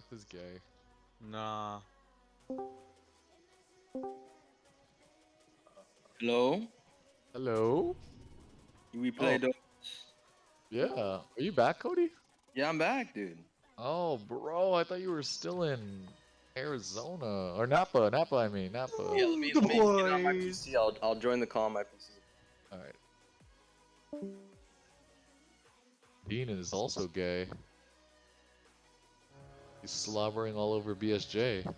Seth is gay. Nah. Hello? Hello? We played those. Yeah. Are you back, Cody? Yeah, I'm back, dude. Oh, bro, I thought you were still in Arizona. Or Napa. Napa, I mean. Napa. Yeah, let me get it on my PC. I'll join the call on my PC. Alright. Dean is also gay. He's slobbering all over BSJ.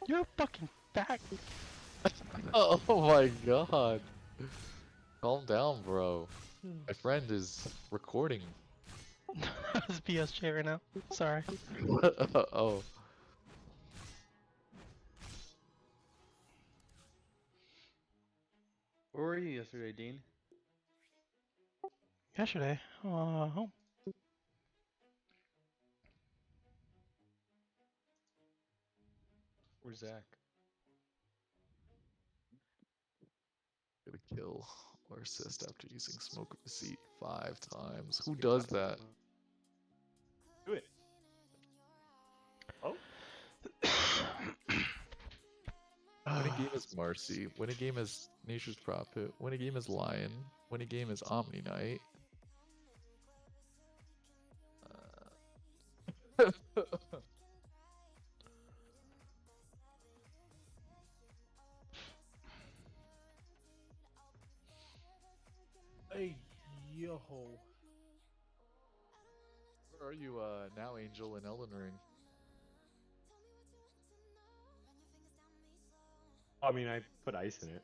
You're a fucking fat. Oh my god. Calm down, bro. My friend is recording. That's BSJ right now. Sorry. Oh. Where were you yesterday, Dean? Yesterday. Home. Where's Zach? Get a kill or assist after using smoke receipt 5 times. Who does that? Do it. Oh. Win a game is Marcy. Win a game is Nature's Prophet. Win a game is Lion. Win a game is Omni Knight. Hey, yo. Where are you now, Angel and Elden Ring? I mean, I put ice in it.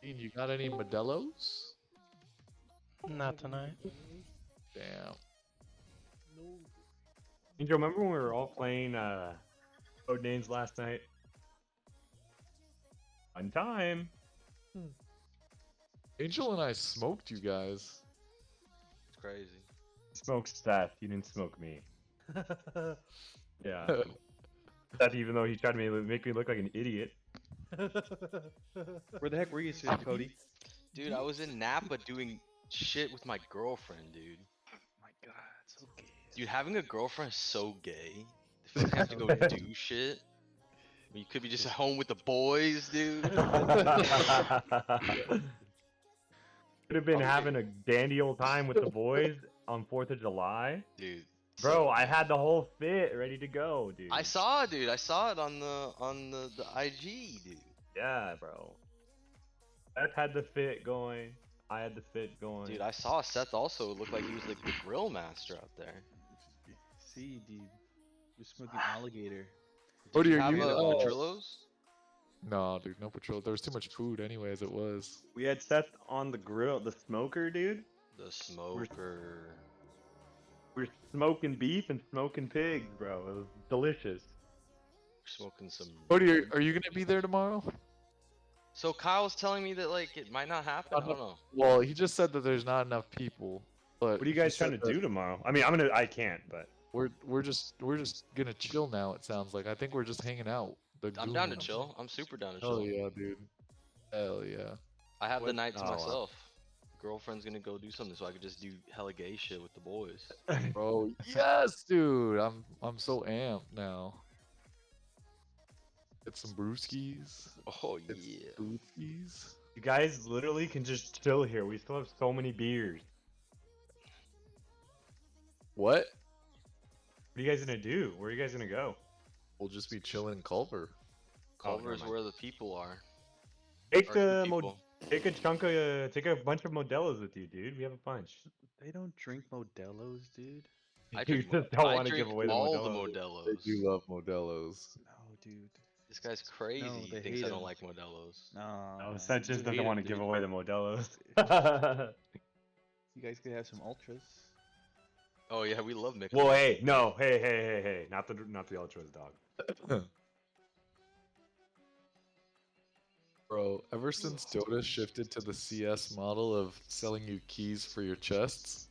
Dean, you got any Modelo's? Not tonight. Damn. Angel, remember when we were all playing Codenames last night? Fun time. Angel and I smoked you guys. It's crazy. Smoked Seth. You didn't smoke me. Yeah. Seth, even though he tried to make me look like an idiot. Where the heck were you yesterday, Cody? Dude, I was in Napa doing shit with my girlfriend, dude. Oh my god, so gay. Dude, having a girlfriend is so gay. If you have to go do shit. I mean, you could be just at home with the boys, dude. Could have been having a dandy old time with the boys on 4th of July. Dude. Bro, I had the whole fit ready to go, dude. I saw it, dude. I saw it on the IG, dude. Yeah, bro. Seth had the fit going. I had the fit going. Dude, I saw Seth also looked like he was like the grill master out there. See, dude. You're smoking alligator. Cody, You are have you? Petrillos? No, dude, no patrol. There was too much food anyway, as it was. We had Seth on the grill, the smoker, dude. The smoker. We're smoking beef and smoking pigs, bro. It was delicious. Smoking some. Cody, are you gonna be there tomorrow? So Kyle's telling me that like it might not happen. I don't know. Well, he just said that there's not enough people. But What are you guys trying to do tomorrow? I mean, I can't, but We're just gonna chill now. It sounds like. I think we're just hanging out. I'm down to chill. I'm super down to Hell chill. yeah, dude. Hell yeah. I have the What- night to oh, wow. myself. Girlfriend's gonna go do something, so I could just do hella gay shit with the boys. Bro, yes, dude. I'm so amped now. Get some brewskis. Oh Get yeah. some brewskis. you guys literally can just chill here. We still have so many beers. What? What are you guys gonna do? Where are you guys gonna go? We'll just be chilling in Culver. Culver's never mind. where the people are. Take Or the people. take a bunch of Modelo's with you, dude. We have a bunch. They don't drink Modelo's, dude. I You drink, just don't I want to drink give away the all Modelo's. They Modelo's. do love Modelo's. No, dude. This guy's crazy. No, He they thinks hate I don't him. like Modelo's. No. No, Seth just you doesn't hate want to him, give dude. away the Modelo's. You guys could have some ultras. Oh yeah, we love mixing. Well, hey, no, hey, not the ultras, dog. Bro, ever since Dota shifted to the CS model of selling you keys for your chests,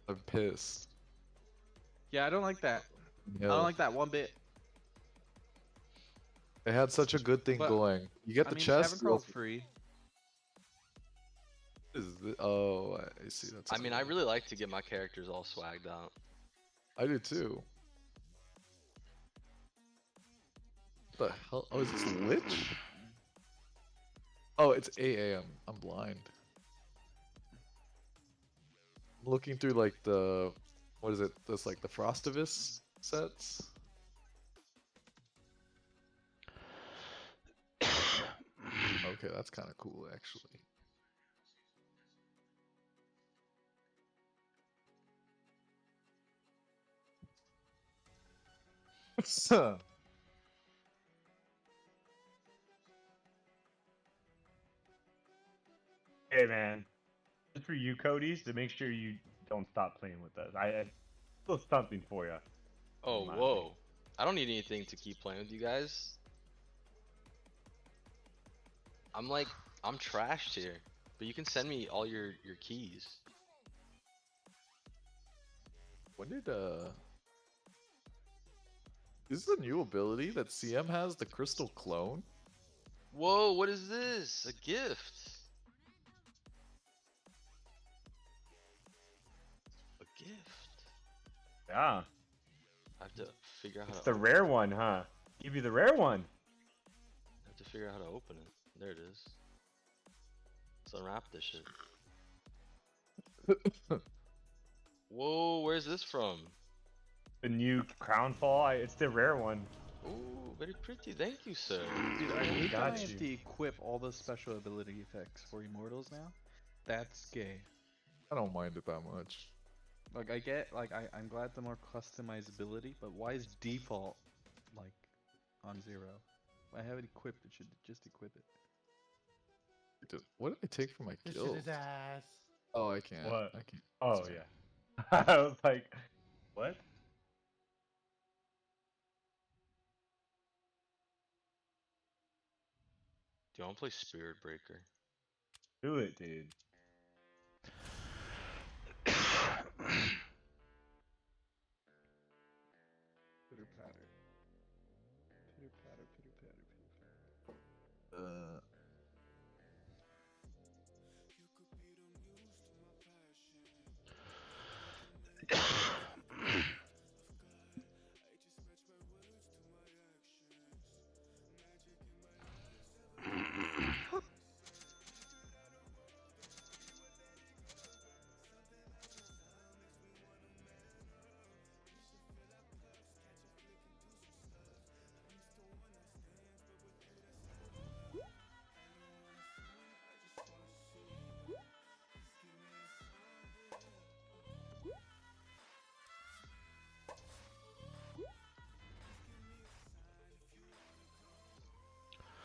I'm pissed. Yeah, I don't like that. I Yeah. don't like that one bit. They had such a good thing But, going. You get I the mean, chest. Heaven Pearl's free. Oh, I see. That's. I mean, I cool. really like to get my characters all swagged out. I do too. What the hell? Oh, is this Lich? Oh, it's 8 a.m. I'm blind. I'm looking through like the, what is it? This like the Frostavis sets. Okay, that's kind of cool actually. Hey man, just for you, Cody's, to make sure you don't stop playing with us. I still something for you. Oh, Remind me. whoa. I don't need anything to keep playing with you guys. I'm trashed here. But you can send me all your keys. When did is this a new ability that CM has, the Crystal Clone? Whoa, what is this? A gift. A gift. Yeah, I have to figure out how it's to the rare one, huh? Give you the rare one. I have to figure out how to open it. There it is. Let's unwrap this shit. Whoa, where's this from? The new crown fall. It's the rare one. Ooh, very pretty. Thank you, sir. Dude, I hate that Got I have you. to equip all the special ability effects for Immortals now. That's gay. I don't mind it that much. Like I get, like I'm glad the more customizability, but why is default like on 0? I have it equipped. It should just equip it. What did I take from my This guild? shit is ass. Oh, I can't. What? I can't. Oh Sorry. yeah. I was like, what? Do you want to play Spirit Breaker? Do it, dude. Pitter patter. Pitter patter. Pitter patter. Pitter patter.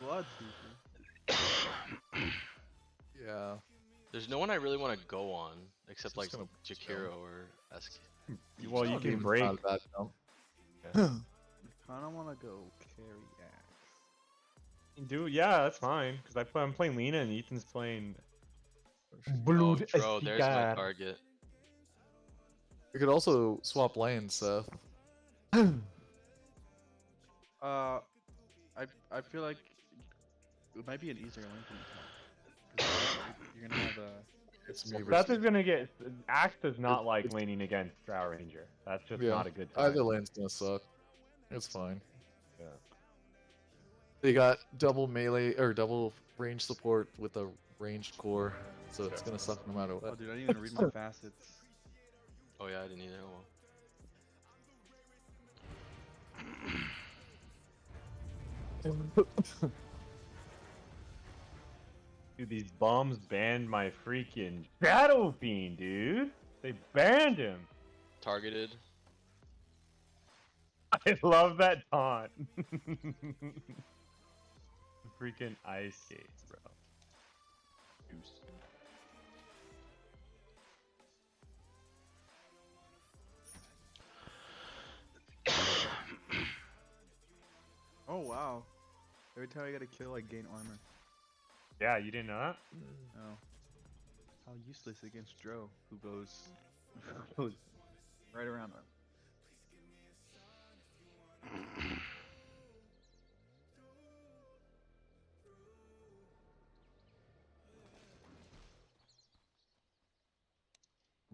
Blood seeker. Yeah. There's no one I really want to go on except Just like gonna Jakiro or SK. Well, you Not can even break. not a bad jump. I kinda wanna go carry axe. Do yeah, that's fine. Cause I'm playing Lena and Ethan's playing. Oh, bro, there's my target. We could also swap lanes, Seth. I feel like it might be an easier lane for me to help. You're gonna have a. It's me That's versus just gonna get. Axe does not like it's- laning against Drow Ranger. That's just yeah. not a good time. Either lane's gonna suck. It's fine. Yeah. They got double melee or double range support with a ranged core, so it's gonna suck no matter Oh, what. dude, I didn't even read my facets. Oh yeah, I didn't either. Oh, well. Dude, these bums banned my freaking Shadow Fiend, dude. They banned him. Targeted. I love that taunt. Freaking ice skates, bro. Juice. Oh wow! Every time I get a kill, I gain armor. Yeah, you didn't know that? Oh, how useless against Dro, who goes, goes right around them.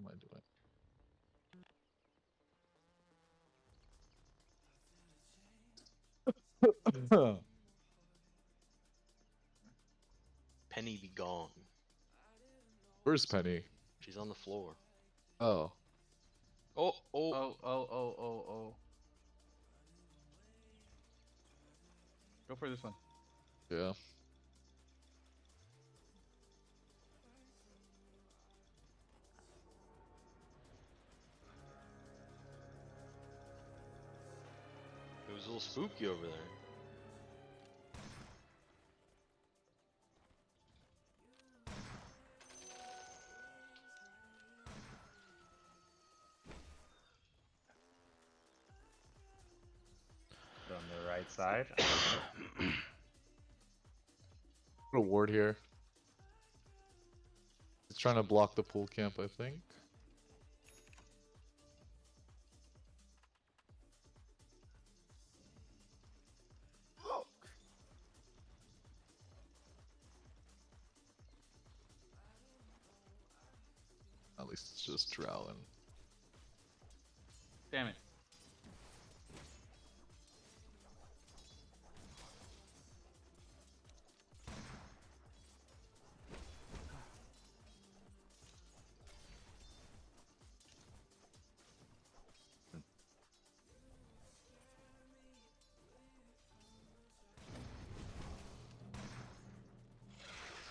am I doing? Penny be gone. Where's Penny? She's on the floor. Oh. Oh, oh. Oh. Go for this one. Yeah. It was a little spooky over there. On the right side. Put a ward here. It's trying to block the pool camp, I think. At least it's just Drowling. Damn it.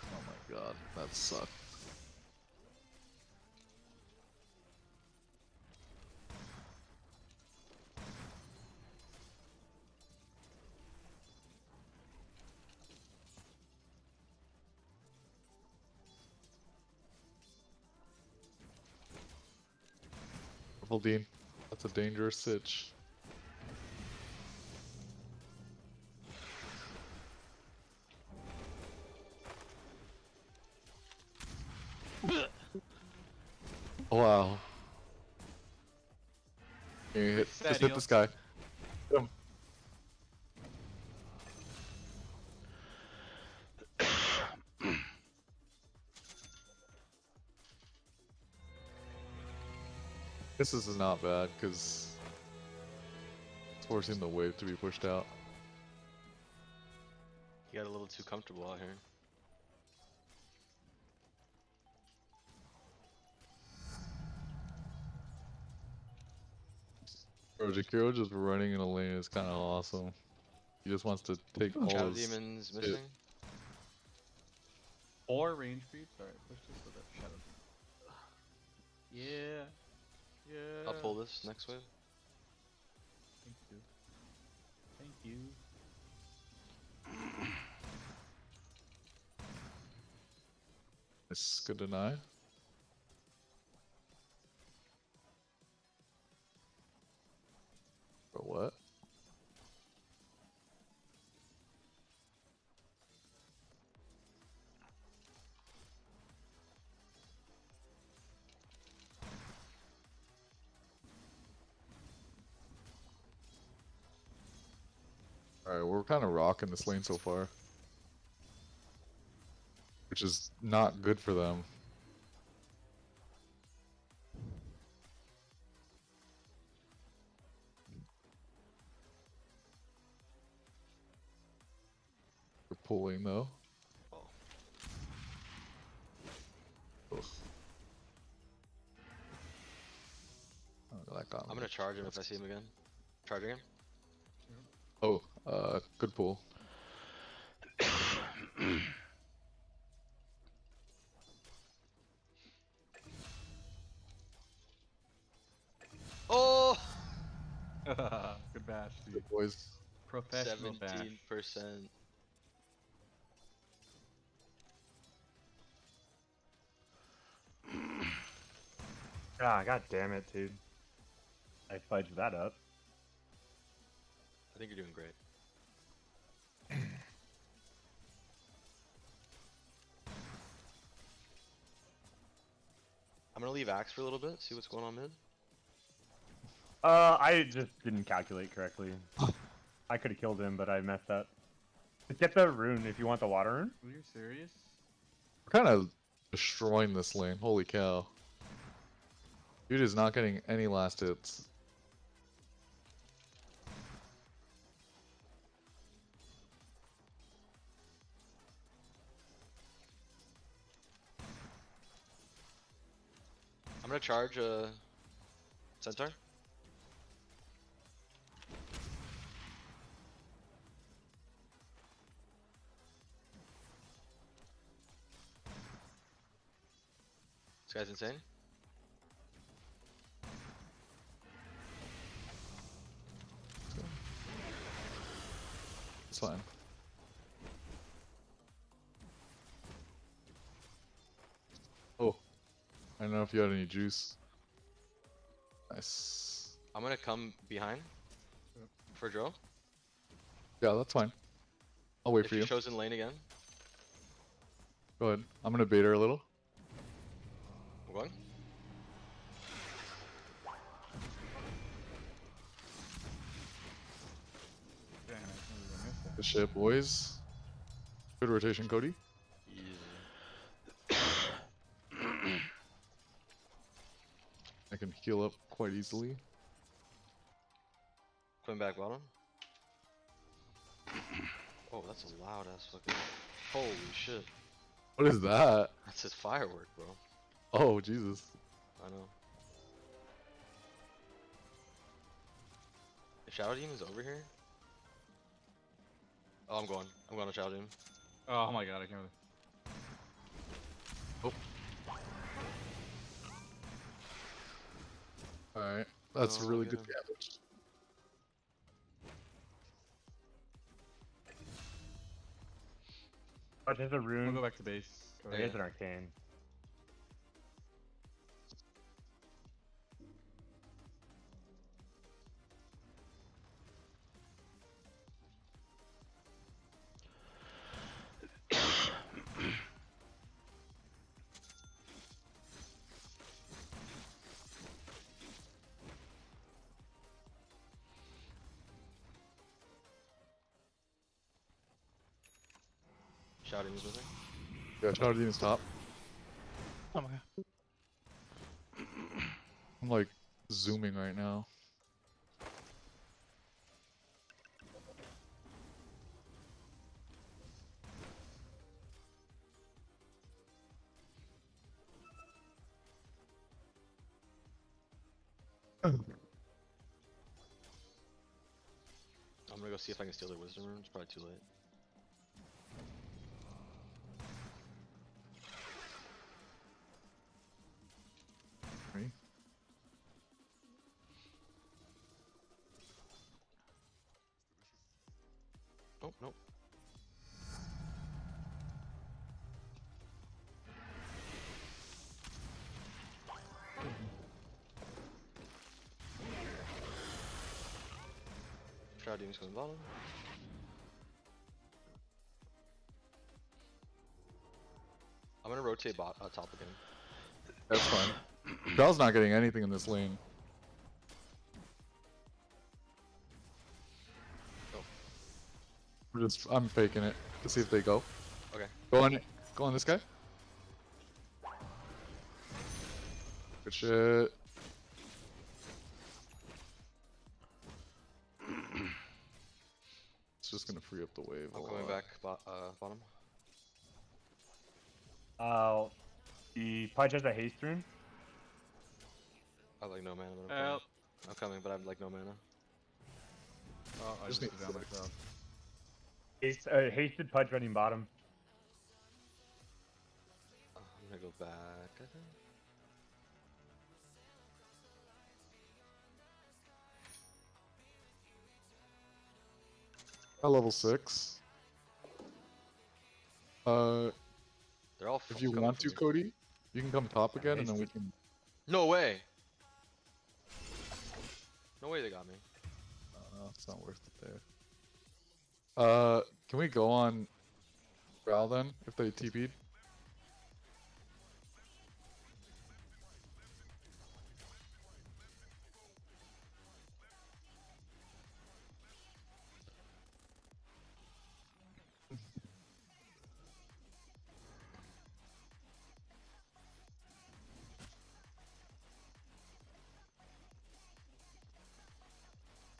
Oh my god, that sucked. Purple Dean. That's a dangerous sitch. Wow. Can you hit, just hit this guy. Hit him. This is not bad because it's forcing the wave to be pushed out. You got a little too comfortable out here. Bro, Jakiro just running in a lane is kind of awesome. He just wants to take all Shadow his... Demon's missing. Or range creeps. Alright, push this with a shadow. Yeah. Yeah. I'll pull this next wave. Thank you. Thank you. It's good deny. For what? Alright, we're kind of rocking this lane so far. Which is not good for them. We're pulling though. Oh. Ugh. Oh, that got I'm me. gonna charge him if I see him again. Charging him. Oh, good pull. Oh! Good bash, dude. Good boys. Professional bash. 17%. Ah, god damn it, dude. I fudged that up. I think you're doing great. I'm gonna leave Axe for a little bit, see what's going on mid. I just didn't calculate correctly. I could have killed him, but I messed up. Just get the rune if you want the water rune. Are you serious? We're kind of destroying this lane. Holy cow. Dude is not getting any last hits. I'm gonna charge Centaur. This guy's insane. It's fine. Oh, I don't know if you had any juice. Nice. I'm gonna come behind for drill. Yeah, that's fine. I'll wait If for she you. shows in lane again, Go ahead. I'm gonna bait her a little. I'm going. Damn, I can't even miss that. Good shit, boys. Good rotation, Cody. Yeah. I can heal up quite easily. Coming back bottom. Oh, that's a loud ass fucking. Holy shit. What is that? That's his firework, bro. Oh, Jesus. I know. The Shadow Demon's over here? Oh, I'm going. I'm going to Shadow Demon. Oh my god, I can't. Alright. That's Oh, really get good him. damage. Oh, there's a We'll rune. go back to base. Go Oh, ahead. there's an arcane. Shadow Demon's missing. Yeah, Shadow Demon's top. Oh my god. I'm like zooming right now. I'm gonna go see if I can steal their wisdom rune. It's probably too late. Ready? Oh, nope. Shadow Demon's going bottom. I'm gonna rotate top again. That's fine. Shell's not getting anything in this lane. I'm faking it to see if they go. Okay. Go on this guy. Good shit. It's just gonna free up the wave. I'm a coming lot. back bottom. The Pudge has a haste rune. I have like no mana, but I'm Help. coming. I'm coming, but I have like no mana. Oh, I Just just need threw down six. myself. Hasted Pudge running bottom. I'm gonna go back, I think. At level 6. They're all If you coming want for to, me. Cody, you can come top again, and then we can. No way! No way they got me. It's not worth it there. Can we go on Ral then, if they TP'd?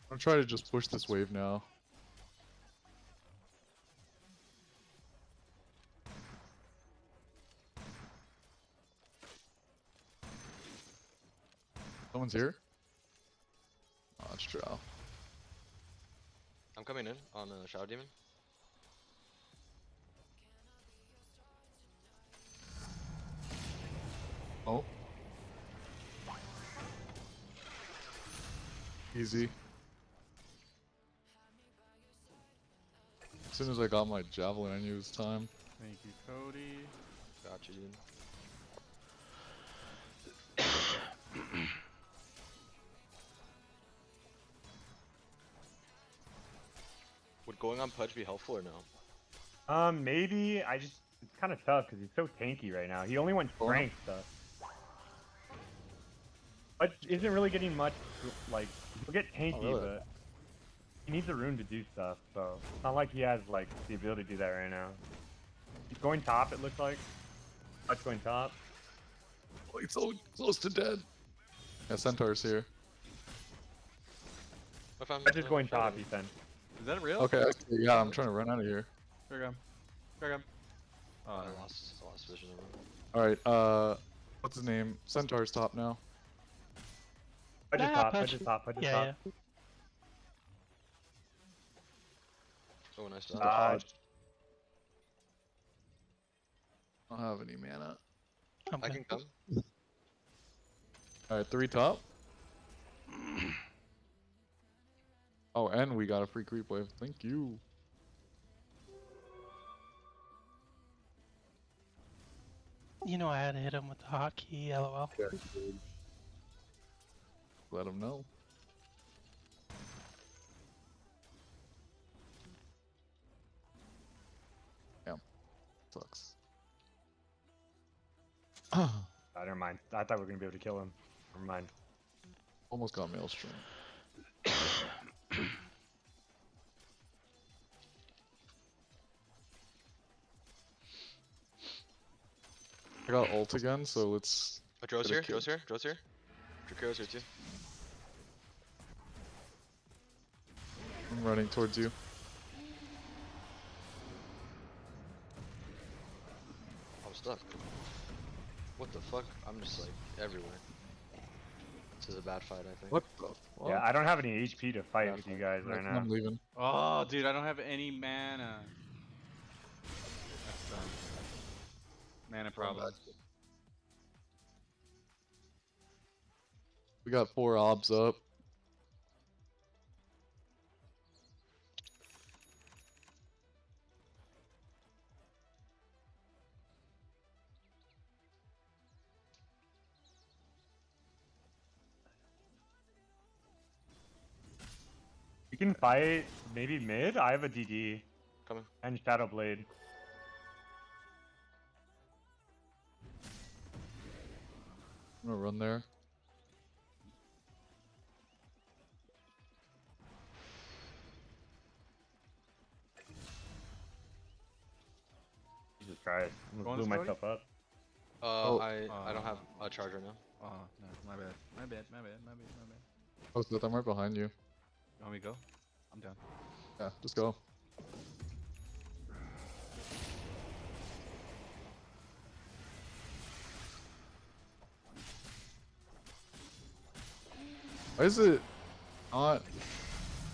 I'm trying to just push this wave now. Someone's here? Oh, it's Drow. I'm coming in on a Shadow Demon. Oh. Easy. As soon as I got my javelin, I knew it was time. Thank you, Cody. Got you, dude. Would going on Pudge be helpful or no? Maybe. It's kind of tough because he's so tanky right now. He only went Oh. strength stuff. But isn't really getting much, like, he'll get tanky, really? but he needs a rune to do stuff, so it's not like he has, like, the ability to do that right now. He's going top, it looks like. Pudge going top. Oh, he's so close to dead. Yeah, Centaur's here. I found Pudge is going Shadow top, Demon. Ethan. Is that real? Okay, yeah, I'm trying to run out of here. Here we go. Here we go. Oh, I never mind. lost vision of him. Alright, what's his name? Centaur's top now. Pudge is Ah, top, Pudge. Pudge is top, Pudge is Yeah, top. yeah. Oh, nice Just dodge. a Dodge. I don't have any mana. I'm I good. can come. Alright, 3 top. Oh, and we got a free creep wave. Thank you. You know I had to hit him with the hotkey, lol. Let him know. Damn. Sucks. Never mind. I thought we were gonna be able to kill him. Never mind. Almost got Maelstrom. I got ult again, so let's... Oh, Dro's Get a here, kid. Dro's here, Dro's here. Dracaro's here too. I'm running towards you. I'm stuck. What the fuck? I'm just like everywhere. This is a bad fight, I think. What the fuck? Yeah, I don't have any HP to fight Yeah, with you guys right now. I'm leaving. Oh, dude, I don't have any mana. That's dumb. Mana problems. We got 4 obs up. You can fight maybe mid. I have a DD Coming. and Shadow Blade. I'm gonna run there. Jesus Christ. I Go on, blew Scotty? myself up. Oh. I don't have a charge right now. Oh, no, my bad. My bad, my bad, my bad, my bad. Oh, Seth, I'm right behind you. You want me to go? I'm down. Yeah, just go. Why is it not?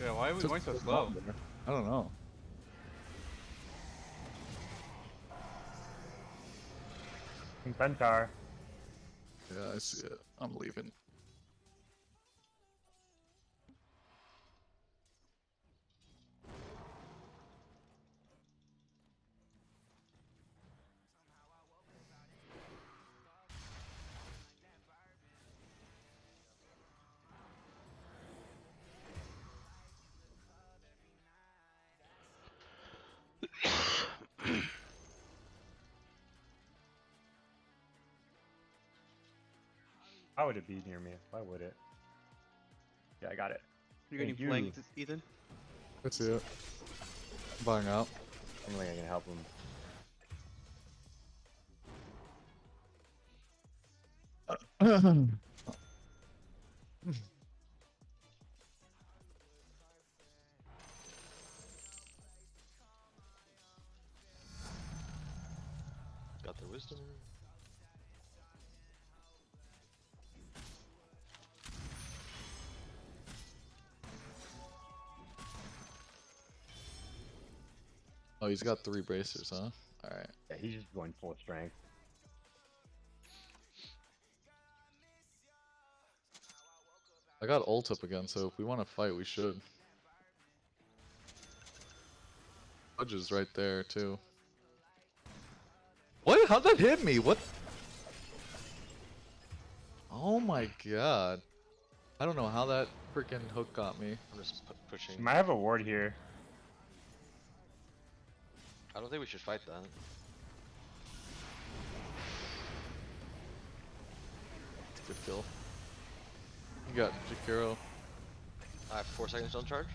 Yeah, why are we took going so so slow? long there? I don't know. Centaur. Yeah, I see it. I'm leaving. Why would it be near me? Why would it? Yeah, I got it. You're getting Thank you. flanked, Ethan? I see it. I'm buying out. I don't think I can help him. Oh, he's got 3 bracers, huh? Alright. Yeah, he's just going full strength. I got ult up again, so if we want to fight, we should. Fudge is right there, too. What? How'd that hit me? What? Oh my god. I don't know how that freaking hook got me. I'm just pushing. He might have a ward here. I don't think we should fight that. Good kill. You got Jakiro. I have 4 seconds on charge.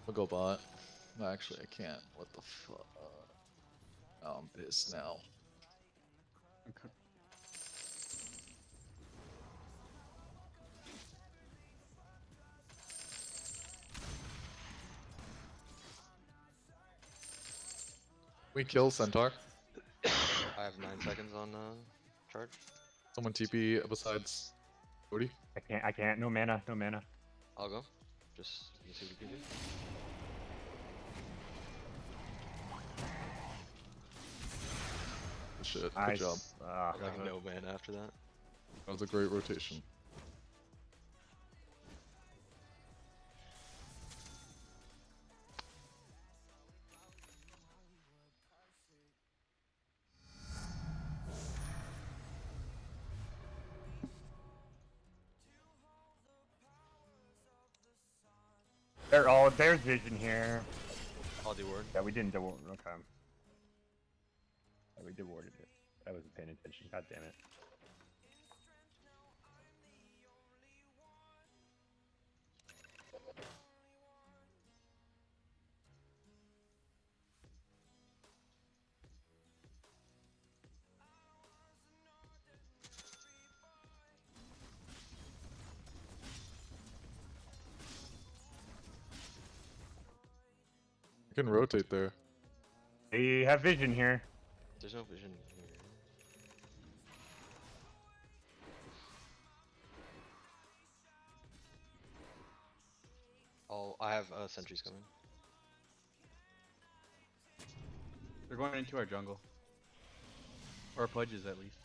I'll go bot. No, actually, I can't. What the fuck? Oh, I'm pissed now. Okay. We kill Centaur. I have 9 seconds on charge. Someone TP besides Cody. I can't. No mana. No mana. I'll go. Just see what we can do. Shit, good Nice. job. Ah, Like no man after that. That was a great rotation. there's vision here. I'll do word. Yeah, we didn't do okay. Yeah, we dewarded it. I wasn't paying attention. God damn it. You can rotate there. They have vision here. There's no vision here. Oh, I have sentries coming. They're going into our jungle. Or Pudges, at least.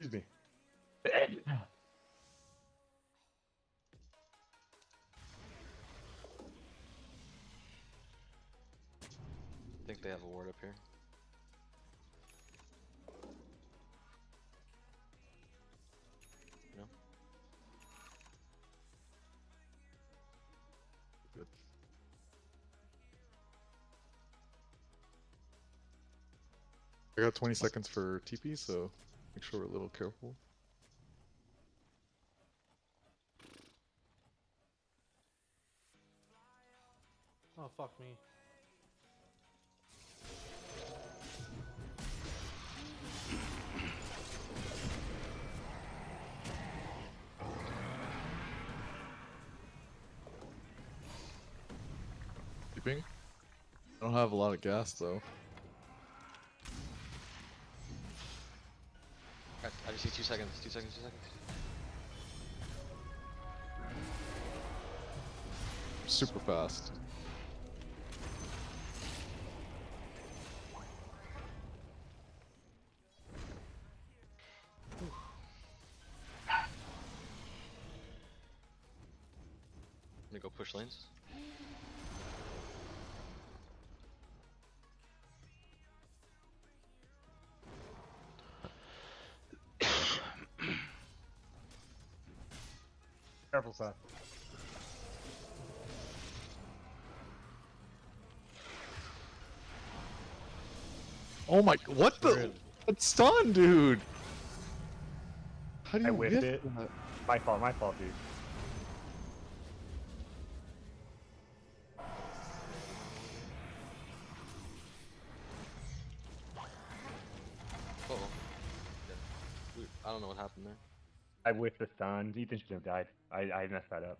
Excuse me. I think they have a ward up here. No? Good. I got 20 seconds for TP, so make sure we're a little careful. Oh, fuck me. Keeping? I don't have a lot of gas though. I just need 2 seconds. 2 seconds. 2 seconds. Super fast. Let me go push lanes. Careful, Seth. Oh my, what the? It's stun, dude! How do I you whiffed miss it. that? My fault, dude. Uh oh. I don't know what happened there. I whiffed the stun. Ethan should have died. I messed that up.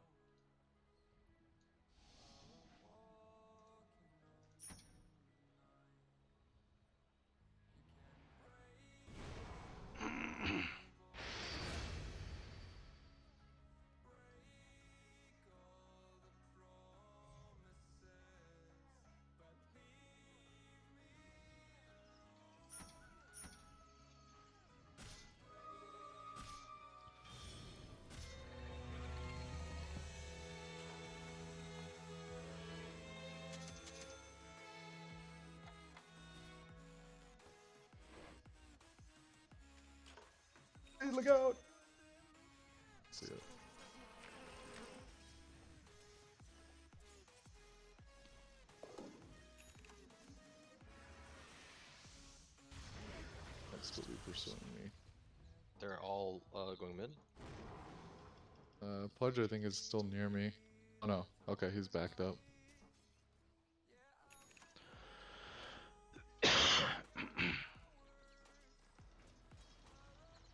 look out! See it. Might still be pursuing me. They're all going mid. Pudge, I think, is still near me. Oh no. Okay, he's backed up.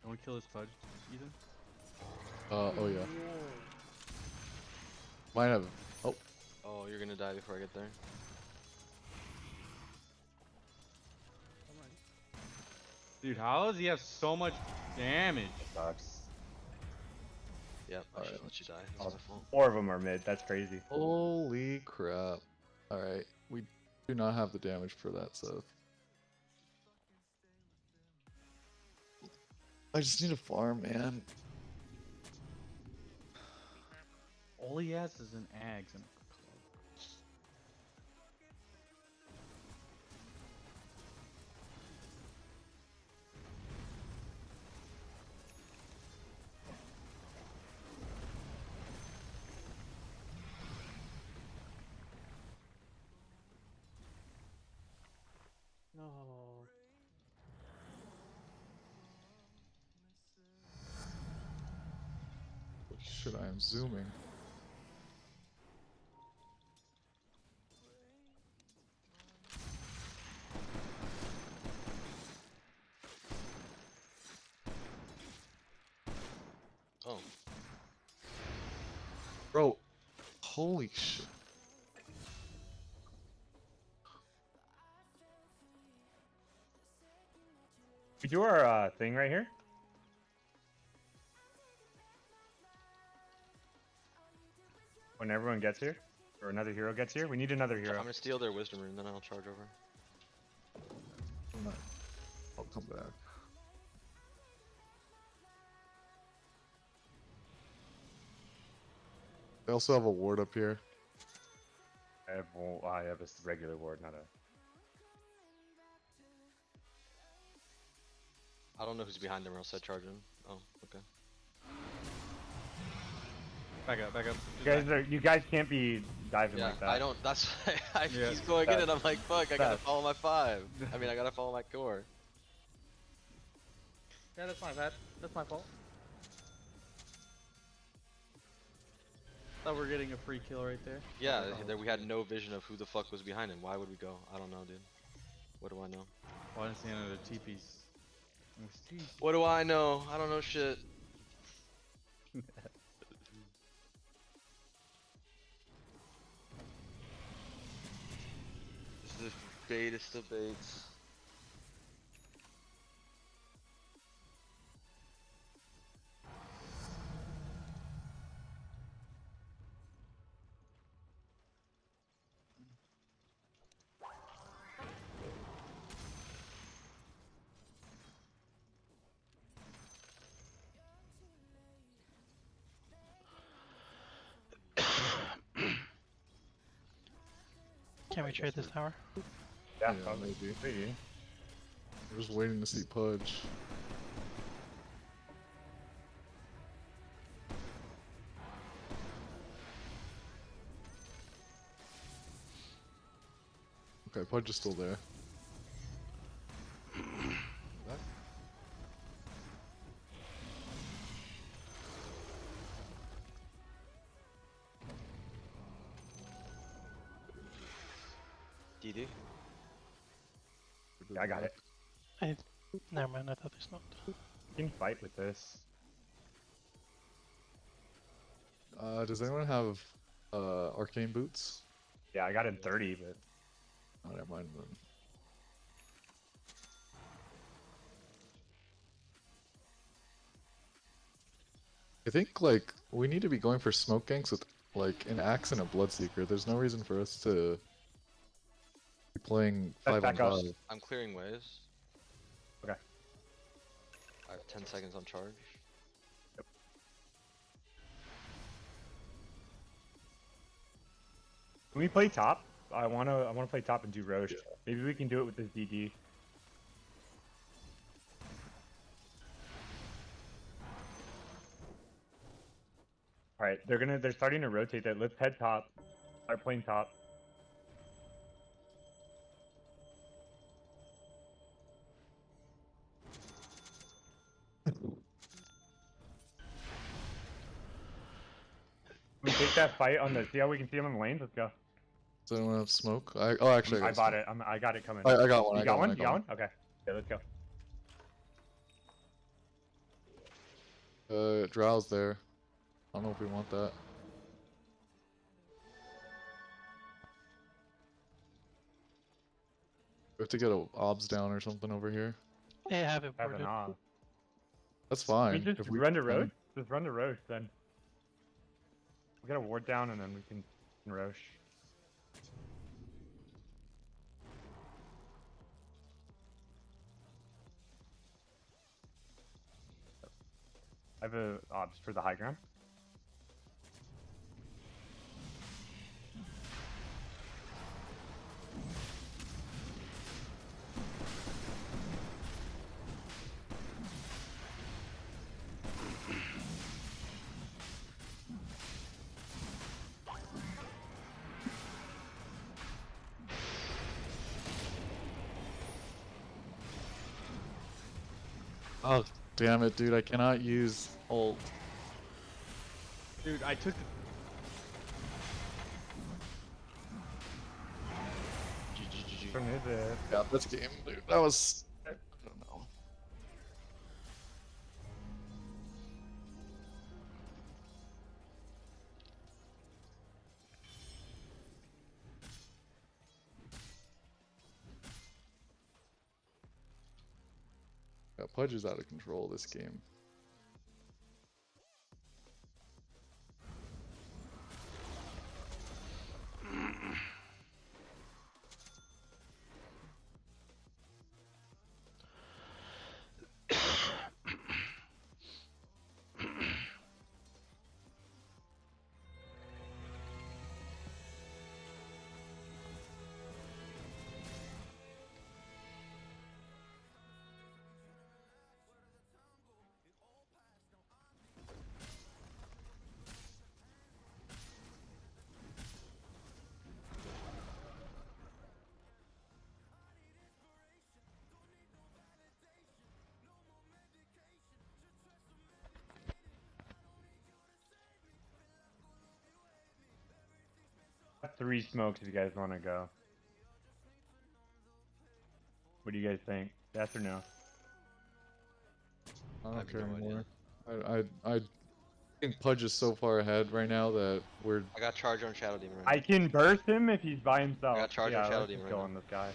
You want to kill his fudge, Ethan? Oh yeah. Might have. Oh, Oh, you're gonna die before I get there. Dude, how does he have so much damage? Sucks. Yep, I should Alright. let you die. Oh, That's my fault. 4 of them are mid. That's crazy. holy crap. Alright, we do not have the damage for that stuff. I just need a farm, man. All he has is an axe and a club. No. Holy shit, I am zooming. Oh, Bro, holy shit. We do our thing right here. When everyone gets here, or another hero gets here, we need another I'm hero. gonna steal their wisdom rune, then I'll charge over. I'm not- I'll come back. They also have a ward up here. I have a regular ward, not a. I don't know who's behind them or else I'd charge him. Oh, okay. Back up, back up. You guys can't be diving Yeah, like that. I don't. That's why Yeah. he's going in, and I'm like, fuck, I gotta Beth. follow my 5. I mean, I gotta follow my core. Yeah, that's my bad. That's my fault. Thought we were getting a free kill right there. Yeah, Oh. there we had no vision of who the fuck was behind him. Why would we go? I don't know, dude. What do I know? Why didn't see any of the TPs? What do I know? I don't know shit. This is baitest debates. Can we trade this tower? Yeah, Yeah, probably. maybe. Maybe. I'm just waiting to see Pudge. Okay, Pudge is still there. DD? Yeah, I got it. Never mind, I thought they smoked. You can fight with this. Does anyone have arcane boots? Yeah, I got in 30, but Oh, never mind then. I think like we need to be going for smoke ganks with like an axe and a bloodseeker. There's no reason for us to be playing Back 5 on up. 5. I'm clearing waves. Okay. I have 10 seconds on charge. can we play top? I wanna play top and do Roche. Yeah. Maybe we can do it with this DD. Alright, they're starting to rotate that. Let's head top. Start playing top. We take that fight on the. See how we can see them in the lanes? Let's go. Does anyone have smoke? Oh, actually, I got bought smoke. it. I got it coming. I got one. You I got one? I You got one? Okay. Yeah, let's go. Drow's there. I don't know if we want that. We have to get a obs down or something over here. They have it Have an boarded. off. That's We fine. just if we run to can. roast. Just run to roast then. We get a ward down and then we can roast. I have a obs for the high ground. Oh, damn it, dude. I cannot use ult. Dude, I took the GG. Which one is it? Yeah, this game, dude. That was. I don't know. Yeah, Pudge is out of control this game. I have 3 smokes if you guys want to go. What do you guys think? Yes or no? I I don't have care no idea. anymore. I think Pudge is so far ahead right now that we're. I got charge on Shadow Demon right I can burst him if he's by himself. I got charge on yeah, Shadow let's Demon just right go now. on this guy.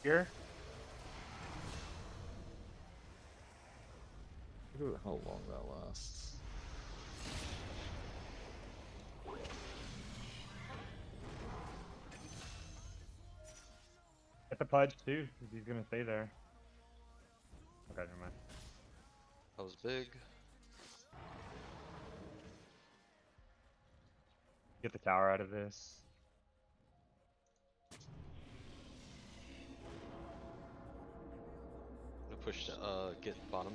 Here? Look at how long that lasts. Get the Pudge too, if he's gonna stay there. Okay, never mind. That was big. Get the tower out of this. I'm gonna push get bottom.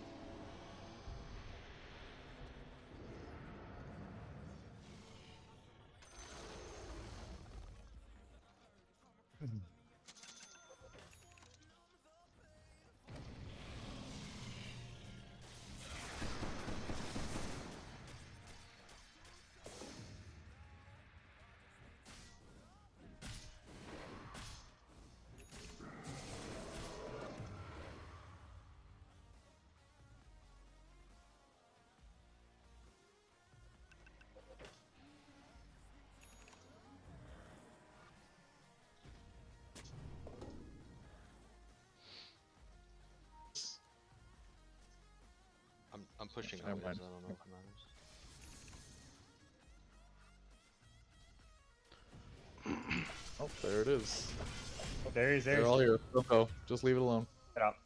I'm pushing Never always, I mind. don't know if it matters. Oh, there it is. Oh, there he's there. They're all here. Don't go. Just leave it alone. Get out.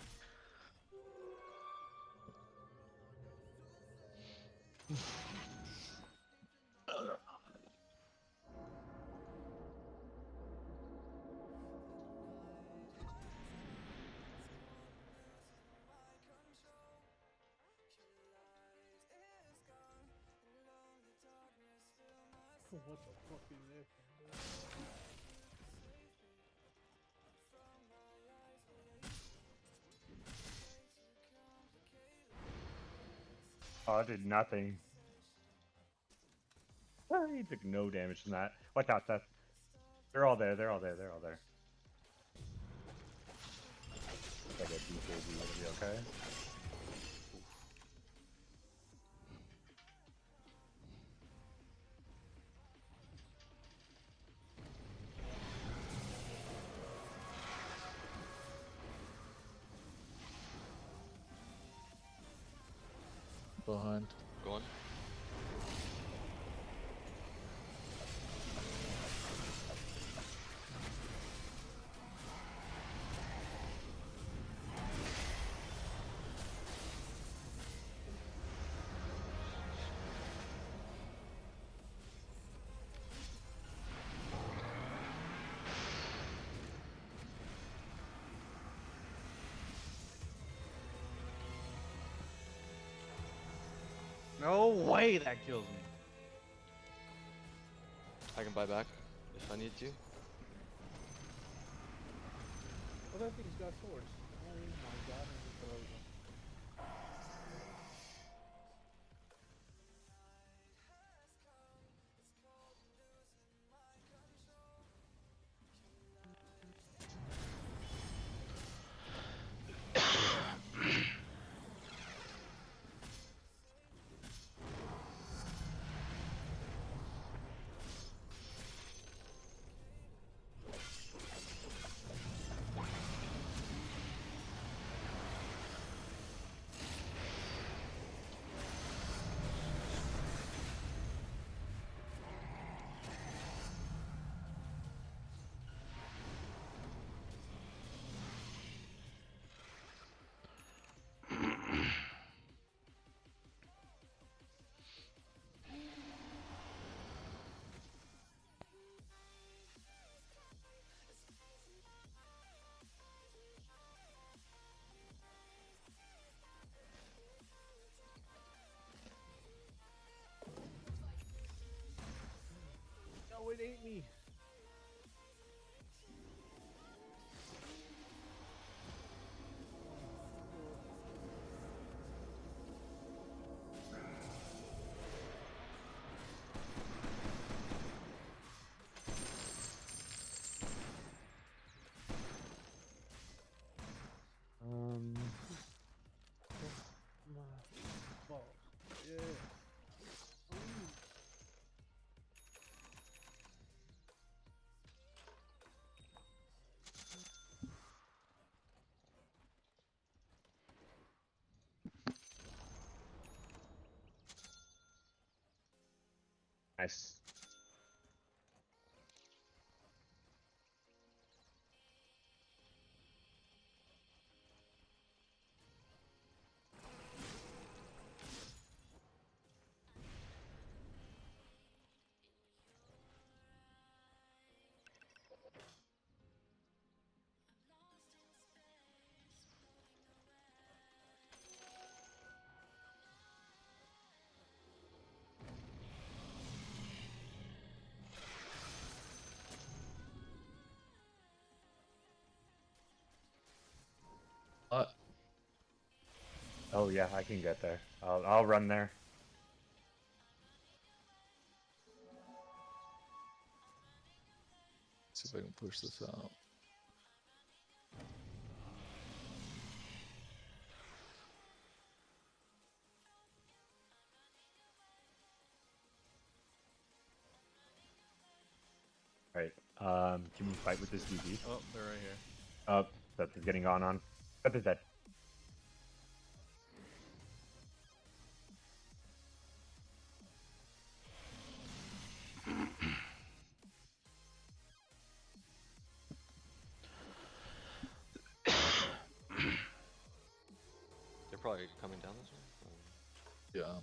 What the fuck is this? Oh, I did nothing. Ah, he took no damage from that. Watch out, Seth. They're all there. They're all there. They're all there. It's like a DKB. It'll be okay. Behind. Go on. No way that kills me. I can buy back if I need to. Oh, that thing's got swords. Oh my god, and he throws them. No, it ain't me. My balls. Yeah. Ooh. Nice. Uh, Oh yeah, I can get there. I'll run there. see if I can push this out. Right. Can we fight with this DB? Oh, they're right here. Oh, Seth is getting on. Seth is dead. They're probably coming down this way. Yeah.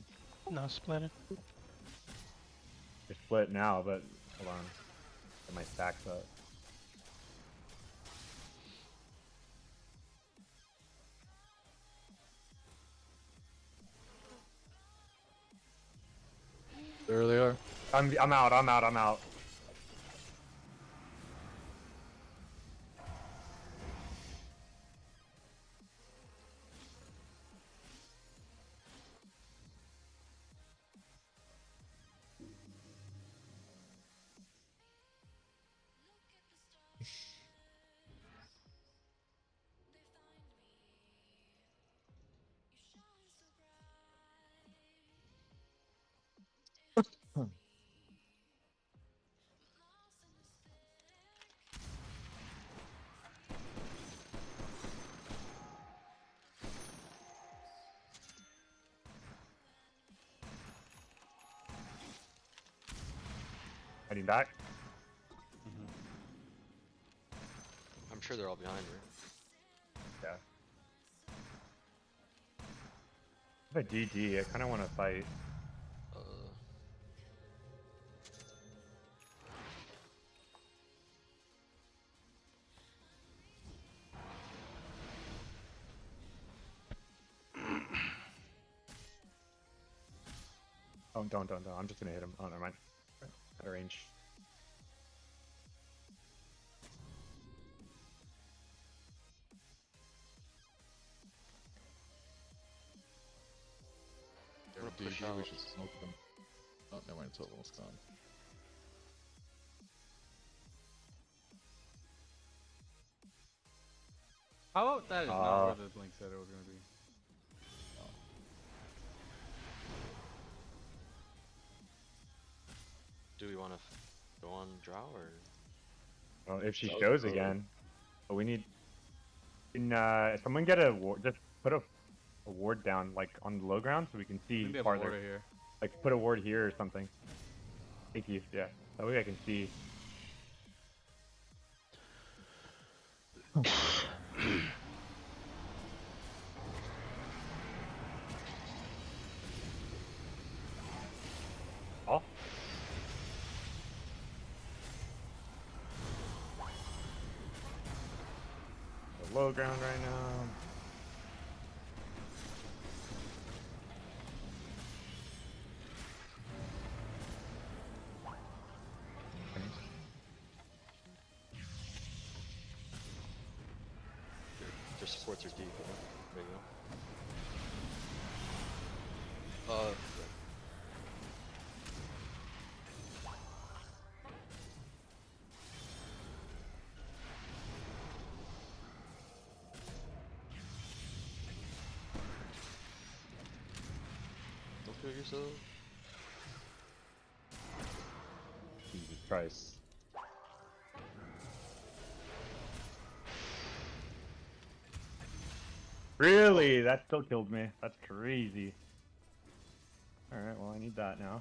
No splitting. They're split now, but hold on. Get my stacks up. There they are. I'm out. I'm out. I'm out. Heading back. I'm sure they're all behind her. Yeah. I have a GG. I kind of want to fight. Oh, don't. I'm just gonna hit him. Oh, never mind. Out of range. They're gonna push DG, we out. should smoke them. Oh, never mind, it's almost gone. How about that is not where the blink said it was gonna be. Do we want to go on draw or? Well, if she That was shows good. again, but we need. Can someone get a ward? Just put a ward down, like on the low ground, so we can I see think they have a farther. water here. Like put a ward here or something. Thank you. Yeah, that way I can see. Oh. The low ground right now. Their supports are deep. There you go. Don't kill yourself. Jesus Christ. Really? That still killed me. That's crazy. Alright, well I need that now.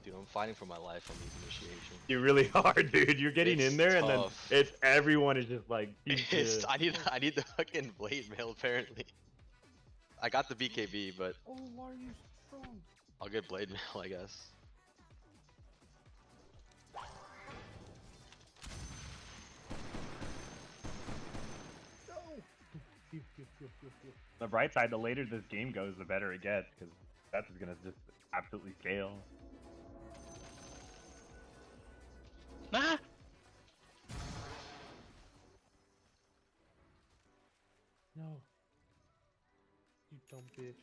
Dude, I'm fighting for my life on these initiations. You really are, dude. You're getting It's in there and then tough. it's everyone is just like It's, I need the fucking blade mail apparently. I got the BKB, but Oh, why are you so strong? I'll get blade mail, I guess. No! Pew, pew, pew, pew, pew. The bright side, the later this game goes, the better it gets, because that's gonna just absolutely scale. Ah! No. You dumb bitch.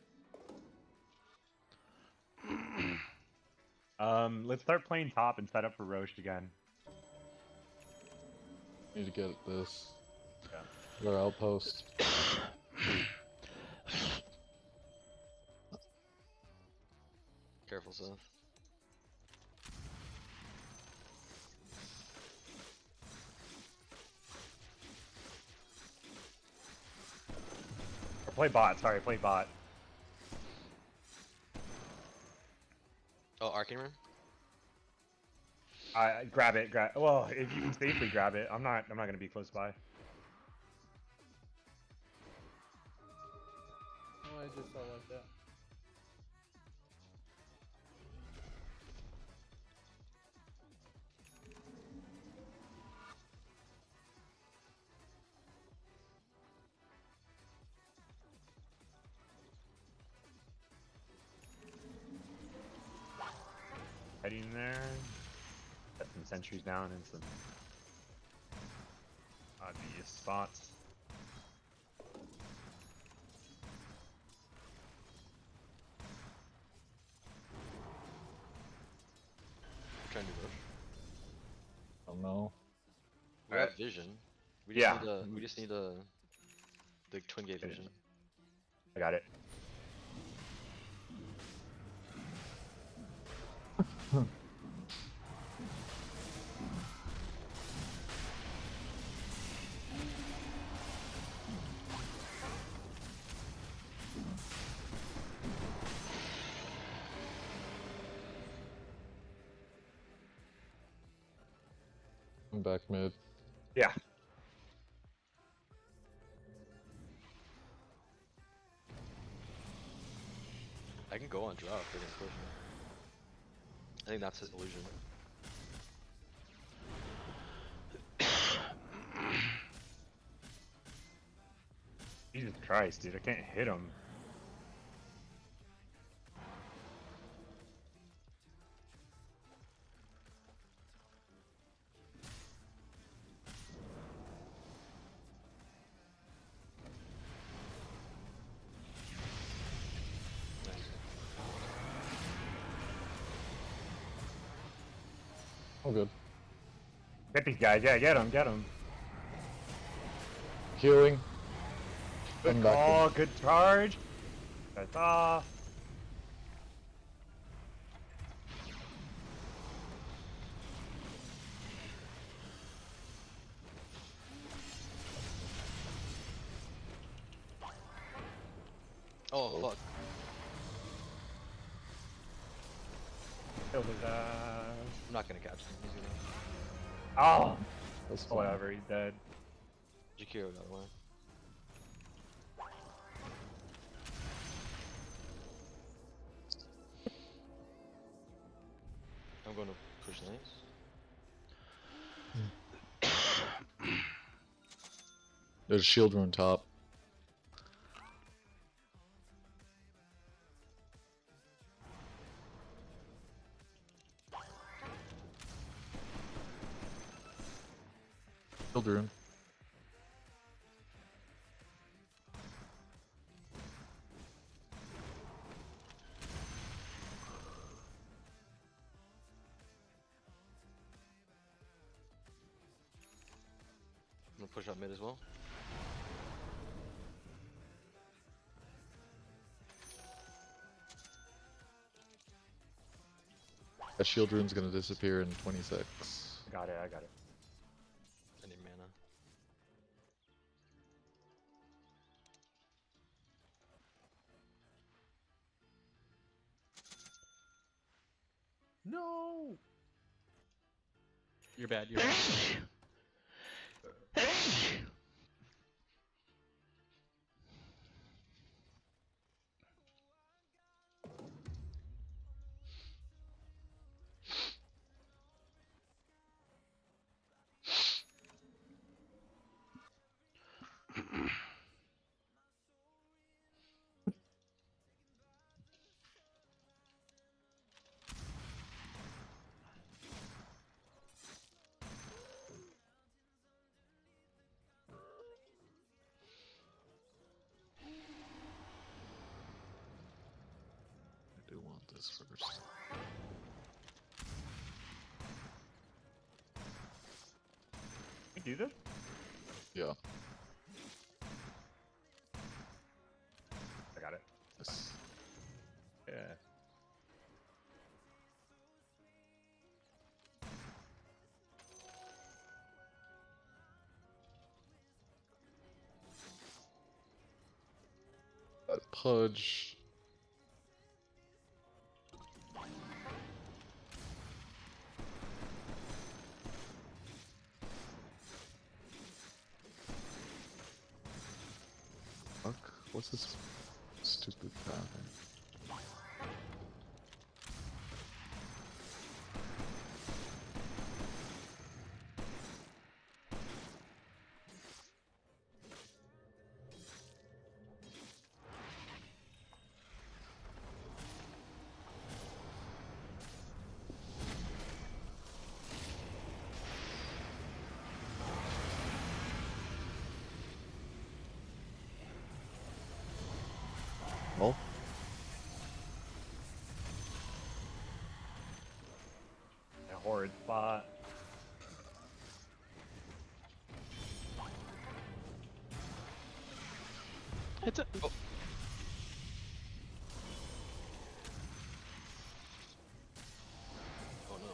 Let's start playing top and set up for Roche again. Need to get this. Yeah. Or outpost. Careful, Seth. Play bot, sorry, play bot. Oh, Arcane Room? Grab it, well, if you can safely grab it, I'm not gonna be close by. Oh, I just saw like that. heading there. Got some sentries down and some obvious spots. We're trying to rush. I don't know. We Alright. have vision. Yeah. We just need a the twin gate vision. I got it. I'm back mid. Yeah. I can go on draw if they're gonna push me. I think that's his illusion. Jesus Christ, dude, I can't hit him. Nice. Oh, good. Get these guys, yeah, get them. Healing. Good I'm back call, good charge. That's off. Oh fuck. Killed his ass. I'm not gonna catch him. He's gonna. Oh, That's fine. whatever, he's dead. Jakiro got away. I'm going to push lanes. There's a shield rune top. Shield rune. I'm gonna push up mid as well. That shield rune's gonna disappear in 26. I got it. I need mana. No. You're bad. You're bad. I do want this first. You do this? Yeah. I got it. Yes. Yeah. That pudge. Fuck. What's this stupid pattern? Well, A horrid spot. It's a. Oh no.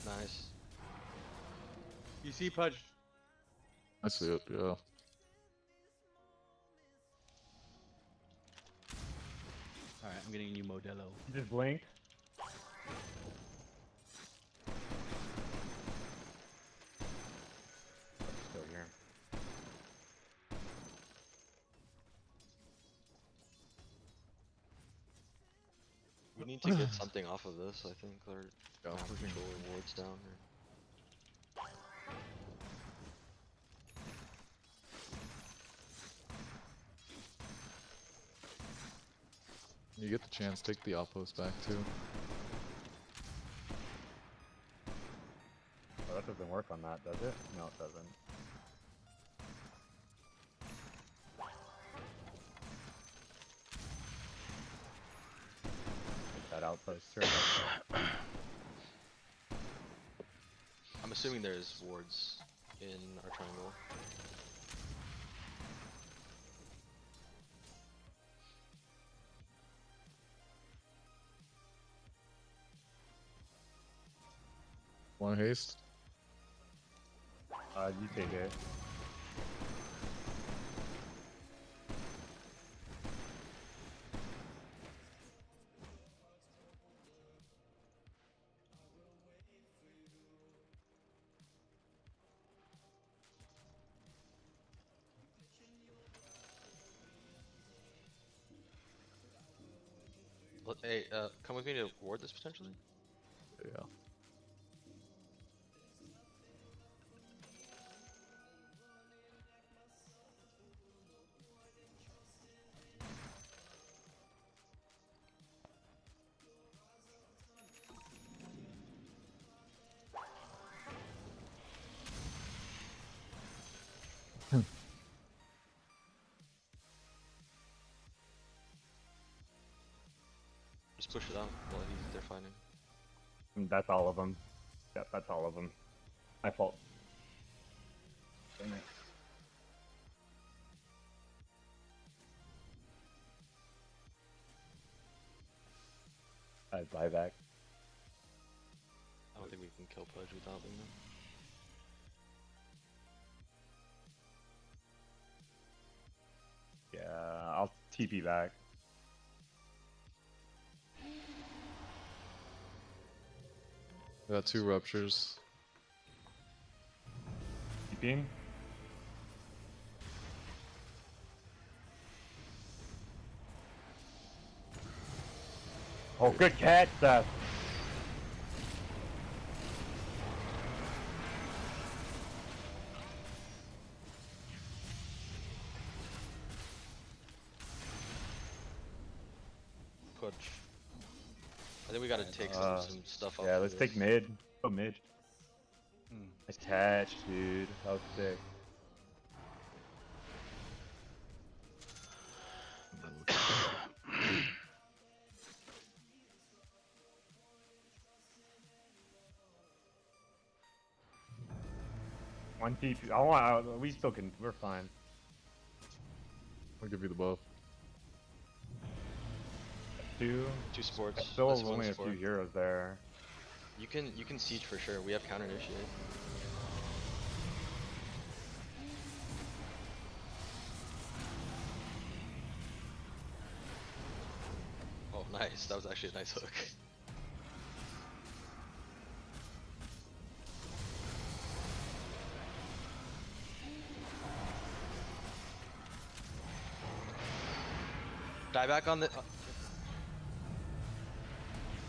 Nice. You see, Pudge. I see it. Yeah. Alright, I'm getting a new Modelo. You just blinked. Still here. We need to get something off of this. I think they're Yeah, not pushing. control rewards down here. You get the chance, take the outpost back too. Oh, that doesn't work on that, does it? No, it doesn't. Get that outpost turret. I'm assuming there's wards in our triangle. Want haste? You take it. Hey, come with me to ward this potentially? Yeah. Just push it out while they're fighting. That's all of them. Yep, that's all of them. My fault. Damn it. Buyback. I don't think we can kill Pudge without them. Yeah, I'll TP back. Got 2 ruptures. TPing. Oh, good catch, Seth. Pudge. I think we gotta take some stuff off. Yeah, of let's this. take mid. Go mid. Hmm. Nice catch, dude. That was sick. One TP. I want. We still can. We're fine. I'll give you the buff. Two. 2 sports. Still That's 1 only a sport. few heroes there. You can siege for sure. We have counter initiate. Oh, nice. That was actually a nice hook. Die back on the.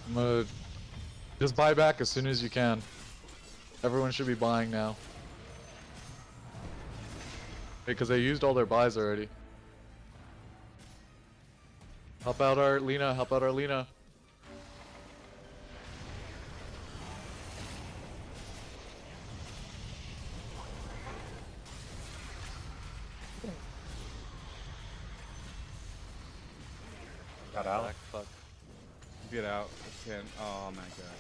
I'm gonna just buy back as soon as you can. Everyone should be buying now. Because they used all their buys already. Help out our Lena, help out our Lena. Got out. Back, fuck. Get out. I can't. Oh my god.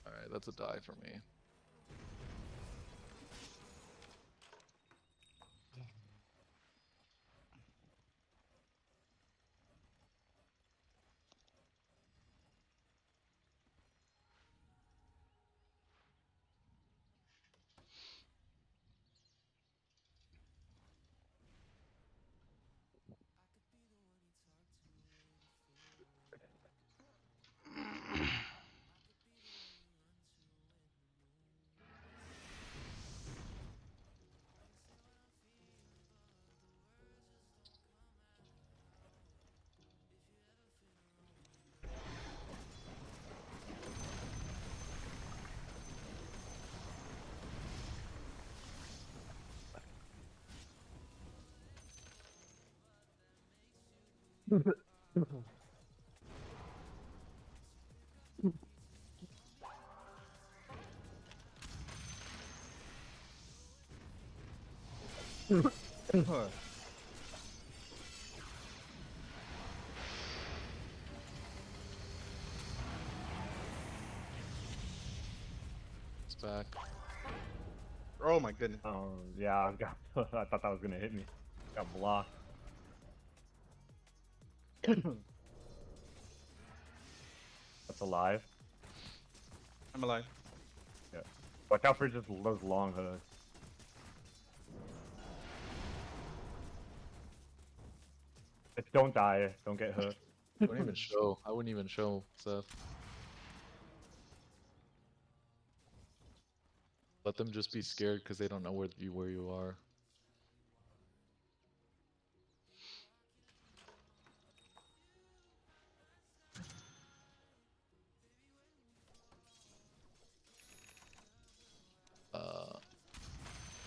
Alright, that's a die for me. It's back. Oh my goodness. Oh yeah, I got. I thought that was gonna hit me. Got blocked. That's alive. I'm alive. Yeah. Watch out for just those long hooks. Just don't die. Don't get hooked. I wouldn't even show. I wouldn't even show, Seth. Let them just be scared because they don't know where you are.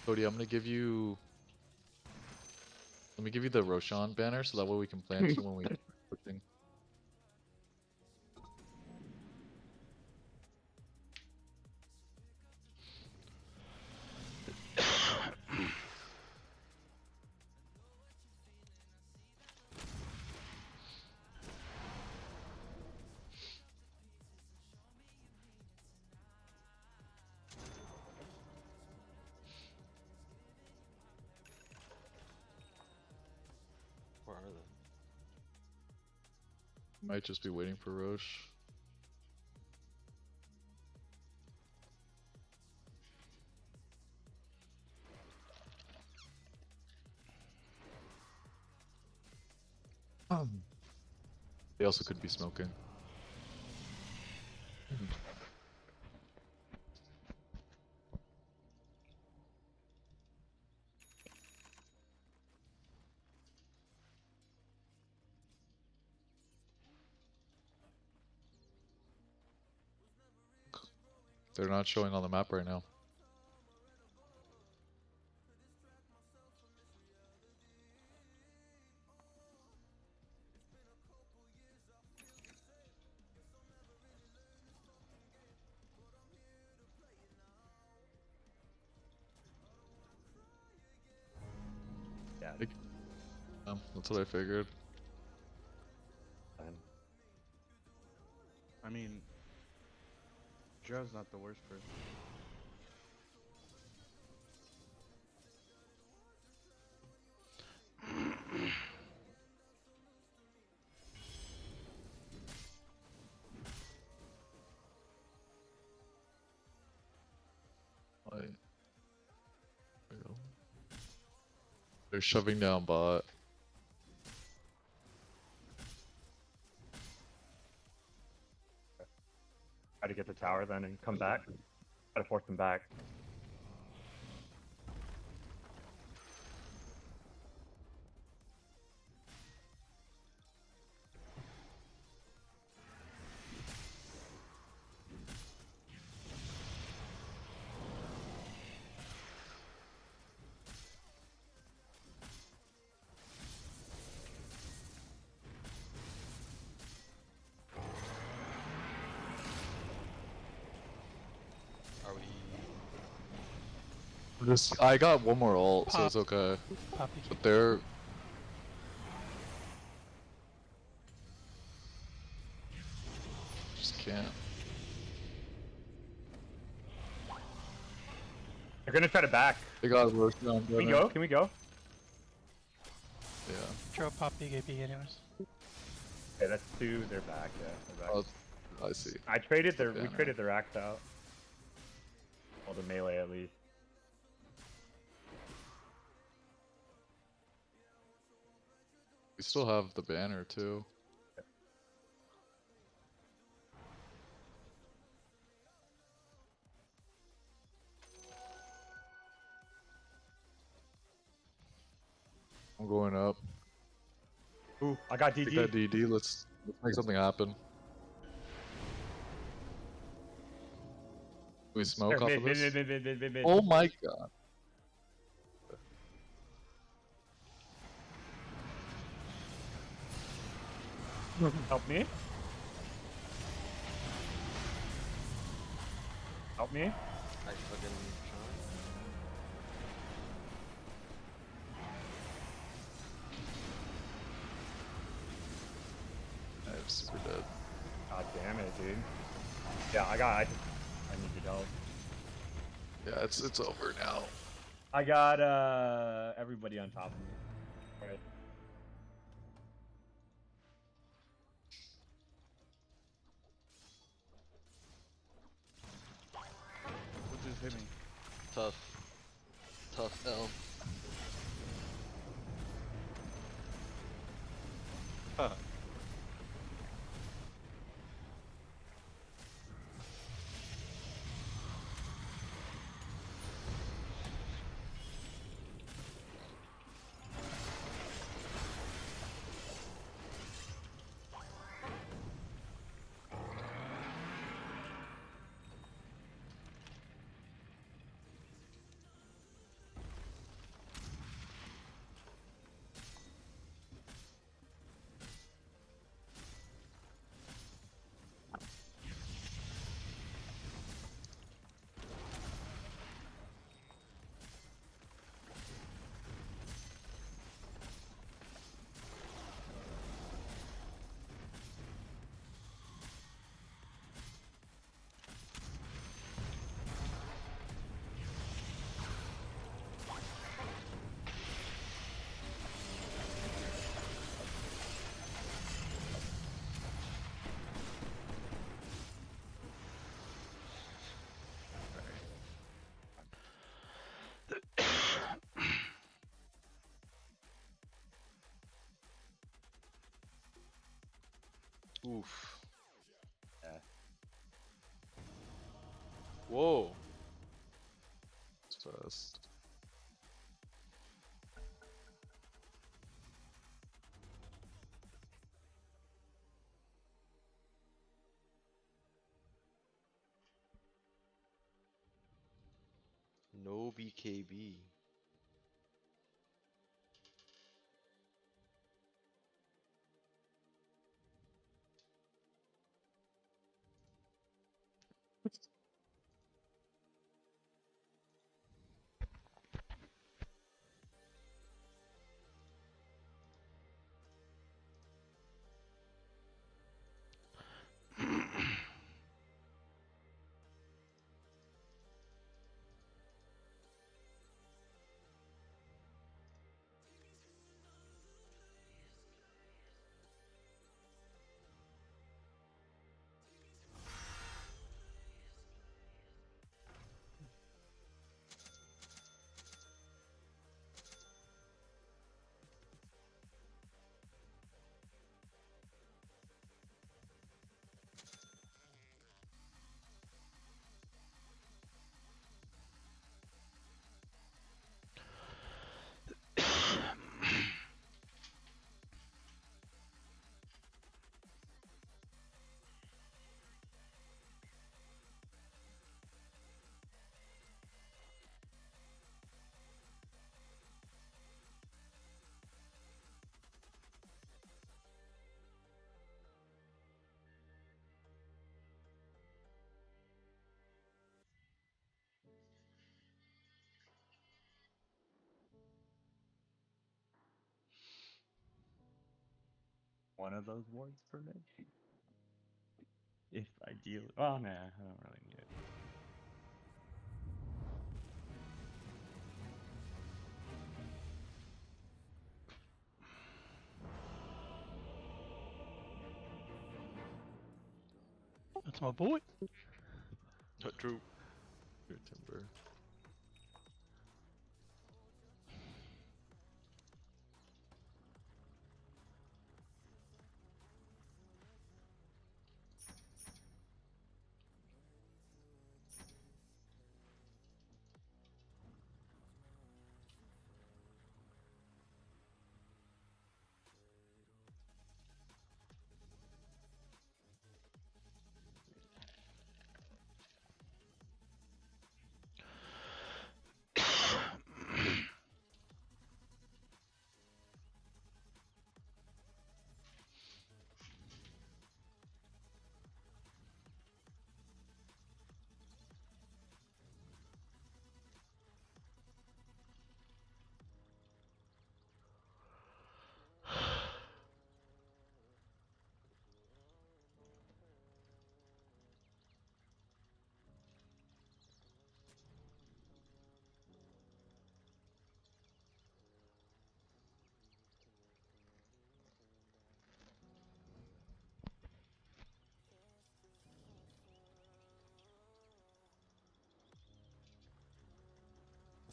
Cody, I'm gonna give you. Let me give you the Roshan banner so that way we can plant you when we everything. Where are they? Might just be waiting for Roche. They also could be smoking. They're not showing on the map right now. Yeah. That's what I figured. Fine. I mean, Joe's not the worst person. Like, there we go. They're shoving down bot. Try to get the tower then and come back. Try to force them back. Are we? Just, I got one more ult, so it's okay. Poppy. But they're can't. They're gonna try to back. They got worse down. Can we go? Can we go? Yeah. Throw pop BKB anyways. Okay, that's 2. They're back. Yeah, they're back. Oh, I see. I traded their. Okay, We no. traded their axe out. Well, the melee at least. We still have the banner too. I'm going up. Ooh, I got Take DG. that DD. Let's make something happen. We smoke off of this. Mid. Oh my god. Help me. Help me. I fucking I'm super dead. God damn it, dude. Yeah, I need your help. Yeah, it's over now. I got everybody on top of me. Alright. What just hit me? tough. Tough L. Huh. Oof. Yeah. Whoa. It's fast. No BKB. One of those wards per minute. If ideally, oh nah, I don't really need it. That's my boy. True. Your timber.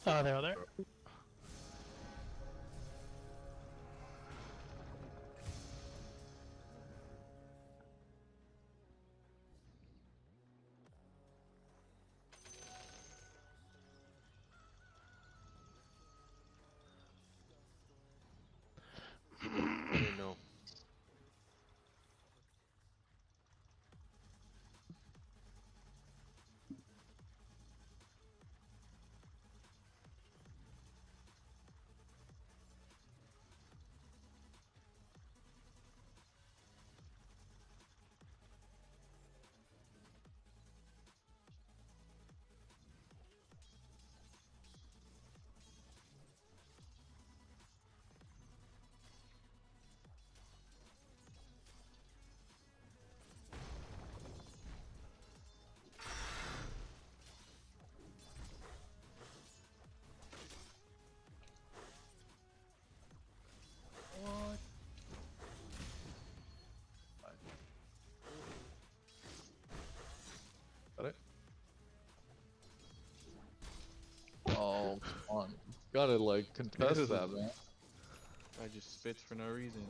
Oh, there. I didn't know. What? Got it? Oh, come on. Gotta like contest that, man. I just spits for no reason.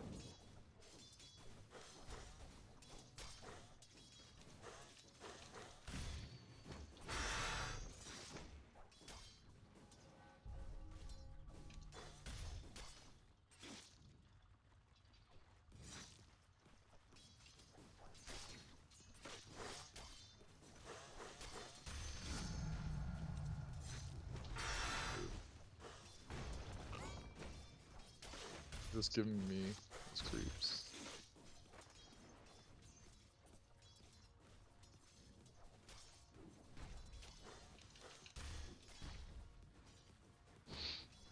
Just giving me those creeps.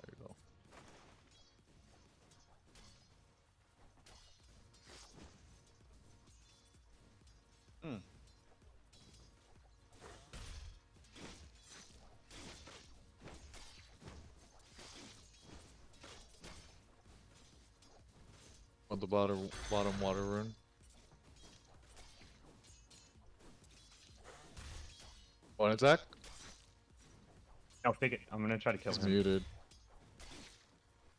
There you go. Hmm. On the bottom water rune. One attack? No, take it. I'm gonna try to kill He's him. muted.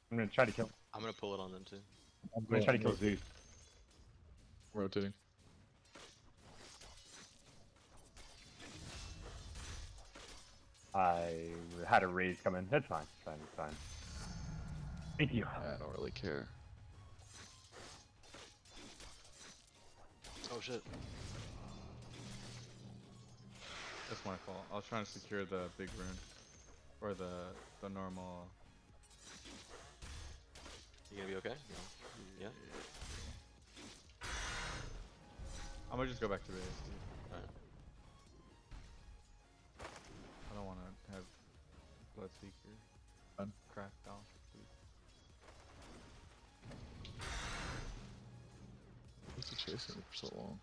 I'm gonna try to kill. I'm gonna pull it on them too. I'm gonna try to kill Zeus. Rotating. I had a raise come in. That's fine. It's fine. It's fine. Thank you. I don't really care. Oh shit. That's my fault. I was trying to secure the big rune. Or the normal. You gonna be okay? No. Yeah. I'm gonna just go back to base, dude. Alright. I don't wanna have Bloodseeker Fine. cracked off, dude. What's he chasing me for so long?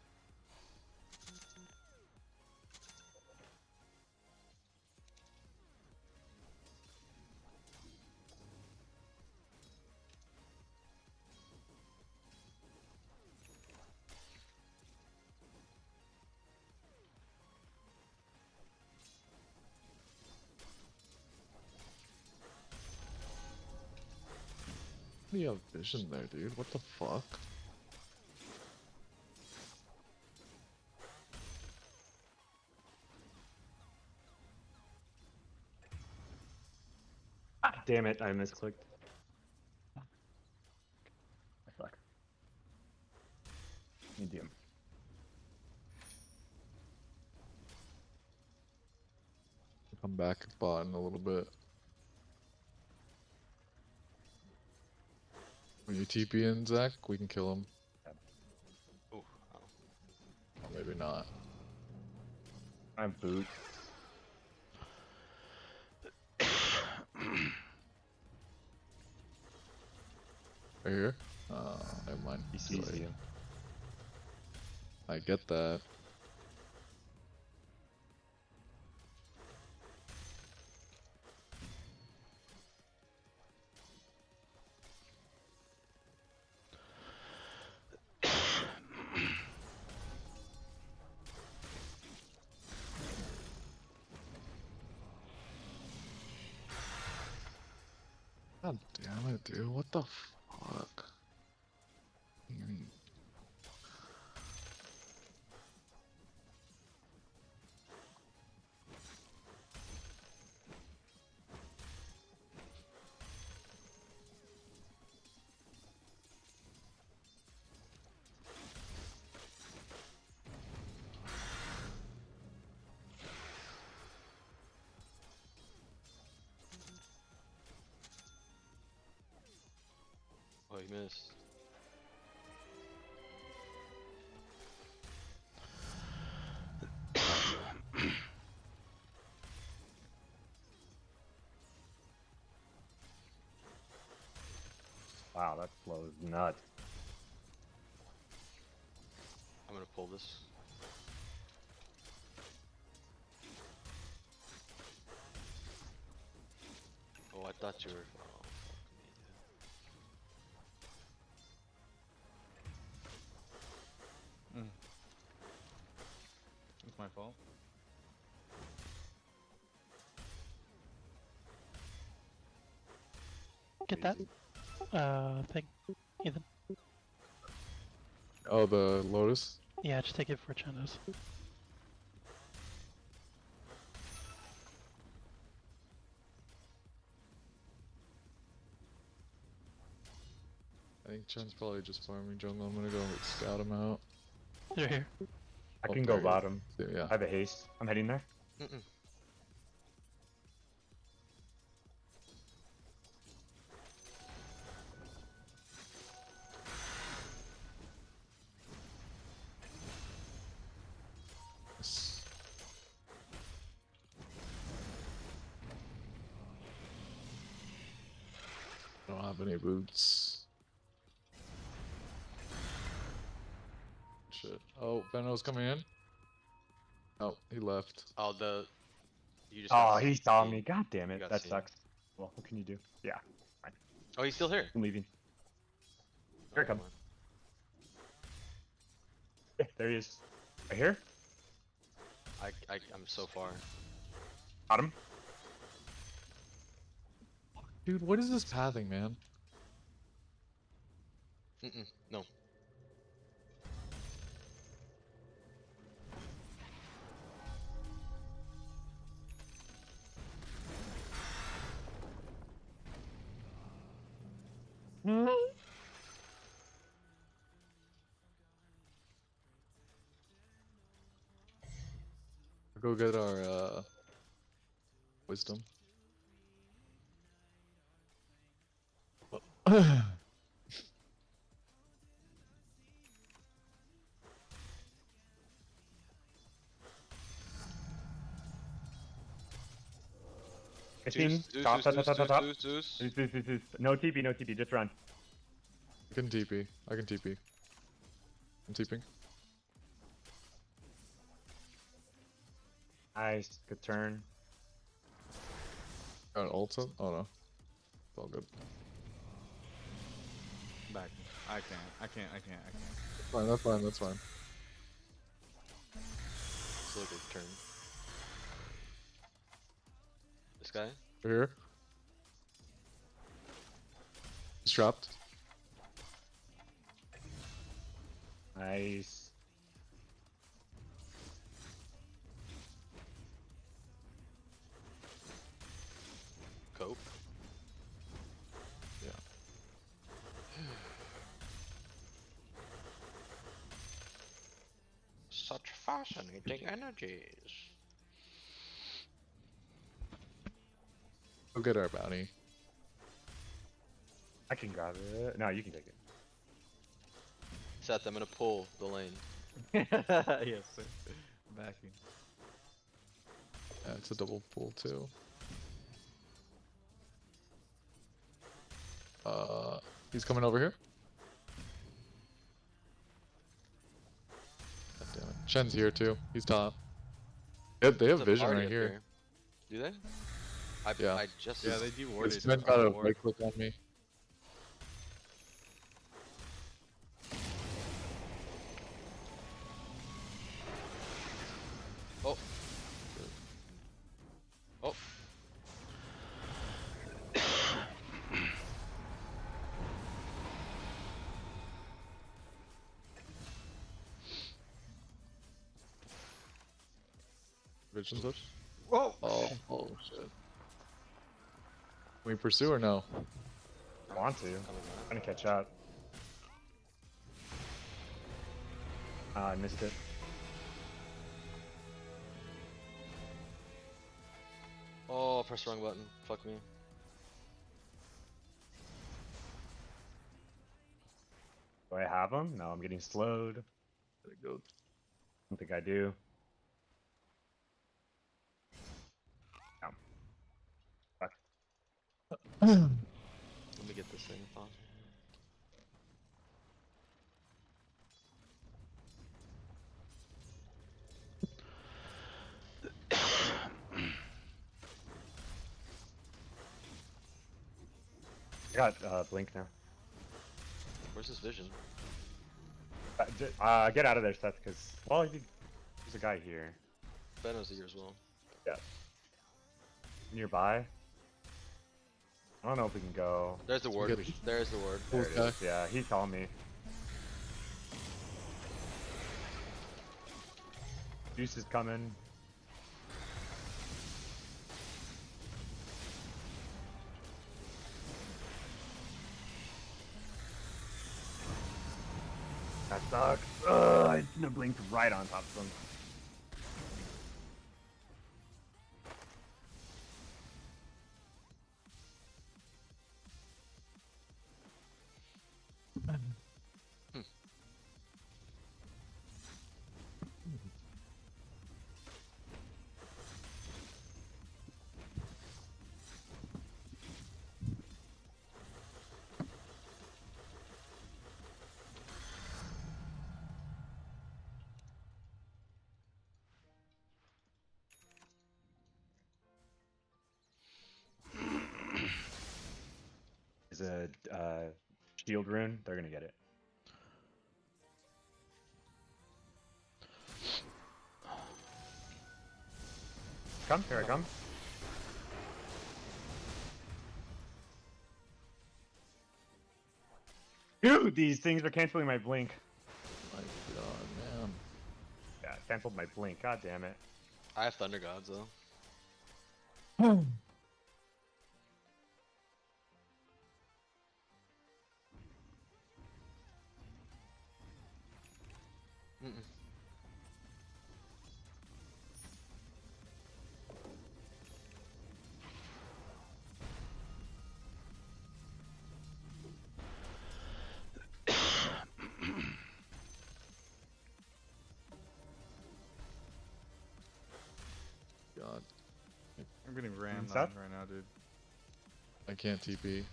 You have vision there, dude. What the fuck? Ah, damn it, I misclicked. I suck. Medium. Come back bot in a little bit. When you TP in, Zach, we can kill him. Ooh, oh. Or maybe not. I have boots. Right here? Never mind. He Too sees late. you. I get that. God damn it, dude. What the fuck? Oh, you missed. Wow, that flow is nuts. I'm gonna pull this. Oh, I thought you were. Oh, fuck me, dude. It's my fault. Get that Easy. thing, Ethan. Oh, the Lotus? Yeah, just take it for Chandos. I think Chen's probably just farming jungle. I'm gonna go scout him out. They're here. I Oh, can there go he is. bottom. Yeah. I have a haste. I'm heading there. Mm-mm. Yes. I don't have any boots. Shit. Oh, Veno's coming in. Oh, he left. Oh, you just Oh, got he saw seen. me. God damn You it. got That seen. sucks. Well, what can you do? Yeah, Oh, he's still here. I'm leaving. Oh, Here it comes. never mind. Yeah, there he is. Right here. I'm so far. Got him. Dude, what is this pathing, man? Mm-mm. No. Go get our wisdom. I seen. Zeus, Top, top, Zeus, top, top, Zeus, top. Zeus, Zeus. Zeus. No TP, no TP. Just run. I can TP. I can TP. I'm TPing. Nice. Good turn. Got an ult up? Oh no. It's all good. Back. I can't. Fine, that's fine, that's fine. Still a good turn. This guy? We're here. He's trapped. Nice. Cope. Yeah. Such fascinating energies. Go get our bounty. I can grab it. No, you can take Seth, I'm gonna pull the lane. Yes, sir. Backing. Yeah, it's a double pull too. He's coming over here. God damn it. Shen's here too. He's top. They have There's a vision party right up here. Do they? Yeah. I just. Yeah, they do This warded. Shen got a right click on me. Oh. Oh. Vision's up. Whoa! Oh shit. Can we pursue or no? it. I want to. I'm gonna catch up. I missed it. Oh, press the wrong button. Fuck me. Do I have him? No, I'm getting slowed. There it goes. Don't think I do. No. Fuck. Let me get this thing if possible. I got blink now. Where's this vision? Get out of there, Seth, because well, there's a guy here. Ben was here as well. Yeah. Nearby. I don't know if we can go. There's the ward. get- There's the ward. There it Okay. is. Yeah, he's telling me. Juice is coming. That sucks. I shouldn't have blinked right on top of him. Is a shield rune. They're gonna get it. Come, here I come. Dude, these things are canceling my blink. My god, man. Yeah, canceled my blink. God damn it. I have Thunder Gods though. Mm-mm. God. I'm getting rammed Seth? on right now, dude. I can't TP.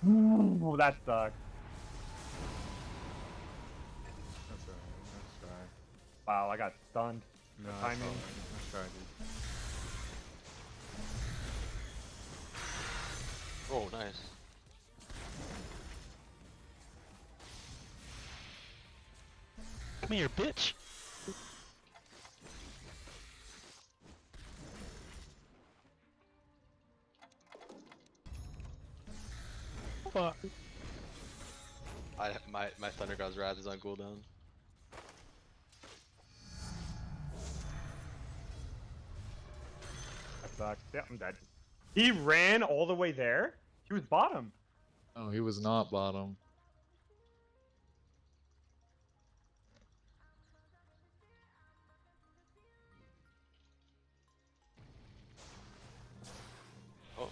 Ooh, that sucks. That's alright. Nice try. Wow, I got stunned. No, that's Timing. alright. Nice try, dude. Oh, nice. Come here, bitch. Fuck. My Thunder God's Wrath is on cooldown. That sucks. Yeah, I'm dead. He ran all the way there? He was bottom. Oh, he was not bottom. Oh.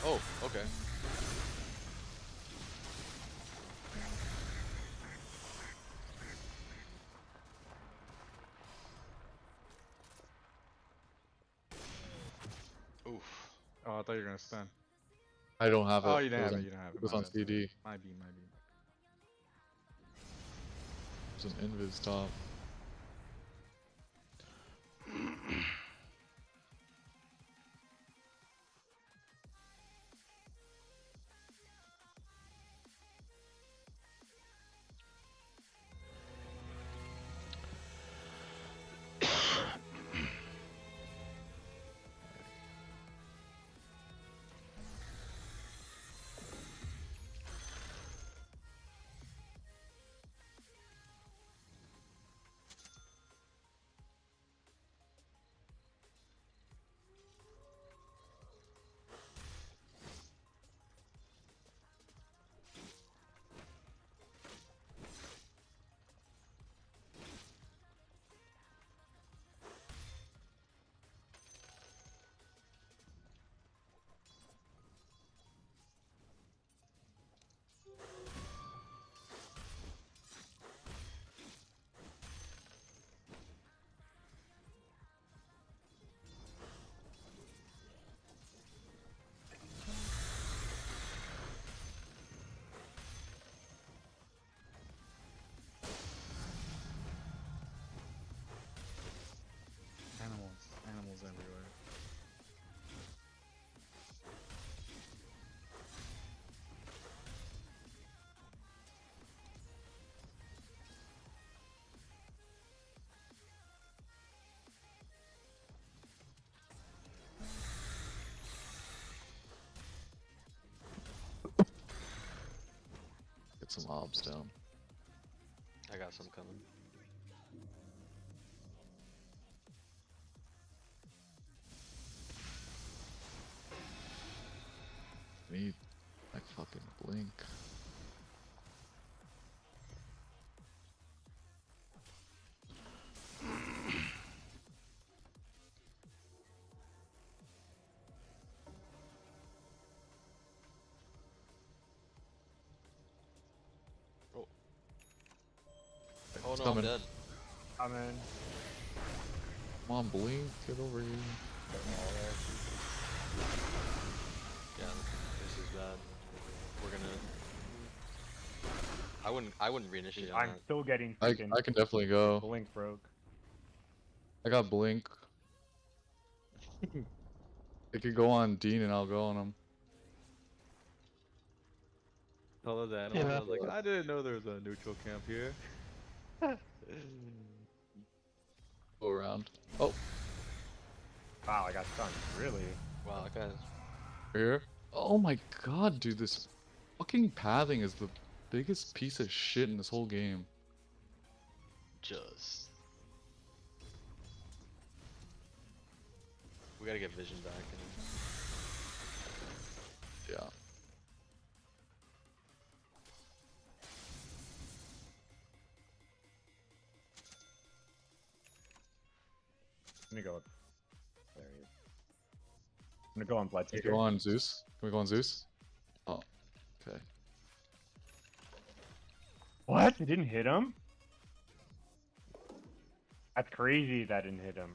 Oh, okay. Oof. Oh, I thought you were gonna stun. I don't have it. Oh, you didn't It was have it. on- You didn't have it. It was My on bad, CD. My B, my B. It was an invis top. Animals everywhere. Get some mobs down. I got some coming. Need my fucking blink. Oh It's no, I'm coming. dead. I'm in. Come on, blink. Get over here. Yeah, this is bad. We're gonna. I wouldn't reinitiate on I'm that. still getting I freaking can definitely go. blink broke. I got blink. It could go on Dean and I'll go on him. Tell those animals. Yeah. I was like, I didn't know there was a neutral camp here. Go around. Oh, Wow, I got stunned. Really? Wow, that guy's here. Oh my god, dude, this fucking pathing is the biggest piece of shit in this whole game. just. We gotta get vision back. Yeah. Let me go. There he is. I'm gonna go on Can we Bloodseeker. go on Zeus? Can we go on Zeus? Oh, okay. What? It didn't hit him? That's crazy that didn't hit him.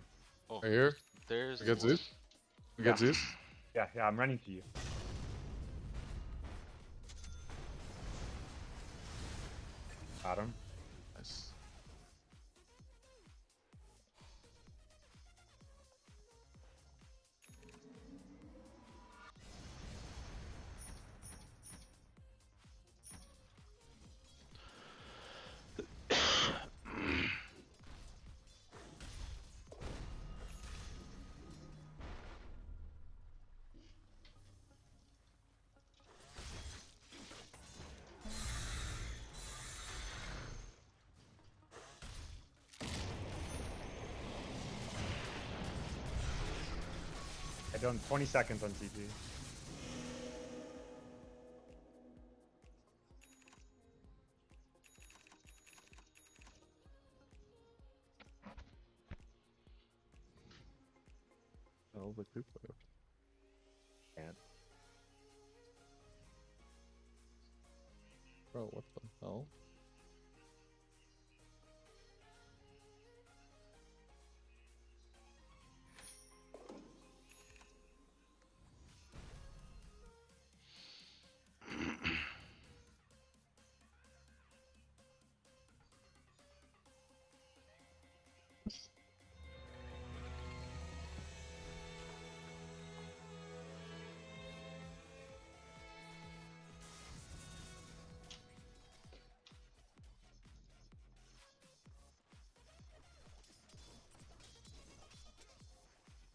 Oh, Right here. there's. We got Zeus. We got Yeah. Zeus. Yeah, I'm running to you. Got him. Nice. done 20 seconds on TP. Oh, the group player. Can't. Bro, what the hell?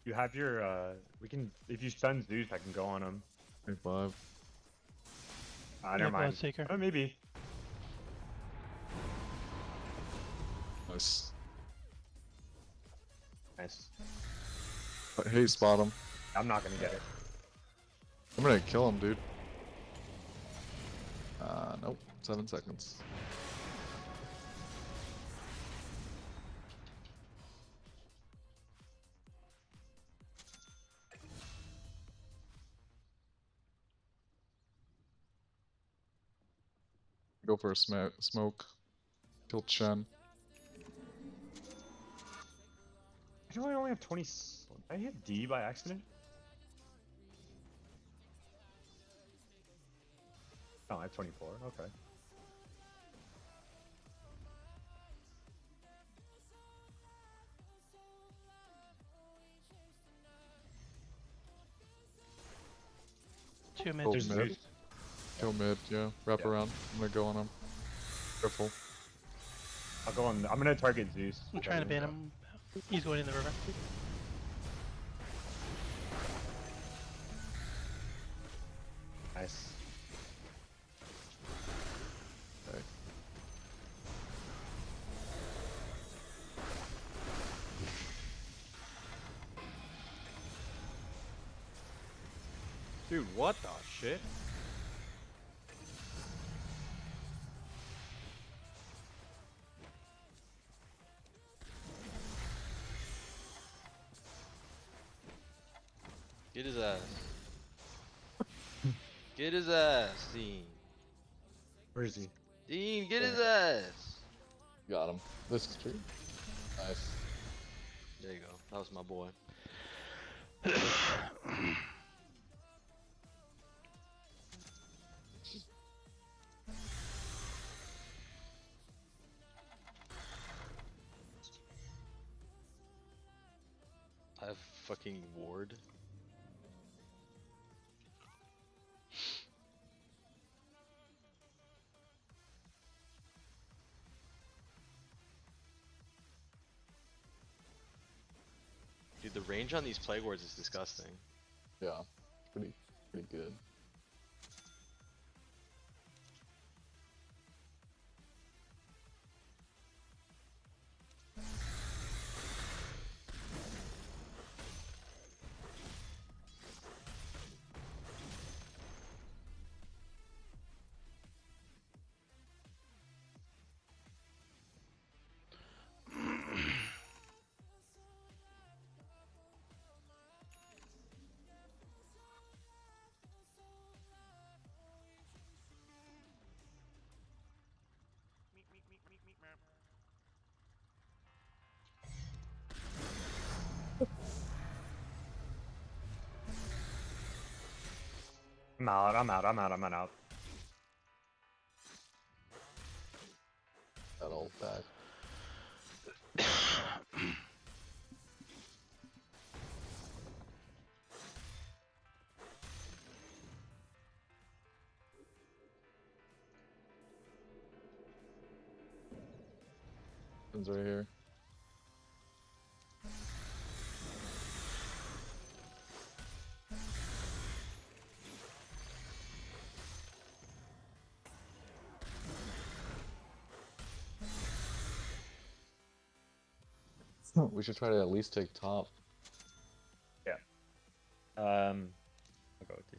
You have your, we can, if you stun Zeus, I can go on him. 25. Never Yeah, mind. Bloodseeker. Oh, maybe. Nice. Nice. But hey, spot him. I'm not gonna get it. I'm gonna kill him, dude. Nope. 7 seconds. Go for a smoke. Kill Chen. Why do I only have 20? Did I hit D by accident? Oh, I have 24. Okay. Two mid. Kill There's mid. Zeus. Kill mid, yeah. Wrap Yeah. around. I'm gonna go on him. Careful. I'll go on. I'm gonna target Zeus. I'm trying to ban him. He's going in the river. Nice. Okay. Dude, what the shit? Get his ass. Get his ass, Dean. Where is he? Dean, get his ass. Got him. This is true. Nice. There you go. That was my boy. I have fucking ward. Dude, the range on these plague wards is disgusting. Yeah. Pretty good. I'm out. I'm out. I'm out. I'm out. That old back. One's right here. We should try to at least take top. Yeah. I'll go with you.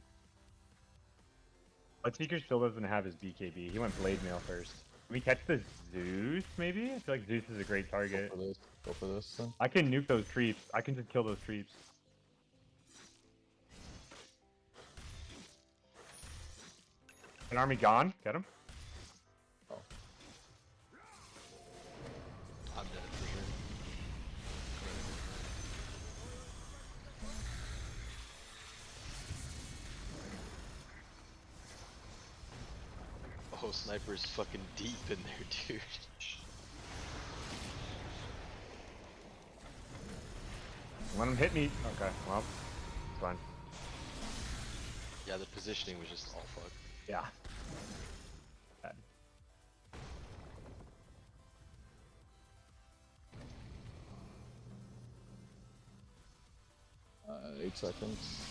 Bloodseeker still doesn't have his BKB. He went Blade Mail first. Can we catch the Zeus, maybe? I feel like Zeus is a great target. Go for this. Go for this then. I can nuke those creeps. I can just kill those creeps. An army gone. Get him. I'm dead for sure. Oh, sniper's fucking deep in there, dude. Let him hit me. Okay, well, it's fine. Yeah, the positioning was just all fucked. Yeah. Bad. 8 seconds.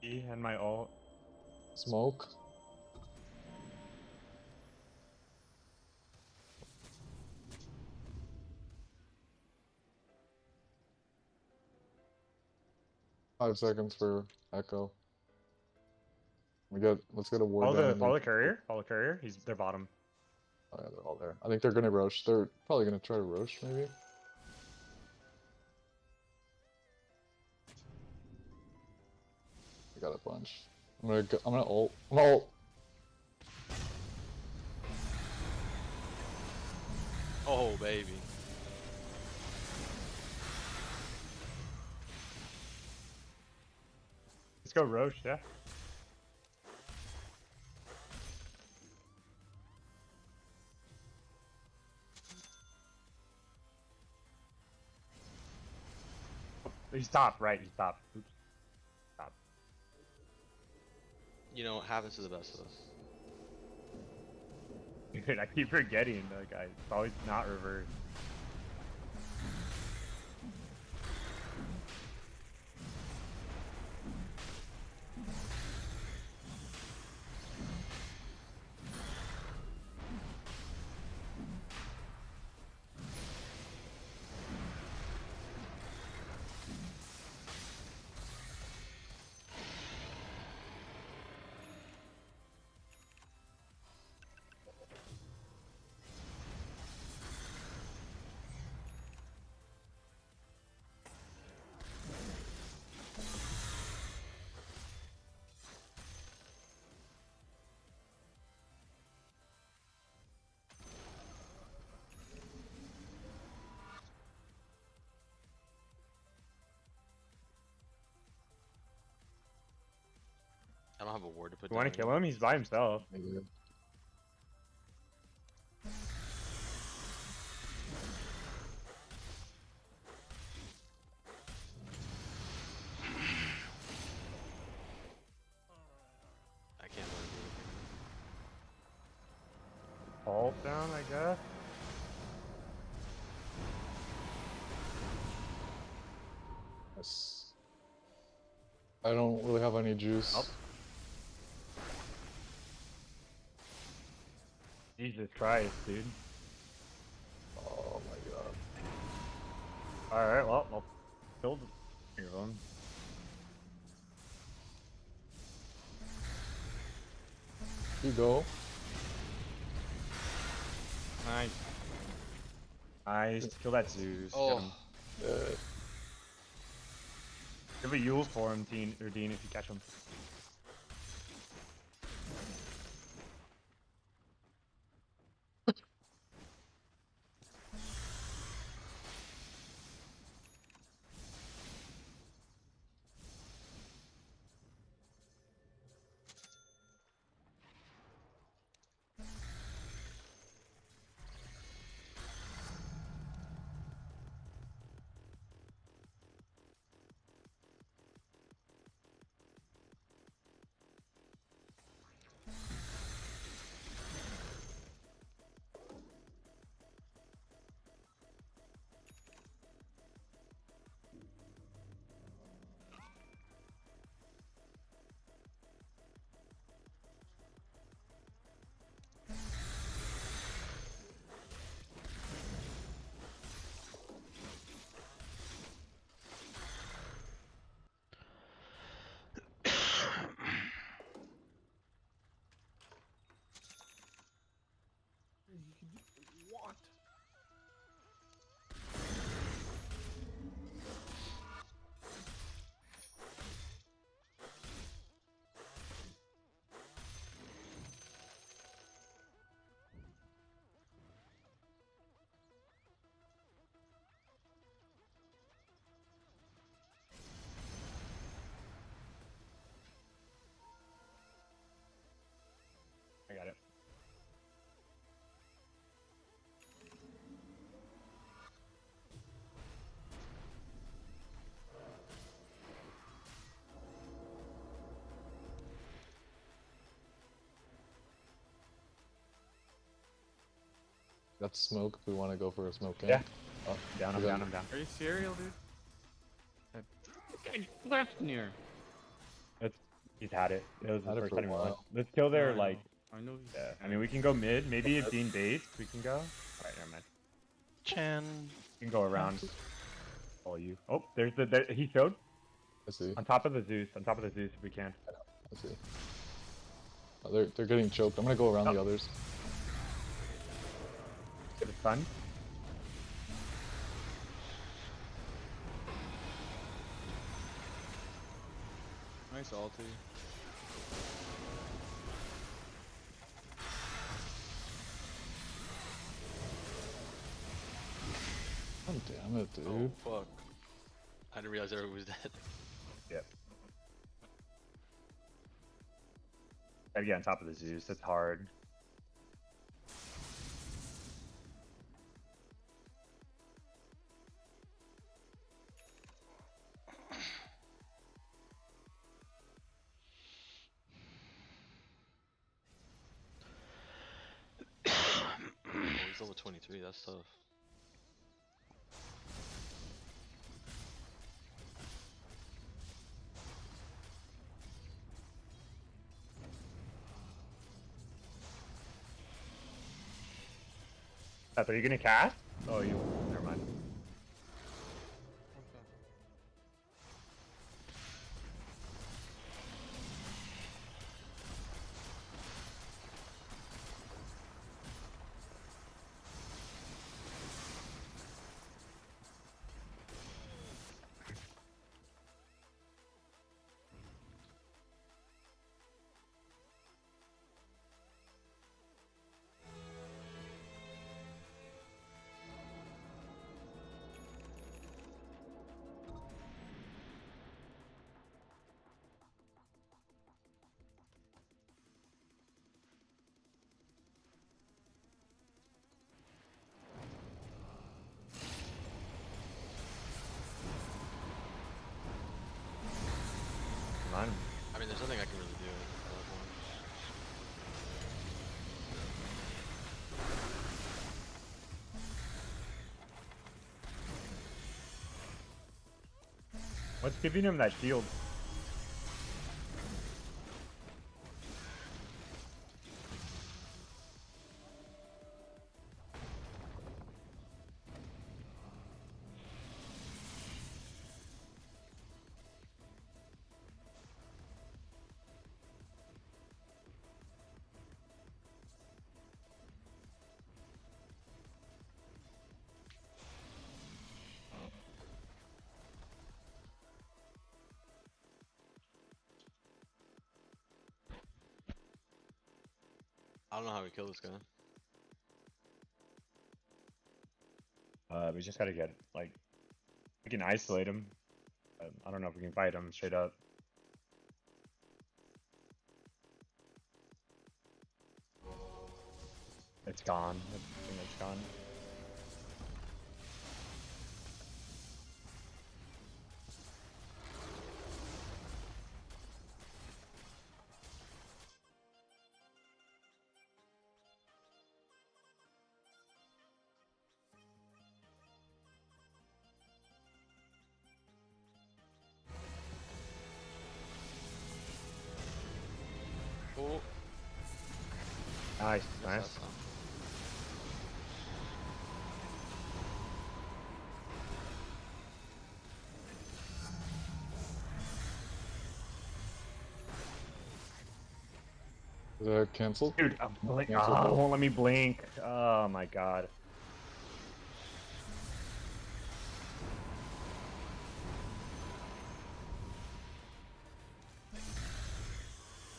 E and my ult. Smoke. Five seconds for Echo. Let's get a ward Follow down the and follow then- the courier. Follow the courier. He's their bottom. Oh yeah, they're all there. I think they're gonna rush. They're probably gonna try to rush, maybe. I got a bunch. I'm gonna ult. I'm gonna ult. Oh, baby. Let's go Roche, yeah. He's top, right? He's top. Oops. Top. You know, it happens to the best of us. Dude, I keep forgetting. Like, it's always not reversed. I don't have a ward to put You down. want to kill him? He's by himself. Maybe. I can't let him Ult down, I guess. Yes. I don't really have any juice. Oh. Jesus Christ, dude. Oh my god. Alright, well, I'll kill the one. You go. Nice. Nice. Kill that Zeus. Get Oh, him. Uh, Give a Yule for him, Dean, if you catch him. You can do what? I got it. That's smoke. If we want to go for a smoke gank. Yeah. Oh, Down, I'm we got down, it. I'm down. Are you serial, dude? Left near. He's had it. It was the Had it first for a time he won. while. Let's kill their, I like, know. I know he's. yeah. I mean, we can go mid. Maybe if Dean baits, we can go. Alright, never mind. Chan. We can go around. All you. Oh, there's the, he showed. I see. On top of the Zeus. On top of the Zeus if we can. I see. Oh, they're getting choked. I'm gonna go around the Oh. others. Get a stun. Nice ulti. God damn it, dude. oh fuck. I didn't realize everyone was dead. Yep. Gotta get on top of the Zeus. That's hard. Oh, he's level 23, that's tough. Seth, are you gonna cast? Oh, you. Never mind. Okay. Come on. I mean, there's nothing I can really do at that point. What's giving him that shield? don't know how we kill this guy. We just gotta get like we can isolate him. I don't know if we can fight him straight up. It's gone. I think it's gone. Oh, Nice, missed nice. that time. Is that canceled? Dude, I'm blink. Cancel Oh, it both. won't let me blink. Oh my god.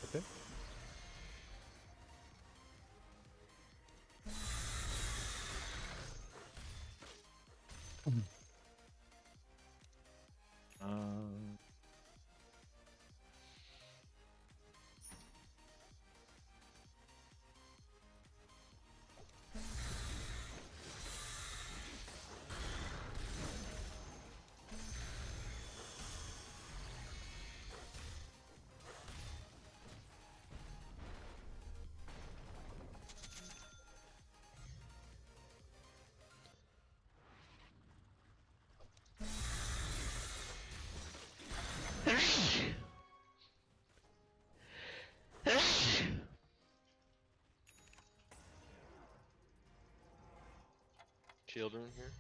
Okay. Um, Children here.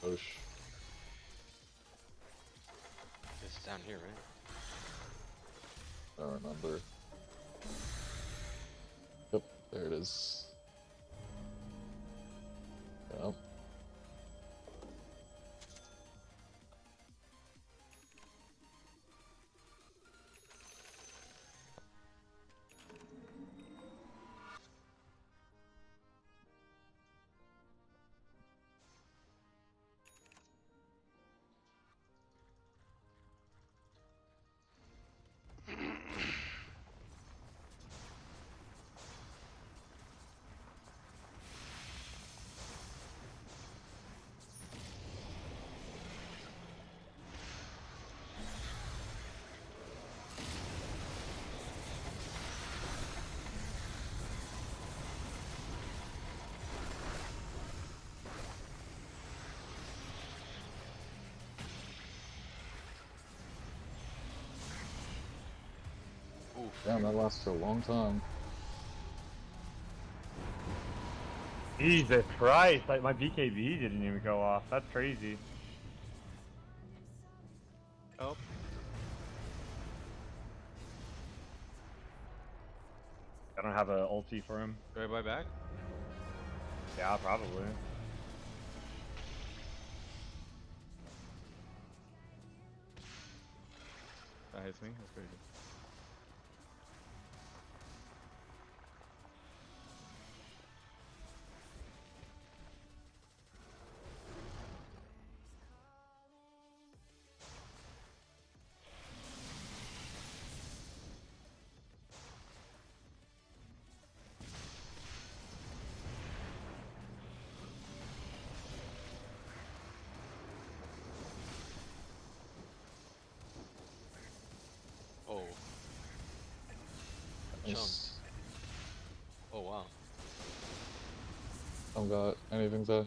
Osh. This is down here, right? I don't remember. Yep, there it is. Yep. Oof. Damn, that lasts for a long time. Jesus Christ! Like my BKB didn't even go off. That's crazy. Oh, I don't have a ulti for him. do I buy back? Yeah, probably. That hits me. That's pretty good. Oh, Nice. chunks. Oh wow. I don't got anything to.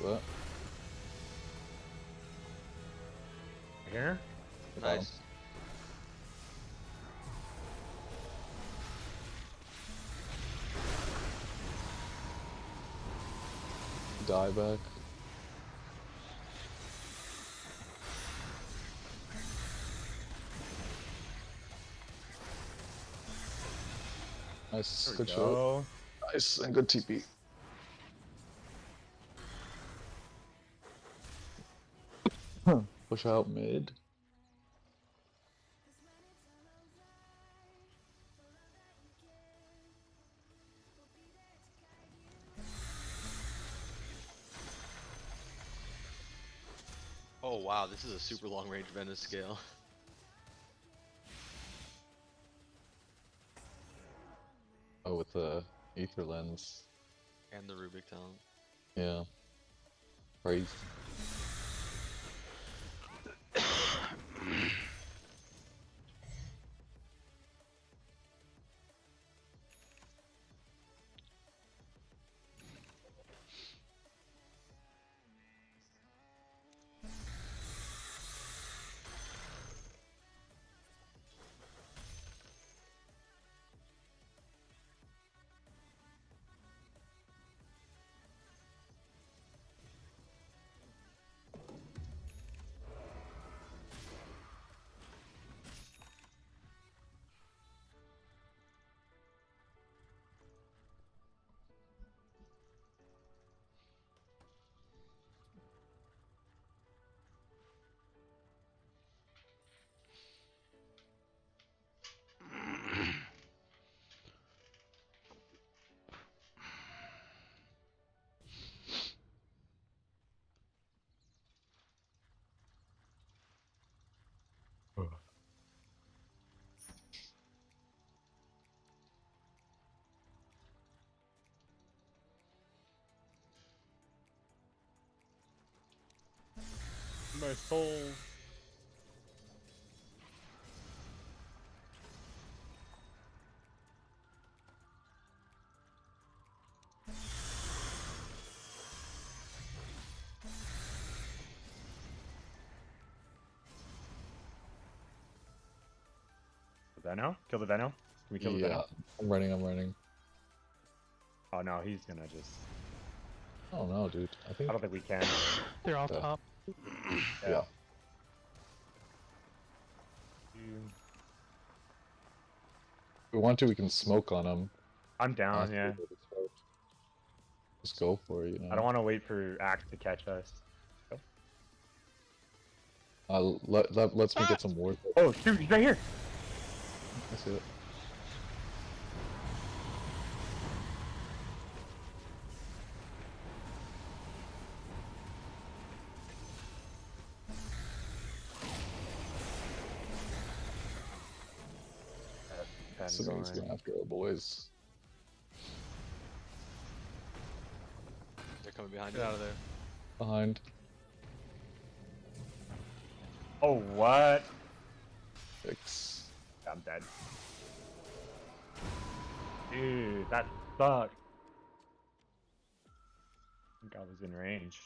That. Here? I got him. Nice. Die back. Nice, There we good shot. go. Nice, and good TP. Push out mid. Oh wow, this is a super long range Venice scale. Oh, with the ether lens. And the Rubik talent. Yeah. Crazy. My soul. The Veno? Kill the Veno? Can we kill the Yeah, Veno? I'm running. Oh no, he's gonna just. I don't know, dude. I I think. don't think we can. They're all Yeah. top. Yeah. If we want to, we can smoke on him. I'm down, yeah. Just go for it, you know. I don't want to wait for Axe to catch us. Let's me get some ward. Oh shoot, he's right here! I see it. Somebody's going after our boys. They're coming behind Get you. out of there. Behind. Oh, what? 6. I'm dead. Dude, that sucked. I think I was in range.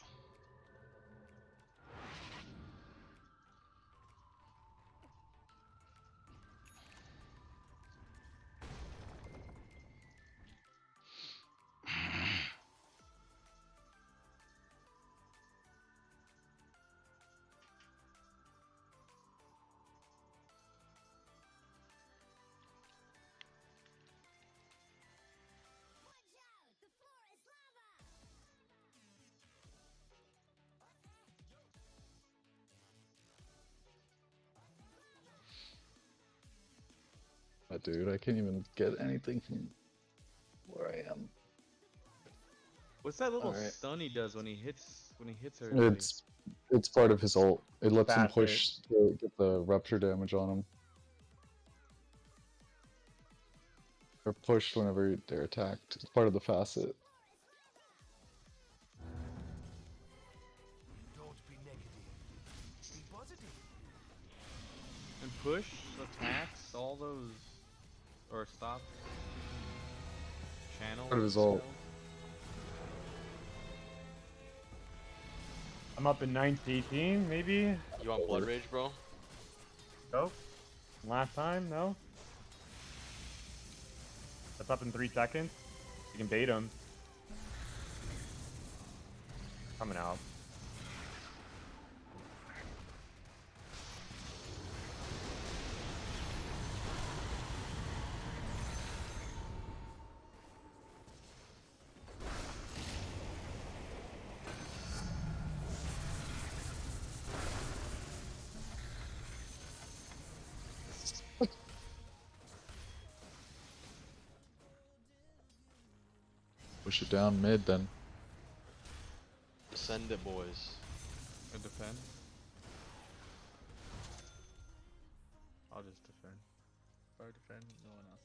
dude. I can't even get anything from where I am. What's that little Alright. stun he does when he hits everybody? It's part of his ult. It lets him Facet. push to get the rupture damage on him. Or push whenever they're attacked. It's part of the facet. And push attacks all those or stop channel. Part of his ult. spells? I'm up in 9-18, maybe? You want Blood Rage, bro? Go? Last time? No? That's up in 3 seconds. You can bait him. Coming out. Push it down mid then. Send it, boys. And defend. I'll just defend. If I defend, no one else.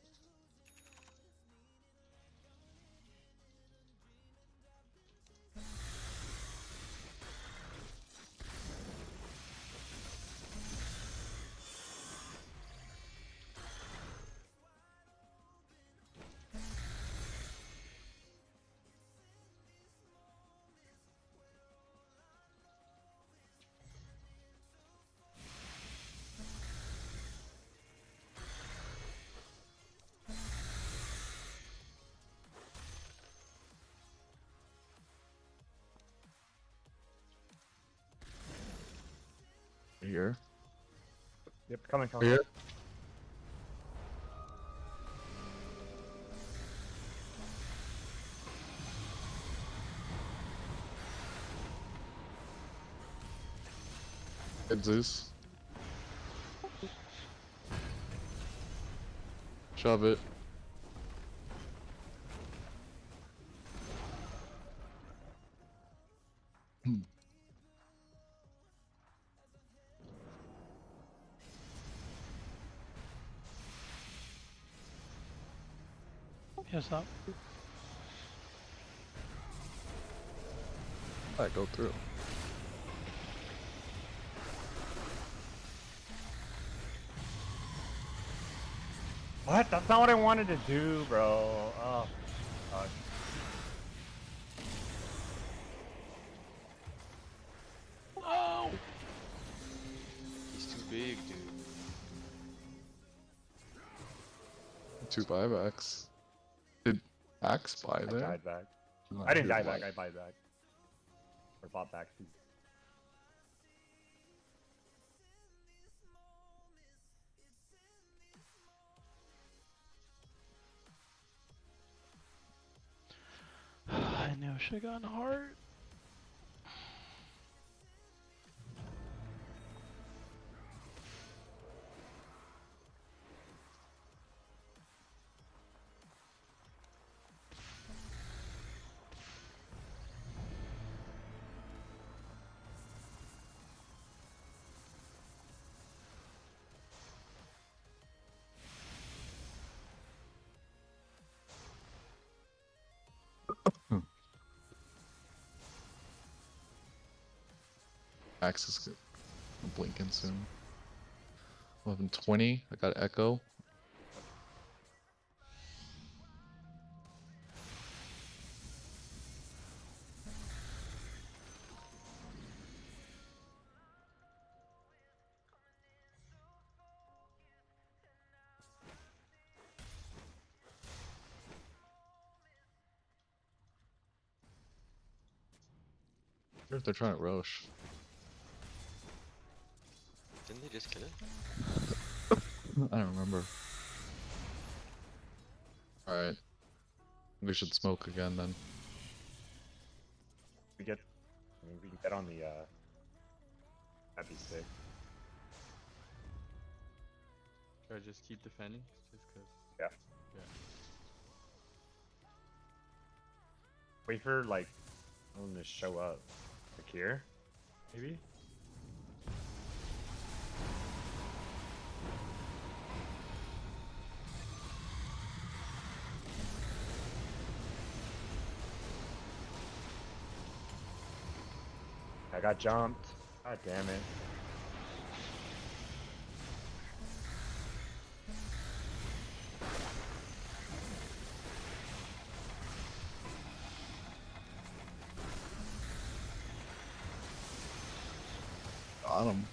Here. Yep, coming. Here. Good Zeus. Shove it. Yes, up. I go through. What? That's not what I wanted to do, bro. Oh, fuck. Oh! He's too big, dude. 2 buybacks. Did Axe buy I there? died back. No, I didn't he die was back, like- I buy back. Or bought back. Too. I knew I should have gotten heart. Axe is blinking soon. 11:20. I got Echo. I wonder if they're trying to Roche. Didn't they just kill it? I don't remember. Alright. We should smoke again then. We get, I mean, we can get on the, that'd be sick. Should I just keep defending? Just cause. Yeah. Yeah. Wait for like someone to show up. Like here, maybe. I got jumped. God damn it. Got him.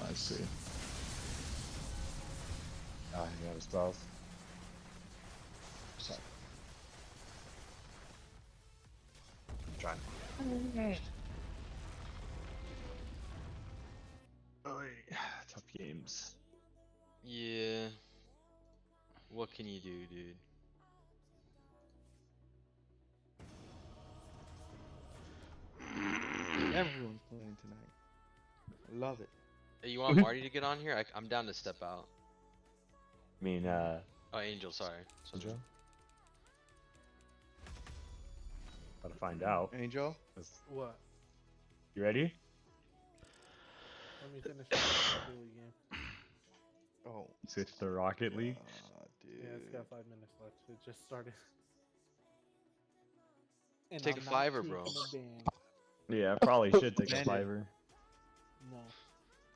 I see. Ah, he got his spells. So, I'm trying. Tough games. Yeah. What can you do, dude? Everyone's playing tonight. Love it. Hey, you want Marty to get on here? I'm down to step out. I mean, Oh, Angel, sorry. Angel? Gotta find out. Angel. What? You ready? Let me finish the Billy game. Oh. Switch to Rocket League. Dude. Yeah, it's got 5 minutes left. It just started. And Take a I'm not fiver, bro. taking a ban. Yeah, probably should take a Bandit. fiver. No,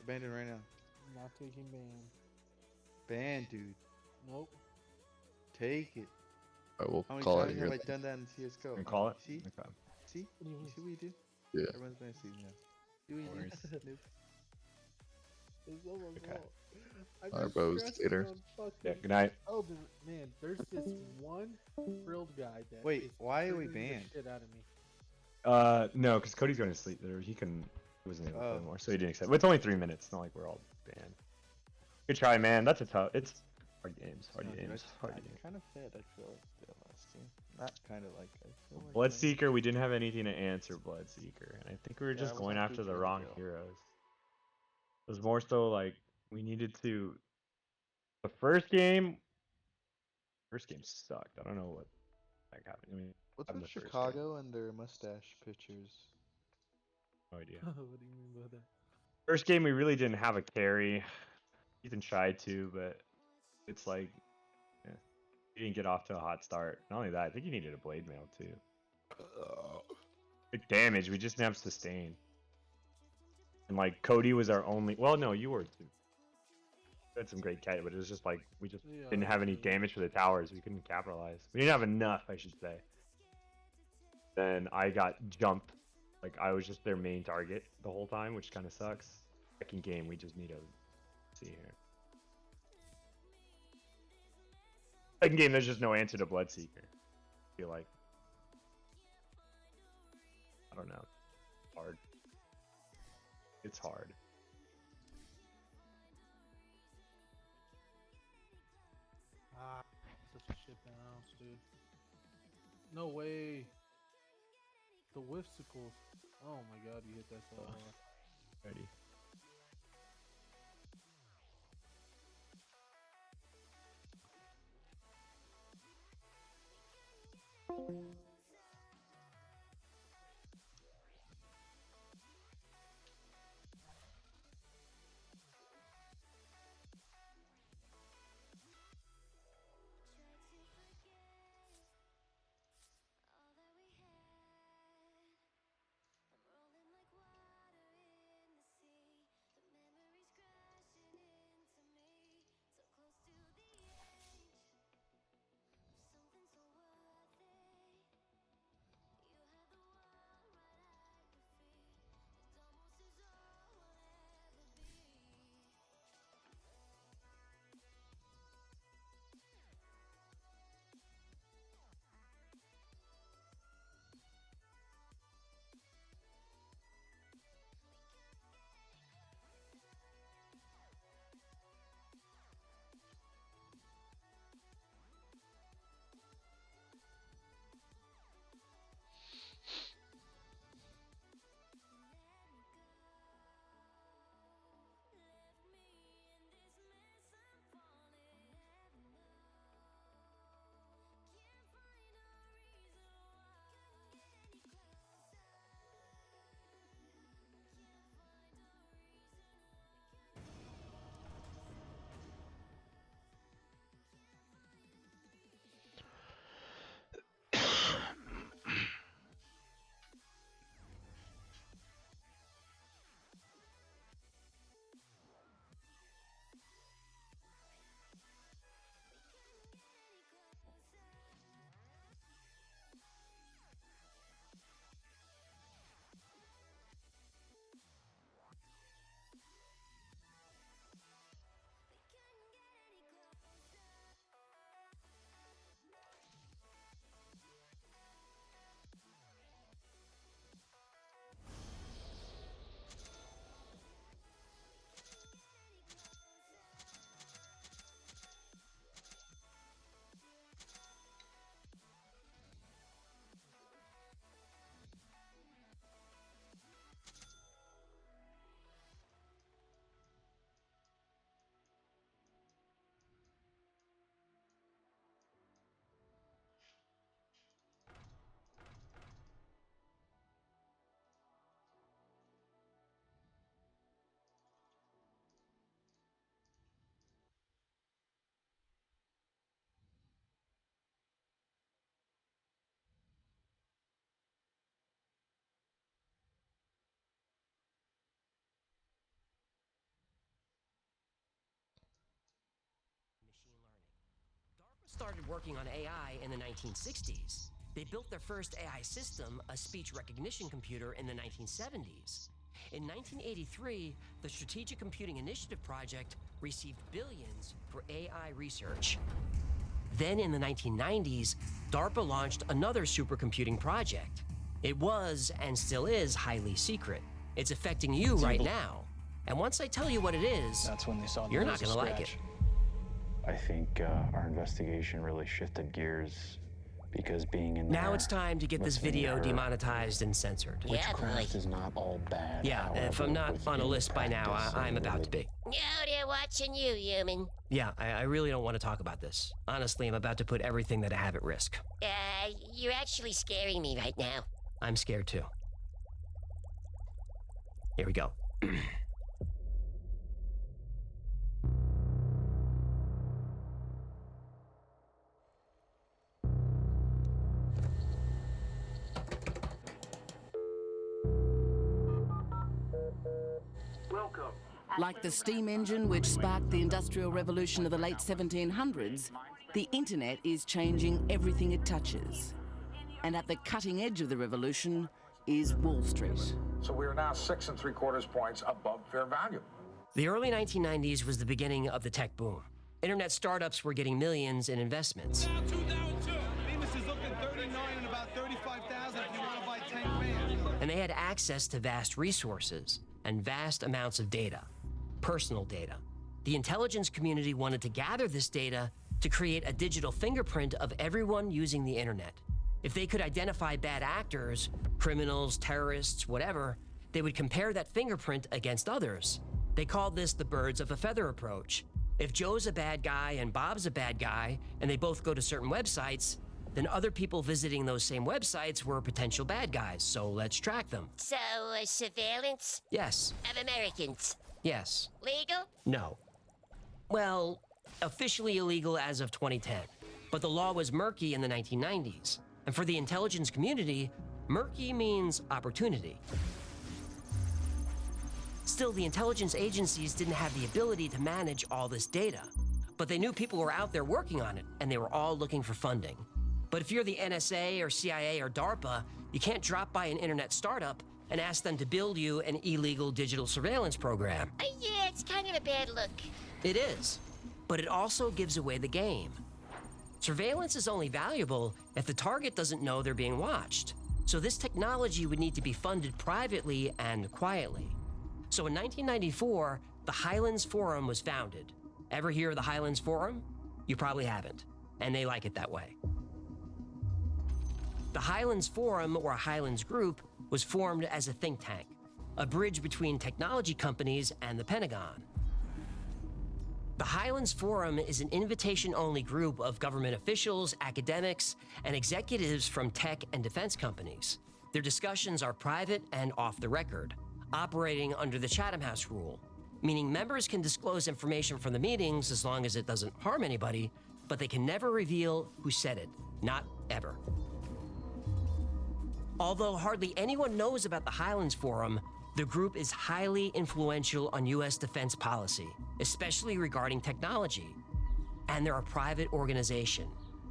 Abandon right now. not taking ban. Ban, dude. Nope. Take it. I will How many call it times here. have I done that in CS:GO? And call it. See? Okay. See? What do you You mean? see what you do? Yeah. Everyone's gonna see now. See what you Worries. do? Noob. It's almost Okay. fault. I Alright, got bros, stressed later. on fucking Yeah. Good night. Elden. Man, there's this one frilled guy that Wait, is why are we triggering the banned? shit out of me. No, because Cody's going to sleep. There, he wasn't able to play Oh. anymore, so he didn't accept. But it's only 3 minutes. It's not like we're all banned. Good try, man. That's a tough. It's hard games. Hard No, dude, games. Hard games. kind of fed, I feel like, the last game. Not kind of like, I feel like. Bloodseeker, we didn't have anything to answer Bloodseeker, and I think we were Yeah, just I was going not after too the sure, wrong Bill. heroes. It was more so like we needed to. The first game sucked. I don't know what like happened. I mean, What's happened with the first Chicago and their mustache pictures? game. No idea. What do you mean by that? First game we really didn't have a carry. Ethan tried to, but it's like, yeah, he didn't get off to a hot start. Not only that, I think he needed a blade mail too. Big damage. We just didn't have sustain. And like Cody was our only. Well, no, you were too. We had some great kite, but it was just like we just Yeah, didn't have any absolutely. damage for the towers. We couldn't capitalize. We didn't have enough, I should say. Then I got jumped. Like I was just their main target the whole time, which kind of sucks. Second game, we just need to see here. Second game, there's just no answer to Bloodseeker. I feel like. I don't know. Hard. It's hard. Ah, such a shit bounce, dude. No way. The whiffsicles. Oh my god, you hit that so hard. Ready. started working on AI in the 1960s. They built their first AI system, a speech recognition computer, in the 1970s. In 1983, the Strategic Computing Initiative Project received billions for AI research. Then in the 1990s, DARPA launched another supercomputing project. It was, and still is, highly secret. It's affecting you right now. And once I tell you what it is, That's when they saw the you're not nose going to like it. scratch. I think our investigation really shifted gears because being in Now there, it's time to get this listening to video her, demonetized and censored. Witchcraft is not all bad. Yeah, if however, I'm not with on a any list by now, practice I'm and about to be. No, they're watching you, human. Yeah, I really don't want to talk about this. Honestly, I'm about to put everything that I have at risk. You're actually scaring me right now. I'm scared too. Here we go. Like the steam engine which sparked the Industrial Revolution of the late 1700s, the internet is changing everything it touches. And at the cutting edge of the revolution is Wall Street. So we are now 6 3/4 points above fair value. The early 1990s was the beginning of the tech boom. Internet startups were getting millions in investments. Now 2002. Venus is looking 39 and about 35,000 if you want to buy 10 grand. And they had access to vast resources and vast amounts of data, personal data. The intelligence community wanted to gather this data to create a digital fingerprint of everyone using the internet. If they could identify bad actors, criminals, terrorists, whatever, they would compare that fingerprint against others. They called this the birds of a feather approach. If Joe's a bad guy and Bob's a bad guy, and they both go to certain websites, then other people visiting those same websites were potential bad guys, so let's track them. So, surveillance Yes. of Americans. Yes. Legal? No. Well, officially illegal as of 2010, but the law was murky in the 1990s. And for the intelligence community, murky means opportunity. Still, the intelligence agencies didn't have the ability to manage all this data, but they knew people were out there working on it, and they were all looking for funding. But if you're the NSA or CIA or DARPA, you can't drop by an internet startup and ask them to build you an illegal digital surveillance program. Yeah, it's kind of a bad look. It is, but it also gives away the game. Surveillance is only valuable if the target doesn't know they're being watched. So this technology would need to be funded privately and quietly. So in 1994, the Highlands Forum was founded. Ever hear of the Highlands Forum? You probably haven't, and they like it that way. The Highlands Forum, or Highlands Group, was formed as a think tank, a bridge between technology companies and the Pentagon. The Highlands Forum is an invitation-only group of government officials, academics, and executives from tech and defense companies. Their discussions are private and off the record, operating under the Chatham House rule, meaning members can disclose information from the meetings as long as it doesn't harm anybody, but they can never reveal who said it, not ever. Although hardly anyone knows about the Highlands Forum, the group is highly influential on U.S. defense policy, especially regarding technology. And they're a private organization.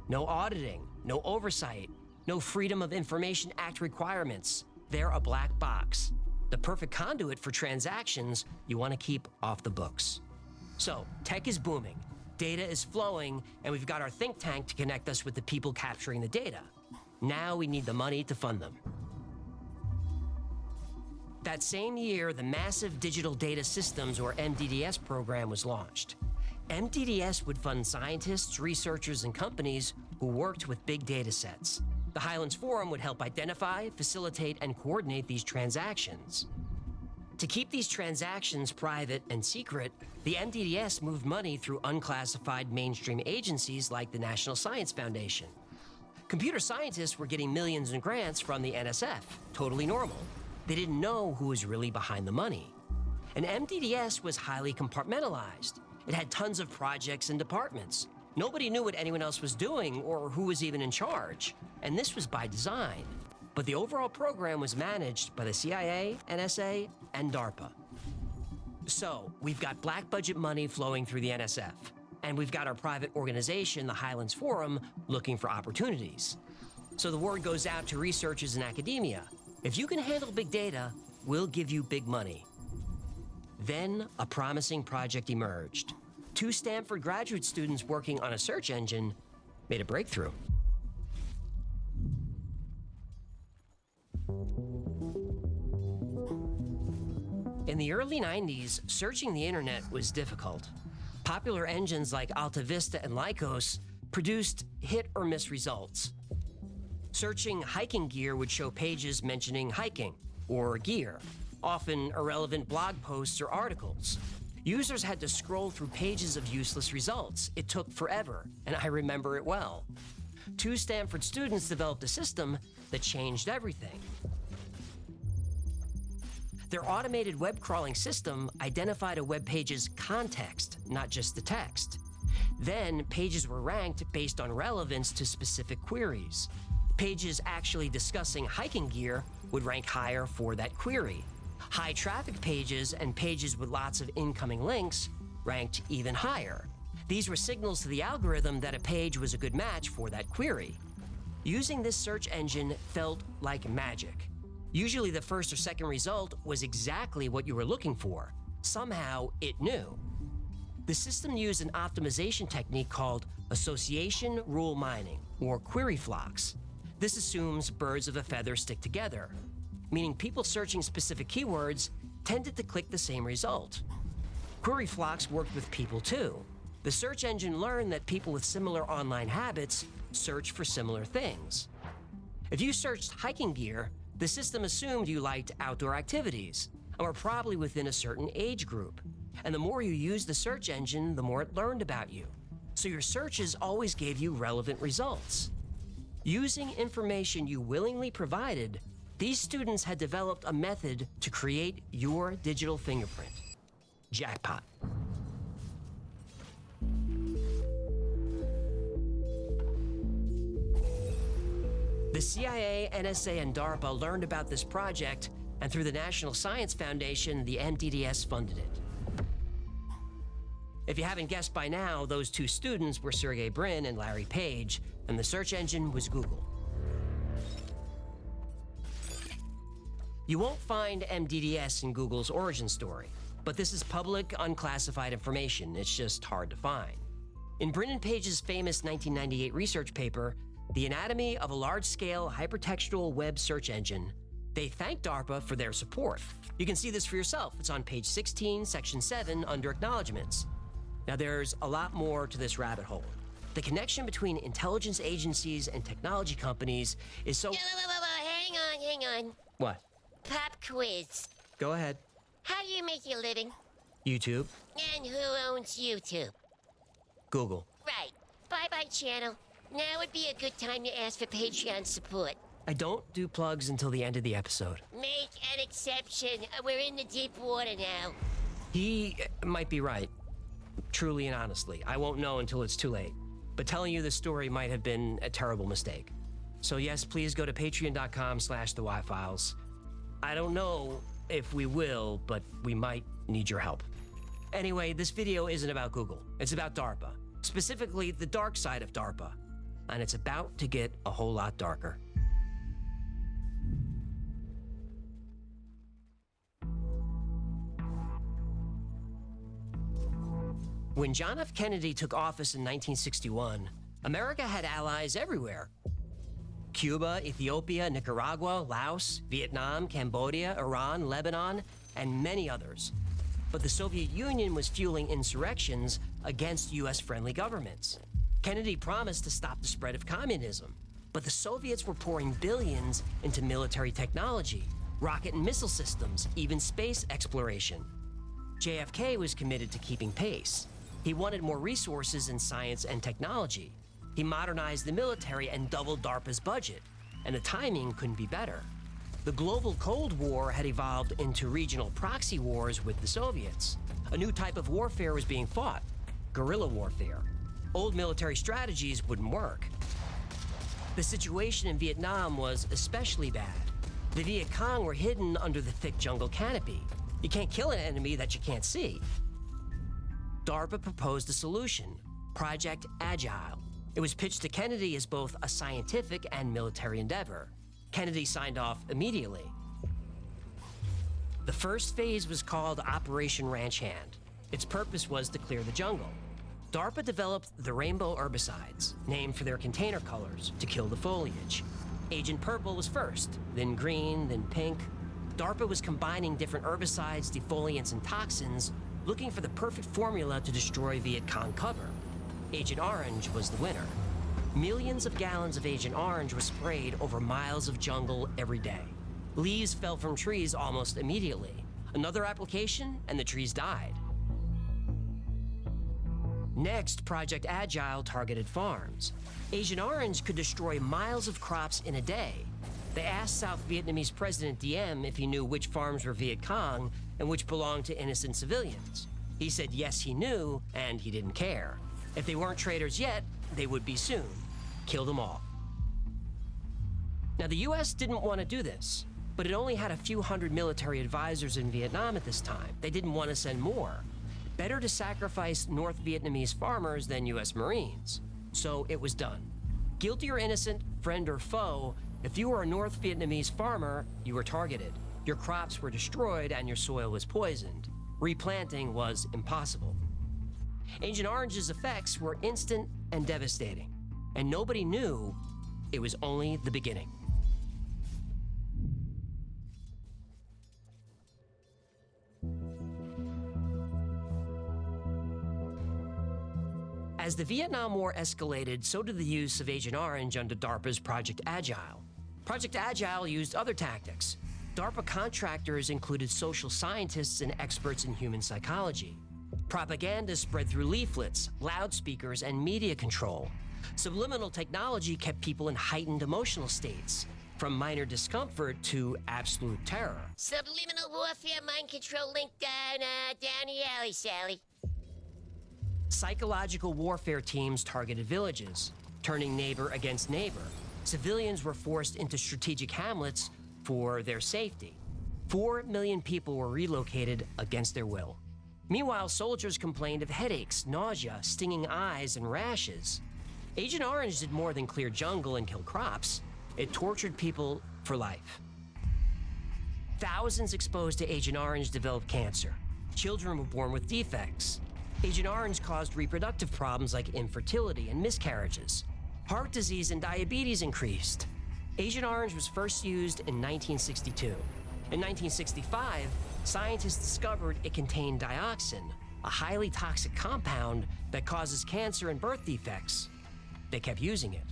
No auditing, no oversight, no Freedom of Information Act requirements. They're a black box, the perfect conduit for transactions you want to keep off the books. So, tech is booming, data is flowing, and we've got our think tank to connect us with the people capturing the data. Now we need the money to fund them. That same year, the Massive Digital Data Systems, or MDDS program, was launched. MDDS would fund scientists, researchers, and companies who worked with big data sets. The Highlands Forum would help identify, facilitate, and coordinate these transactions. To keep these transactions private and secret, the MDDS moved money through unclassified mainstream agencies like the National Science Foundation. Computer scientists were getting millions in grants from the NSF, totally normal. They didn't know who was really behind the money. And MDDS was highly compartmentalized. It had tons of projects and departments. Nobody knew what anyone else was doing or who was even in charge. And this was by design. But the overall program was managed by the CIA, NSA, and DARPA. So, we've got black budget money flowing through the NSF. And we've got our private organization, the Highlands Forum, looking for opportunities. So the word goes out to researchers in academia. If you can handle big data, we'll give you big money. Then a promising project emerged. 2 Stanford graduate students working on a search engine made a breakthrough. In the early 90s, searching the internet was difficult. Popular engines like Alta Vista and Lycos produced hit or miss results. Searching hiking gear would show pages mentioning hiking or gear, often irrelevant blog posts or articles. Users had to scroll through pages of useless results. It took forever, and I remember it well. 2 Stanford students developed a system that changed everything. Their automated web crawling system identified a web page's context, not just the text. Then, pages were ranked based on relevance to specific queries. Pages actually discussing hiking gear would rank higher for that query. High traffic pages and pages with lots of incoming links ranked even higher. These were signals to the algorithm that a page was a good match for that query. Using this search engine felt like magic. Usually the first or second result was exactly what you were looking for. Somehow it knew. The system used an optimization technique called association rule mining, or query flocks. This assumes birds of a feather stick together, meaning people searching specific keywords tended to click the same result. Query flocks worked with people too. The search engine learned that people with similar online habits search for similar things. If you searched hiking gear, the system assumed you liked outdoor activities and were probably within a certain age group. And the more you used the search engine, the more it learned about you. So your searches always gave you relevant results. Using information you willingly provided, these students had developed a method to create your digital fingerprint. Jackpot. The CIA, NSA, and DARPA learned about this project, and through the National Science Foundation, the MDDS funded it. If you haven't guessed by now, those 2 students were Sergey Brin and Larry Page, and the search engine was Google. You won't find MDDS in Google's origin story, but this is public, unclassified information. It's just hard to find. In Brin and Page's famous 1998 research paper, The Anatomy of a Large-Scale Hypertextual Web Search Engine, they thanked DARPA for their support. You can see this for yourself. It's on page 16, section 7, under Acknowledgements. Now, there's a lot more to this rabbit hole. The connection between intelligence agencies and technology companies is so... Hang on. What? Pop quiz. Go ahead. How do you make your living? YouTube. And who owns YouTube? Google. Right. Bye-bye, channel. Now would be a good time to ask for Patreon support. I don't do plugs until the end of the episode. Make an exception. We're in the deep water now. He might be right. Truly and honestly. I won't know until it's too late. But telling you this story might have been a terrible mistake. So yes, please go to patreon.com/thewhyfiles. I don't know if we will, but we might need your help. Anyway, this video isn't about Google. It's about DARPA. Specifically, the dark side of DARPA. And it's about to get a whole lot darker. When John F. Kennedy took office in 1961, America had allies everywhere. Cuba, Ethiopia, Nicaragua, Laos, Vietnam, Cambodia, Iran, Lebanon, and many others. But the Soviet Union was fueling insurrections against US-friendly governments. Kennedy promised to stop the spread of communism, but the Soviets were pouring billions into military technology, rocket and missile systems, even space exploration. JFK was committed to keeping pace. He wanted more resources in science and technology. He modernized the military and doubled DARPA's budget, and the timing couldn't be better. The global Cold War had evolved into regional proxy wars with the Soviets. A new type of warfare was being fought, guerrilla warfare. Old military strategies wouldn't work. The situation in Vietnam was especially bad. The Viet Cong were hidden under the thick jungle canopy. You can't kill an enemy that you can't see. DARPA proposed a solution, Project Agile. It was pitched to Kennedy as both a scientific and military endeavor. Kennedy signed off immediately. The first phase was called Operation Ranch Hand. Its purpose was to clear the jungle. DARPA developed the rainbow herbicides, named for their container colors, to kill the foliage. Agent Purple was first, then green, then pink. DARPA was combining different herbicides, defoliants, and toxins, looking for the perfect formula to destroy Viet Cong cover. Agent Orange was the winner. Millions of gallons of Agent Orange were sprayed over miles of jungle every day. Leaves fell from trees almost immediately. Another application, and the trees died. Next, Project Agile targeted farms. Agent Orange could destroy miles of crops in a day. They asked South Vietnamese President Diem if he knew which farms were Viet Cong and which belonged to innocent civilians. He said yes, he knew, and he didn't care. If they weren't traitors yet, they would be soon. Kill them all. Now, the US didn't want to do this, but it only had a few hundred military advisors in Vietnam at this time. They didn't want to send more. Better to sacrifice North Vietnamese farmers than US Marines. So it was done. Guilty or innocent, friend or foe, if you were a North Vietnamese farmer, you were targeted. Your crops were destroyed and your soil was poisoned. Replanting was impossible. Agent Orange's effects were instant and devastating, and nobody knew it was only the beginning. As the Vietnam War escalated, so did the use of Agent Orange under DARPA's Project Agile. Project Agile used other tactics. DARPA contractors included social scientists and experts in human psychology. Propaganda spread through leaflets, loudspeakers, and media control. Subliminal technology kept people in heightened emotional states, from minor discomfort to absolute terror. Subliminal warfare, mind control link down the alley, Sally. Psychological warfare teams targeted villages, turning neighbor against neighbor. Civilians were forced into strategic hamlets for their safety. 4 million people were relocated against their will. Meanwhile, soldiers complained of headaches, nausea, stinging eyes, and rashes. Agent Orange did more than clear jungle and kill crops. It tortured people for life. Thousands exposed to Agent Orange developed cancer. Children were born with defects. Agent Orange caused reproductive problems like infertility and miscarriages. Heart disease and diabetes increased. Agent Orange was first used in 1962. In 1965, scientists discovered it contained dioxin, a highly toxic compound that causes cancer and birth defects. They kept using it.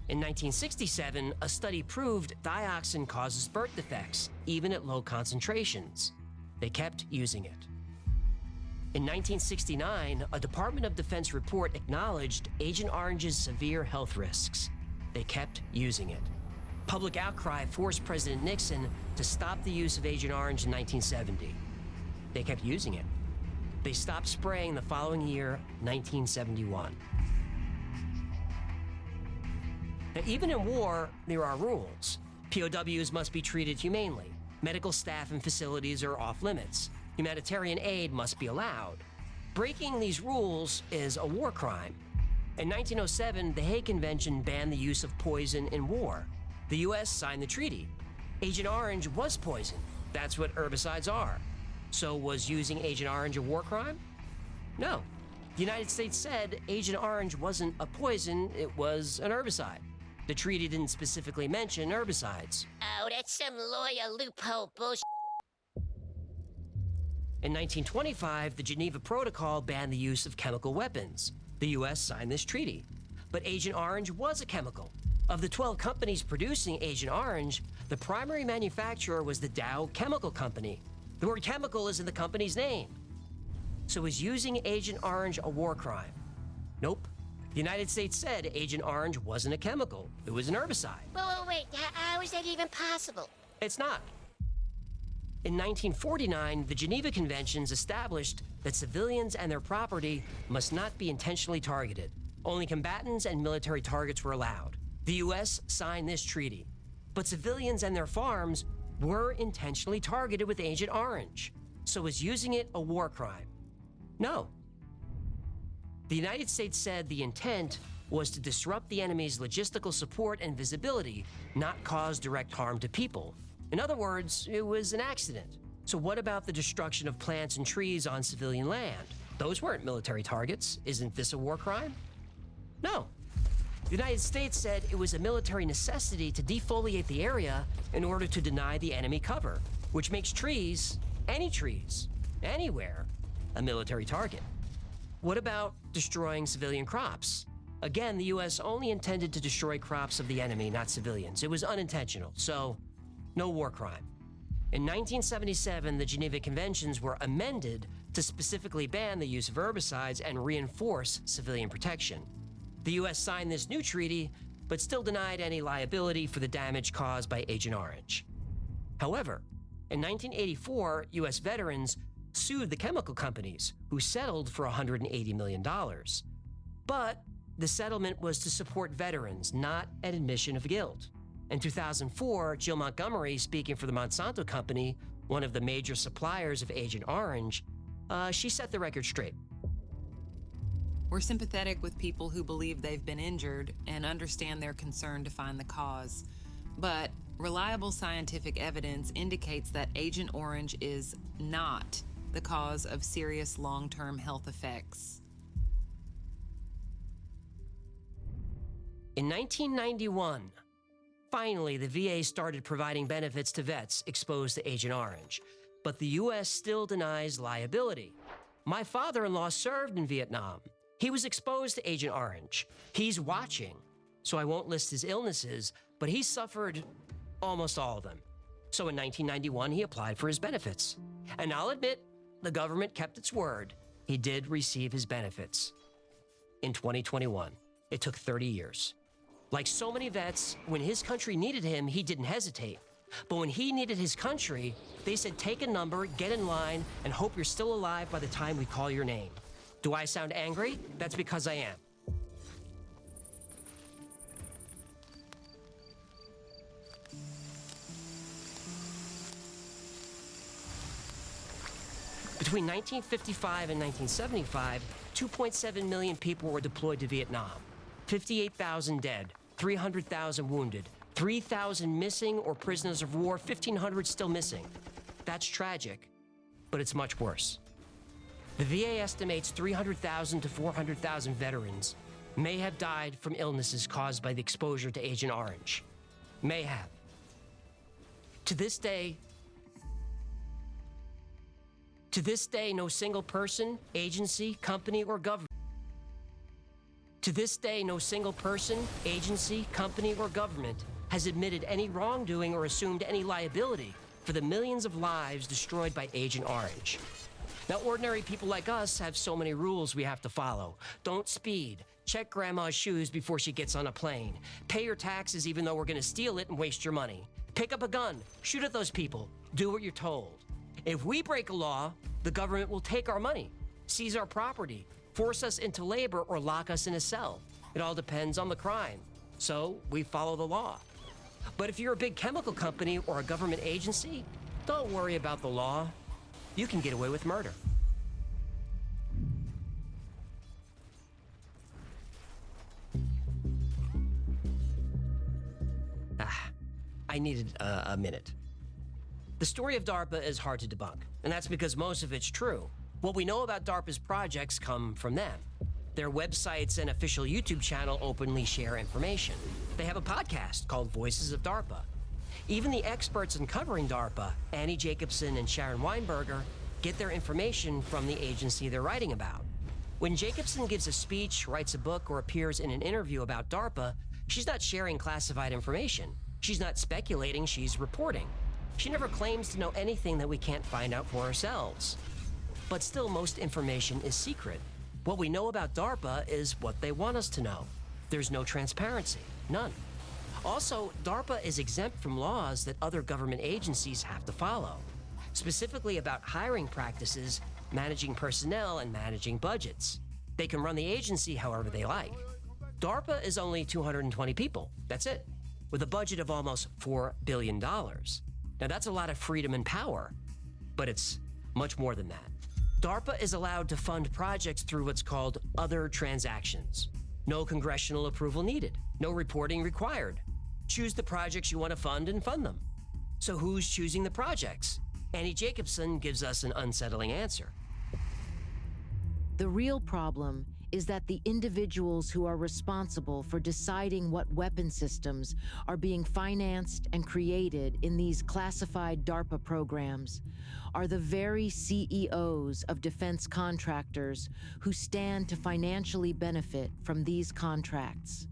In 1967, a study proved dioxin causes birth defects, even at low concentrations. They kept using it. In 1969, a Department of Defense report acknowledged Agent Orange's severe health risks. They kept using it. Public outcry forced President Nixon to stop the use of Agent Orange in 1970. They kept using it. They stopped spraying the following year, 1971. Now, even in war, there are rules. POWs must be treated humanely. Medical staff and facilities are off limits. Humanitarian aid must be allowed. Breaking these rules is a war crime. In 1907, the Hague Convention banned the use of poison in war. The US signed the treaty. Agent Orange was poison. That's what herbicides are. So was using Agent Orange a war crime? No. The United States said Agent Orange wasn't a poison, it was an herbicide. The treaty didn't specifically mention herbicides. Oh, that's some lawyer loophole bullshit. In 1925, the Geneva Protocol banned the use of chemical weapons. The US signed this treaty. But Agent Orange was a chemical. Of the 12 companies producing Agent Orange, the primary manufacturer was the Dow Chemical Company. The word chemical is in the company's name. So is using Agent Orange a war crime? Nope. The United States said Agent Orange wasn't a chemical. It was an herbicide. Whoa, wait, how is that even possible? It's not. In 1949, the Geneva Conventions established that civilians and their property must not be intentionally targeted. Only combatants and military targets were allowed. The US signed this treaty. But civilians and their farms were intentionally targeted with Agent Orange. So is using it a war crime? No. The United States said the intent was to disrupt the enemy's logistical support and visibility, not cause direct harm to people. In other words, it was an accident. So what about the destruction of plants and trees on civilian land? Those weren't military targets. Isn't this a war crime? No. The United States said it was a military necessity to defoliate the area in order to deny the enemy cover, which makes trees, anywhere, a military target. What about destroying civilian crops? Again, the US only intended to destroy crops of the enemy, not civilians. It was unintentional, so no war crime. In 1977, the Geneva Conventions were amended to specifically ban the use of herbicides and reinforce civilian protection. The US signed this new treaty, but still denied any liability for the damage caused by Agent Orange. However, in 1984, US veterans sued the chemical companies, who settled for $180 million. But the settlement was to support veterans, not an admission of guilt. In 2004, Jill Montgomery, speaking for the Monsanto Company, one of the major suppliers of Agent Orange, she set the record straight. We're sympathetic with people who believe they've been injured and understand their concern to find the cause. But reliable scientific evidence indicates that Agent Orange is not the cause of serious long-term health effects. In 1991, finally, the VA started providing benefits to vets exposed to Agent Orange, but the US still denies liability. My father-in-law served in Vietnam. He was exposed to Agent Orange. He's watching, so I won't list his illnesses, but he suffered almost all of them. So in 1991, he applied for his benefits. And I'll admit, the government kept its word. He did receive his benefits. In 2021, it took 30 years. Like so many vets, when his country needed him, he didn't hesitate. But when he needed his country, they said, take a number, get in line, and hope you're still alive by the time we call your name. Do I sound angry? That's because I am. Between 1955 and 1975, 2.7 million people were deployed to Vietnam. 58,000 dead, 300,000 wounded, 3,000 missing or prisoners of war, 1,500 still missing. That's tragic, but it's much worse. The VA estimates 300,000 to 400,000 veterans may have died from illnesses caused by the exposure to Agent Orange. May have. To this day, no single person, agency, company, or government has admitted any wrongdoing or assumed any liability for the millions of lives destroyed by Agent Orange. Now, ordinary people like us have so many rules we have to follow. Don't speed. Check grandma's shoes before she gets on a plane. Pay your taxes even though we're gonna steal it and waste your money. Pick up a gun. Shoot at those people. Do what you're told. If we break a law, the government will take our money, seize our property, force us into labor, or lock us in a cell. It all depends on the crime. So we follow the law. But if you're a big chemical company or a government agency, don't worry about the law. You can get away with murder. I needed a minute. The story of DARPA is hard to debunk, and that's because most of it's true. What we know about DARPA's projects come from them. Their websites and official YouTube channel openly share information. They have a podcast called Voices of DARPA. Even the experts in covering DARPA, Annie Jacobson and Sharon Weinberger, get their information from the agency they're writing about. When Jacobson gives a speech, writes a book, or appears in an interview about DARPA, she's not sharing classified information. She's not speculating, she's reporting. She never claims to know anything that we can't find out for ourselves. But still, most information is secret. What we know about DARPA is what they want us to know. There's no transparency, none. Also, DARPA is exempt from laws that other government agencies have to follow, specifically about hiring practices, managing personnel, and managing budgets. They can run the agency however they like. DARPA is only 220 people, that's it, with a budget of almost $4 billion. Now that's a lot of freedom and power, but it's much more than that. DARPA is allowed to fund projects through what's called other transactions. No congressional approval needed, no reporting required. Choose the projects you want to fund and fund them. So who's choosing the projects? Annie Jacobson gives us an unsettling answer. The real problem is that the individuals who are responsible for deciding what weapon systems are being financed and created in these classified DARPA programs are the very CEOs of defense contractors who stand to financially benefit from these contracts.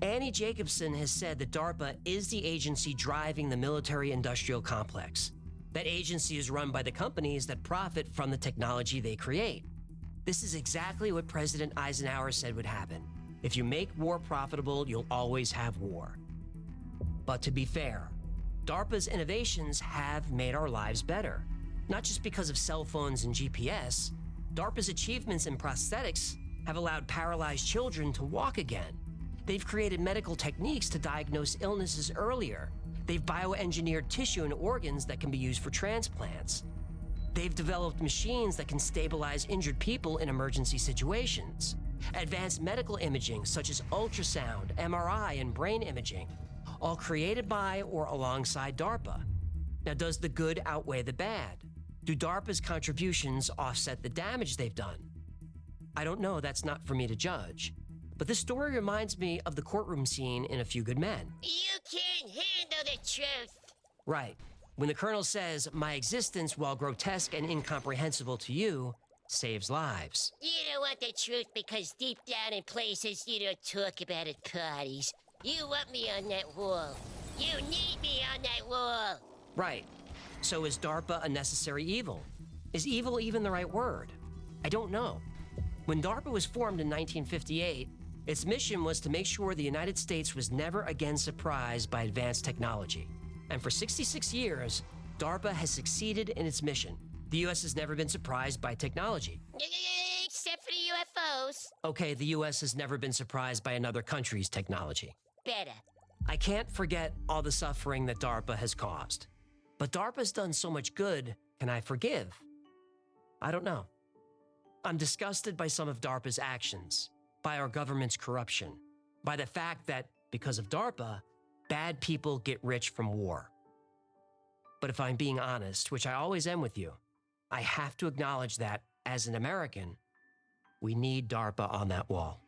Annie Jacobson has said that DARPA is the agency driving the military-industrial complex. That agency is run by the companies that profit from the technology they create. This is exactly what President Eisenhower said would happen. If you make war profitable, you'll always have war. But to be fair, DARPA's innovations have made our lives better. Not just because of cell phones and GPS, DARPA's achievements in prosthetics have allowed paralyzed children to walk again. They've created medical techniques to diagnose illnesses earlier. They've bioengineered tissue and organs that can be used for transplants. They've developed machines that can stabilize injured people in emergency situations. Advanced medical imaging such as ultrasound, MRI, and brain imaging, all created by or alongside DARPA. Now, does the good outweigh the bad? Do DARPA's contributions offset the damage they've done? I don't know, that's not for me to judge. But this story reminds me of the courtroom scene in A Few Good Men. You can't handle the truth. Right. When the colonel says, "My existence, while grotesque and incomprehensible to you, saves lives." You don't want the truth because deep down in places you don't talk about at parties. You want me on that wall. You need me on that wall. Right. So is DARPA a necessary evil? Is evil even the right word? I don't know. When DARPA was formed in 1958, its mission was to make sure the United States was never again surprised by advanced technology. And for 66 years, DARPA has succeeded in its mission. The U.S. has never been surprised by technology. Except for the UFOs. Okay, the U.S. has never been surprised by another country's technology. Better. I can't forget all the suffering that DARPA has caused. But DARPA's done so much good, can I forgive? I don't know. I'm disgusted by some of DARPA's actions, by our government's corruption, by the fact that, because of DARPA, bad people get rich from war. But if I'm being honest, which I always am with you, I have to acknowledge that, as an American, we need DARPA on that wall.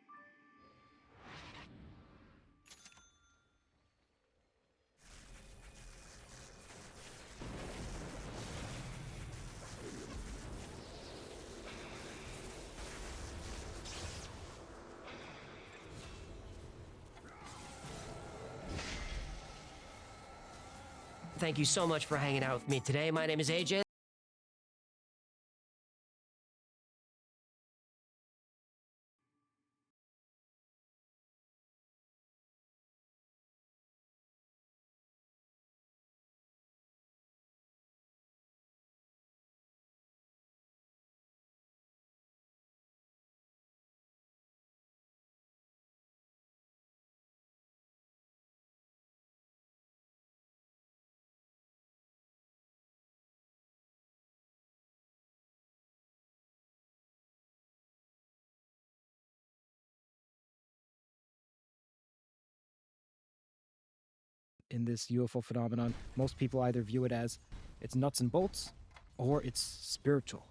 Thank you so much for hanging out with me today. My name is AJ. In this UFO phenomenon, most people either view it as it's nuts and bolts or it's spiritual.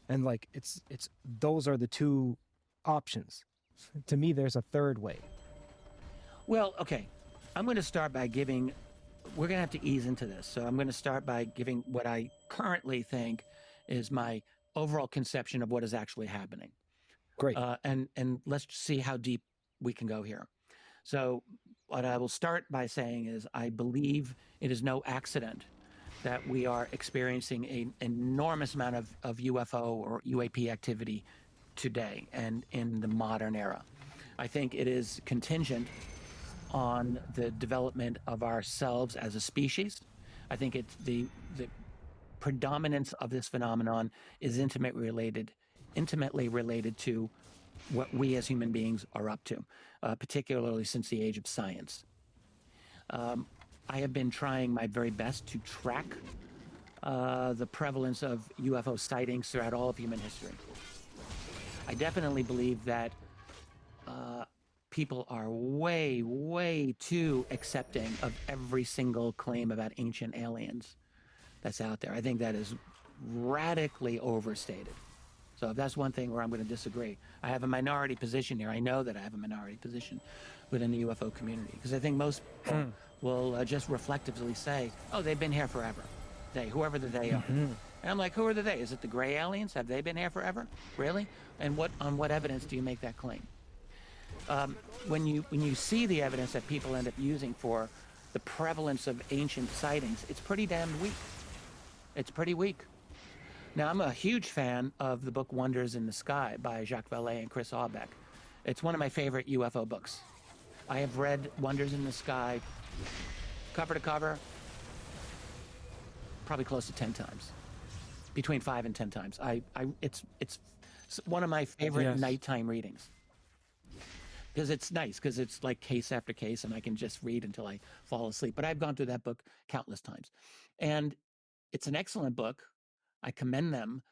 And like it's those are the two options. To me, there's a third way. Well, okay. I'm going to start by giving, we're going to have to ease into this. So I'm going to start by giving what I currently think is my overall conception of what is actually happening. Great. And let's see how deep we can go here. So what I will start by saying is I believe it is no accident that we are experiencing an enormous amount of UFO or UAP activity today and in the modern era. I think it is contingent on the development of ourselves as a species. I think it's the predominance of this phenomenon is intimately related to what we as human beings are up to, particularly since the age of science. I have been trying my very best to track the prevalence of UFO sightings throughout all of human history. I definitely believe that people are way, way too accepting of every single claim about ancient aliens that's out there. I think that is radically overstated. So if that's one thing where I'm going to disagree. I have a minority position here. I know that I have a minority position within the UFO community because I think most people will just reflectively say, oh, they've been here forever. They, whoever the they are. And I'm like, who are the they? Is it the gray aliens? Have they been here forever? Really? And on what evidence do you make that claim? When you see the evidence that people end up using for the prevalence of ancient sightings, it's pretty damn weak. It's pretty weak. Now, I'm a huge fan of the book Wonders in the Sky by Jacques Vallée and Chris Aubeck. It's one of my favorite UFO books. I have read Wonders in the Sky cover to cover probably close to 10 times, between 5 and 10 times. It's one of my favorite nighttime readings. Because it's nice, because it's like case after case, and I can just read until I fall asleep. But I've gone through that book countless times. And it's an excellent book. I commend them.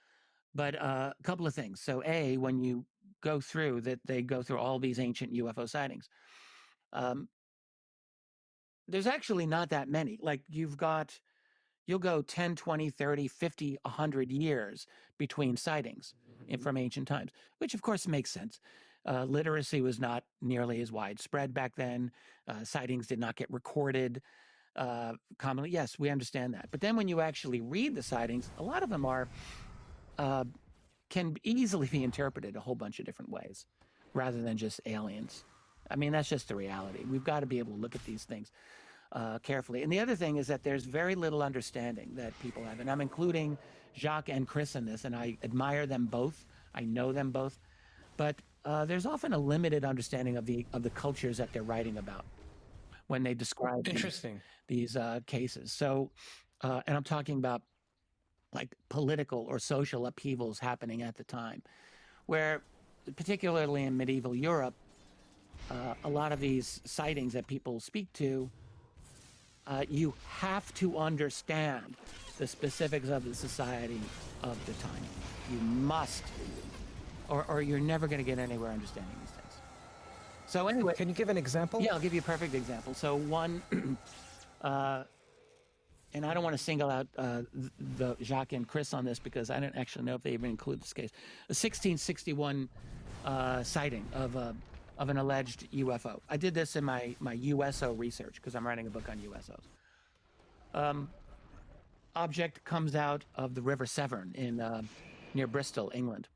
But a couple of things. So A, when you go through that, they go through all these ancient UFO sightings. There's actually not that many. Like you'll go 10, 20, 30, 50, 100 years between sightings from ancient times, which of course makes sense. Literacy was not nearly as widespread back then. Sightings did not get recorded commonly. Yes, we understand that. But then when you actually read the sightings, a lot of them can easily be interpreted a whole bunch of different ways rather than just aliens. I mean, that's just the reality. We've got to be able to look at these things carefully. And the other thing is that there's very little understanding that people have. And I'm including Jacques and Chris in this, and I admire them both. I know them both. But there's often a limited understanding of the cultures that they're writing about when they describe these cases. So, and I'm talking about like political or social upheavals happening at the time, where particularly in medieval Europe, a lot of these sightings that people speak to, you have to understand the specifics of the society of the time. You must, or you're never going to get anywhere understanding these things. So anyway, can you give an example? Yeah, I'll give you a perfect example. So one, and I don't want to single out the Jacques and Chris on this because I don't actually know if they even include this case. A 1661 sighting of an alleged UFO. I did this in my USO research because I'm writing a book on USOs. Object comes out of the River Severn in near Bristol, England.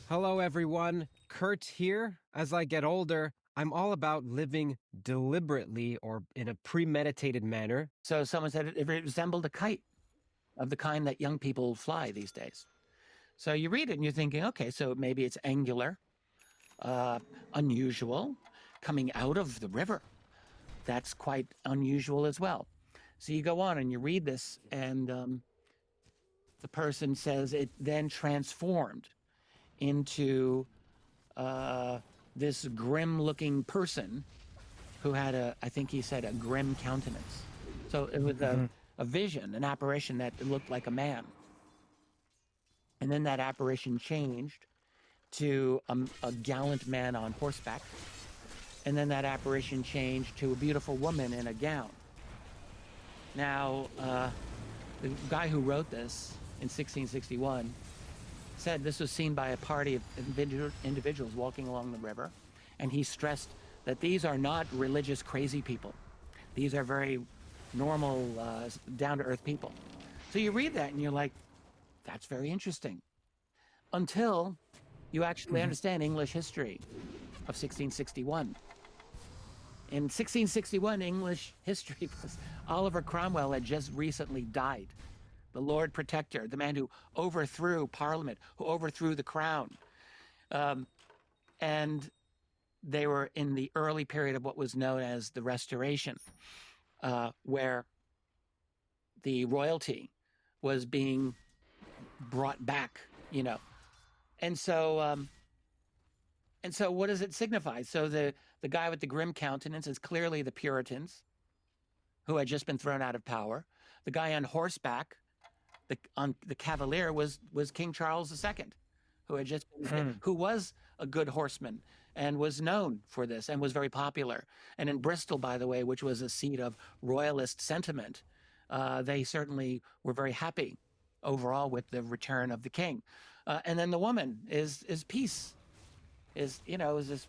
Hello, everyone. Kurt here. As I get older, I'm all about living deliberately or in a premeditated manner. So someone said it resembled a kite of the kind that young people fly these days. So you read it and you're thinking, okay, so maybe it's angular, unusual, coming out of the river. That's quite unusual as well. So you go on and you read this, and the person says it then transformed into this grim-looking person who had I think he said, a grim countenance. So it was a vision, an apparition that looked like a man. And then that apparition changed to a gallant man on horseback. And then that apparition changed to a beautiful woman in a gown. Now, the guy who wrote this in 1661 said this was seen by a party of individuals walking along the river, and he stressed that these are not religious crazy people. These are very normal, down-to-earth people. So you read that and you're like, that's very interesting. Until you actually understand English history of 1661. In 1661, English history was Oliver Cromwell had just recently died. The Lord Protector, the man who overthrew Parliament, who overthrew the crown. And they were in the early period of what was known as the Restoration, where the royalty was being brought back, you know. And so what does it signify? So the guy with the grim countenance is clearly the Puritans who had just been thrown out of power. the guy on horseback, on the cavalier, was King Charles II, who had just who was a good horseman and was known for this and was very popular. And in Bristol, by the way, which was a seat of royalist sentiment, they certainly were very happy overall with the return of the king. And then the woman is peace, is this.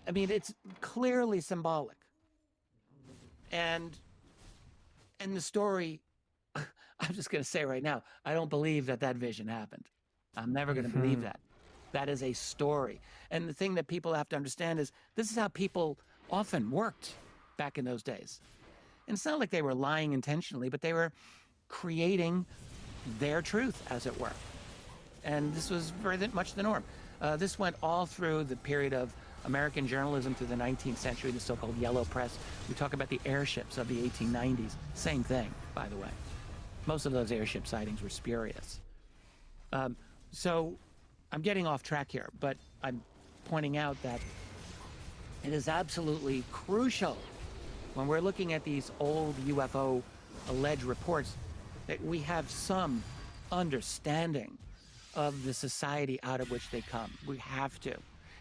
I mean, it's clearly symbolic. And the story, I'm just going to say right now, I don't believe that vision happened. I'm never going to believe that. That is a story. And the thing that people have to understand is this is how people often worked back in those days. And it's not like they were lying intentionally, but they were creating their truth, as it were. And this was very much the norm. This went all through the period of American journalism through the 19th century, the so-called yellow press. We talk about the airships of the 1890s. Same thing, by the way. Most of those airship sightings were spurious. So I'm getting off track here, but I'm pointing out that it is absolutely crucial when we're looking at these old UFO alleged reports that we have some understanding of the society out of which they come. We have to.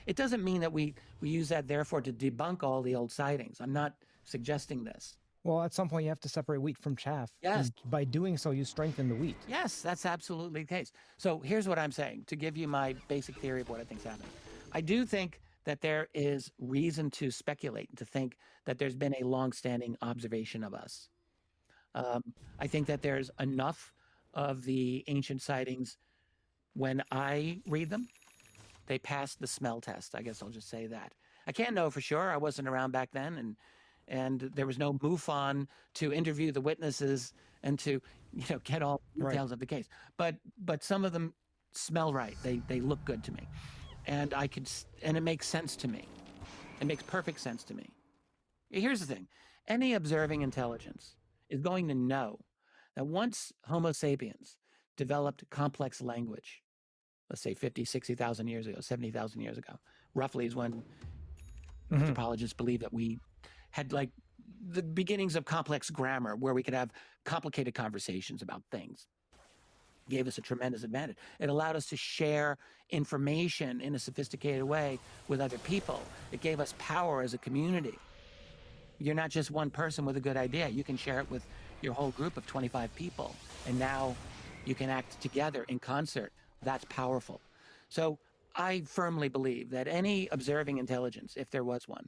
It doesn't mean that we use that, therefore, to debunk all the old sightings. I'm not suggesting this. Well, at some point, you have to separate wheat from chaff. Yes. And by doing so, you strengthen the wheat. Yes, that's absolutely the case. So here's what I'm saying, to give you my basic theory of what I think's happening. I do think that there is reason to speculate, to think that there's been a long-standing observation of us. I think that there's enough of the ancient sightings. When I read them, they pass the smell test. I guess I'll just say that. I can't know for sure. I wasn't around back then, and there was no MUFON to interview the witnesses and to get all the details of the case. But some of them smell right. They look good to me, and it makes sense to me. It makes perfect sense to me. Here's the thing: any observing intelligence is going to know that once Homo sapiens developed complex language, let's say 50, 60,000 years ago, 70,000 years ago, roughly is when anthropologists believe that we had like the beginnings of complex grammar where we could have complicated conversations about things. It gave us a tremendous advantage. It allowed us to share information in a sophisticated way with other people. It gave us power as a community. You're not just one person with a good idea. You can share it with your whole group of 25 people. And now you can act together in concert. That's powerful. So I firmly believe that any observing intelligence, if there was one,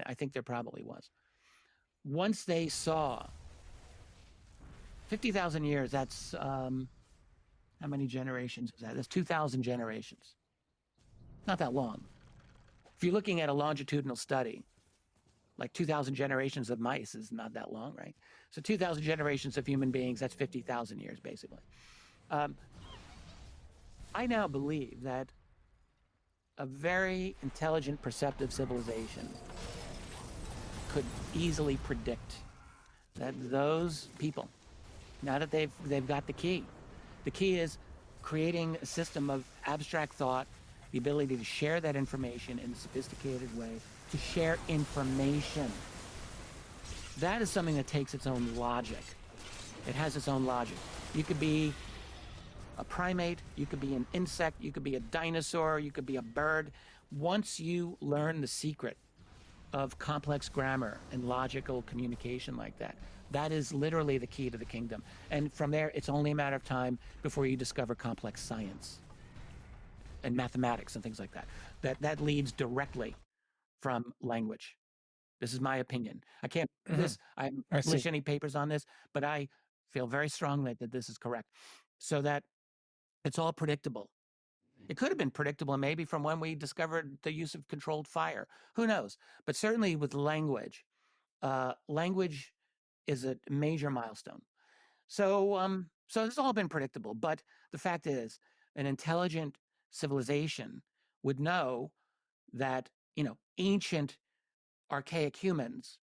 I think there probably was, once they saw 50,000 years, that's how many generations is that? That's 2,000 generations. Not that long. If you're looking at a longitudinal study, like 2,000 generations of mice is not that long, right? So 2,000 generations of human beings, that's 50,000 years, basically. I now believe that a very intelligent, perceptive civilization could easily predict that those people, now that they've got the key is creating a system of abstract thought, the ability to share that information in a sophisticated way, to share information. That is something that takes its own logic. It has its own logic. You could be a primate, you could be an insect, you could be a dinosaur, you could be a bird. Once you learn the secret of complex grammar and logical communication like that, that is literally the key to the kingdom. And from there, it's only a matter of time before you discover complex science and mathematics and things like that. That leads directly from language. This is my opinion. I can't I haven't published any papers on this, but I feel very strongly that this is correct. So that it's all predictable. It could have been predictable maybe from when we discovered the use of controlled fire. Who knows? But certainly with language, language is a major milestone. So it's all been predictable. But the fact is, an intelligent civilization would know that, ancient archaic humans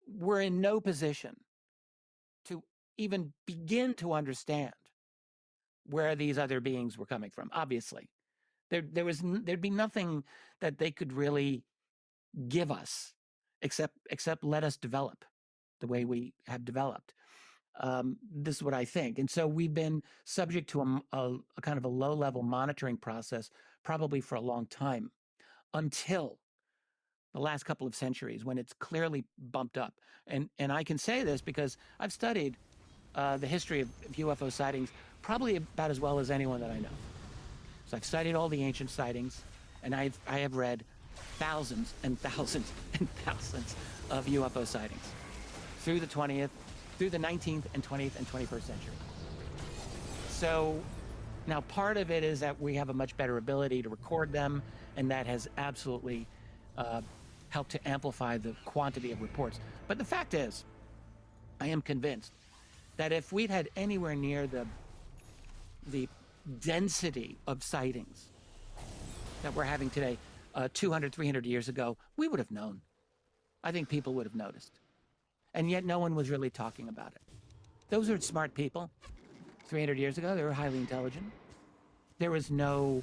were in no position to even begin to understand where these other beings were coming from. Obviously, there'd be nothing that they could really give us except let us develop the way we have developed. This is what I think. And so we've been subject to a kind of a low-level monitoring process probably for a long time, until the last couple of centuries when it's clearly bumped up. And I can say this because I've studied the history of UFO sightings probably about as well as anyone that I know. So I've studied all the ancient sightings, and I have read thousands and thousands and thousands of UFO sightings through the 20th, through the 19th and 20th and 21st century. So now part of it is that we have a much better ability to record them, and that has absolutely helped to amplify the quantity of reports. But the fact is, I am convinced that if we'd had anywhere near the density of sightings that we're having today, 200, 300 years ago, we would have known. I think people would have noticed. And yet no one was really talking about it. Those are smart people. 300 years ago, they were highly intelligent. There was no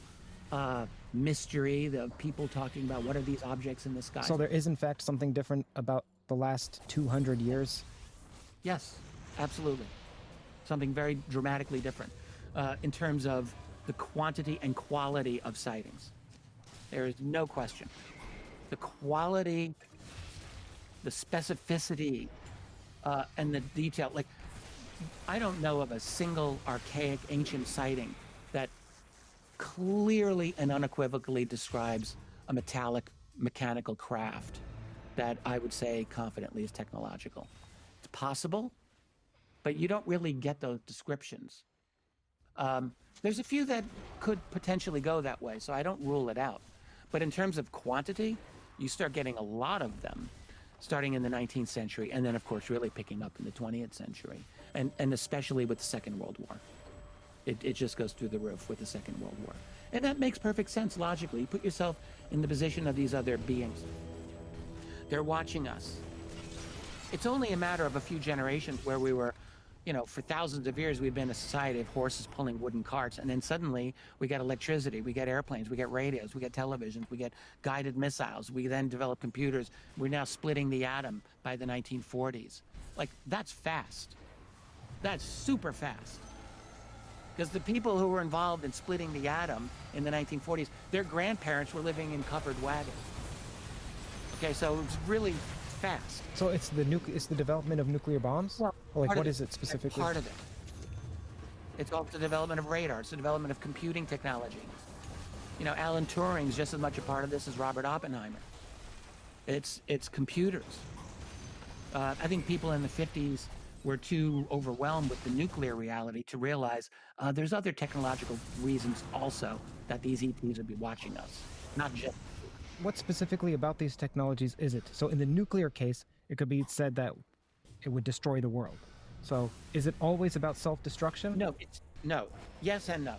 mystery, the people talking about what are these objects in the sky. So there is, in fact, something different about the last 200 years? Yes, absolutely. Something very dramatically different in terms of the quantity and quality of sightings. There is no question. The quality, the specificity, and the detail. Like, I don't know of a single archaic ancient sighting that clearly and unequivocally describes a metallic mechanical craft that I would say confidently is technological. It's possible, but you don't really get those descriptions. There's a few that could potentially go that way, so I don't rule it out. But in terms of quantity, you start getting a lot of them starting in the 19th century, and then, of course, really picking up in the 20th century, and especially with the Second World War. It just goes through the roof with the Second World War. And that makes perfect sense logically. You put yourself in the position of these other beings. They're watching us. It's only a matter of a few generations where we were, you know, for thousands of years, we've been a society of horses pulling wooden carts. And then suddenly we get electricity, we get airplanes, we get radios, we get televisions, we get guided missiles. We then develop computers. We're now splitting the atom by the 1940s. Like, that's fast. That's super fast. Because the people who were involved in splitting the atom in the 1940s, their grandparents were living in covered wagons. Okay, so it's really fast. So it's the development of nuclear bombs? Well, or like, what it. is it specifically? Part of it. It's also the development of radar. It's the development of computing technology. You know, Alan Turing's just as much a part of this as Robert Oppenheimer. It's computers. I think people in the 50s were too overwhelmed with the nuclear reality to realize there's other technological reasons also that these ETs would be watching us, not just. What specifically about these technologies is it? So in the nuclear case, it could be said that it would destroy the world. So is it always about self-destruction? No, no. Yes and no.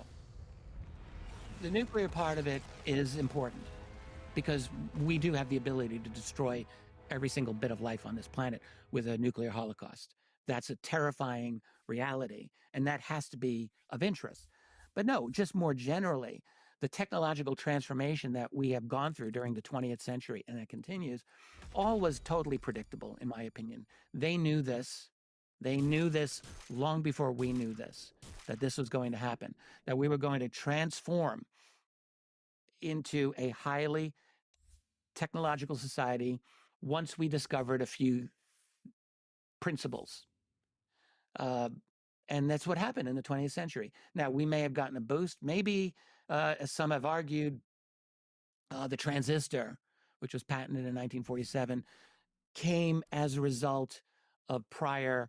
The nuclear part of it is important because we do have the ability to destroy every single bit of life on this planet with a nuclear holocaust. That's a terrifying reality, and that has to be of interest. But no, just more generally, the technological transformation that we have gone through during the 20th century, and that continues, all was totally predictable, in my opinion. They knew this. They knew this long before we knew this, that this was going to happen, that we were going to transform into a highly technological society once we discovered a few principles. And that's what happened in the 20th century. Now, we may have gotten a boost. Maybe, as some have argued, the transistor, which was patented in 1947, came as a result of prior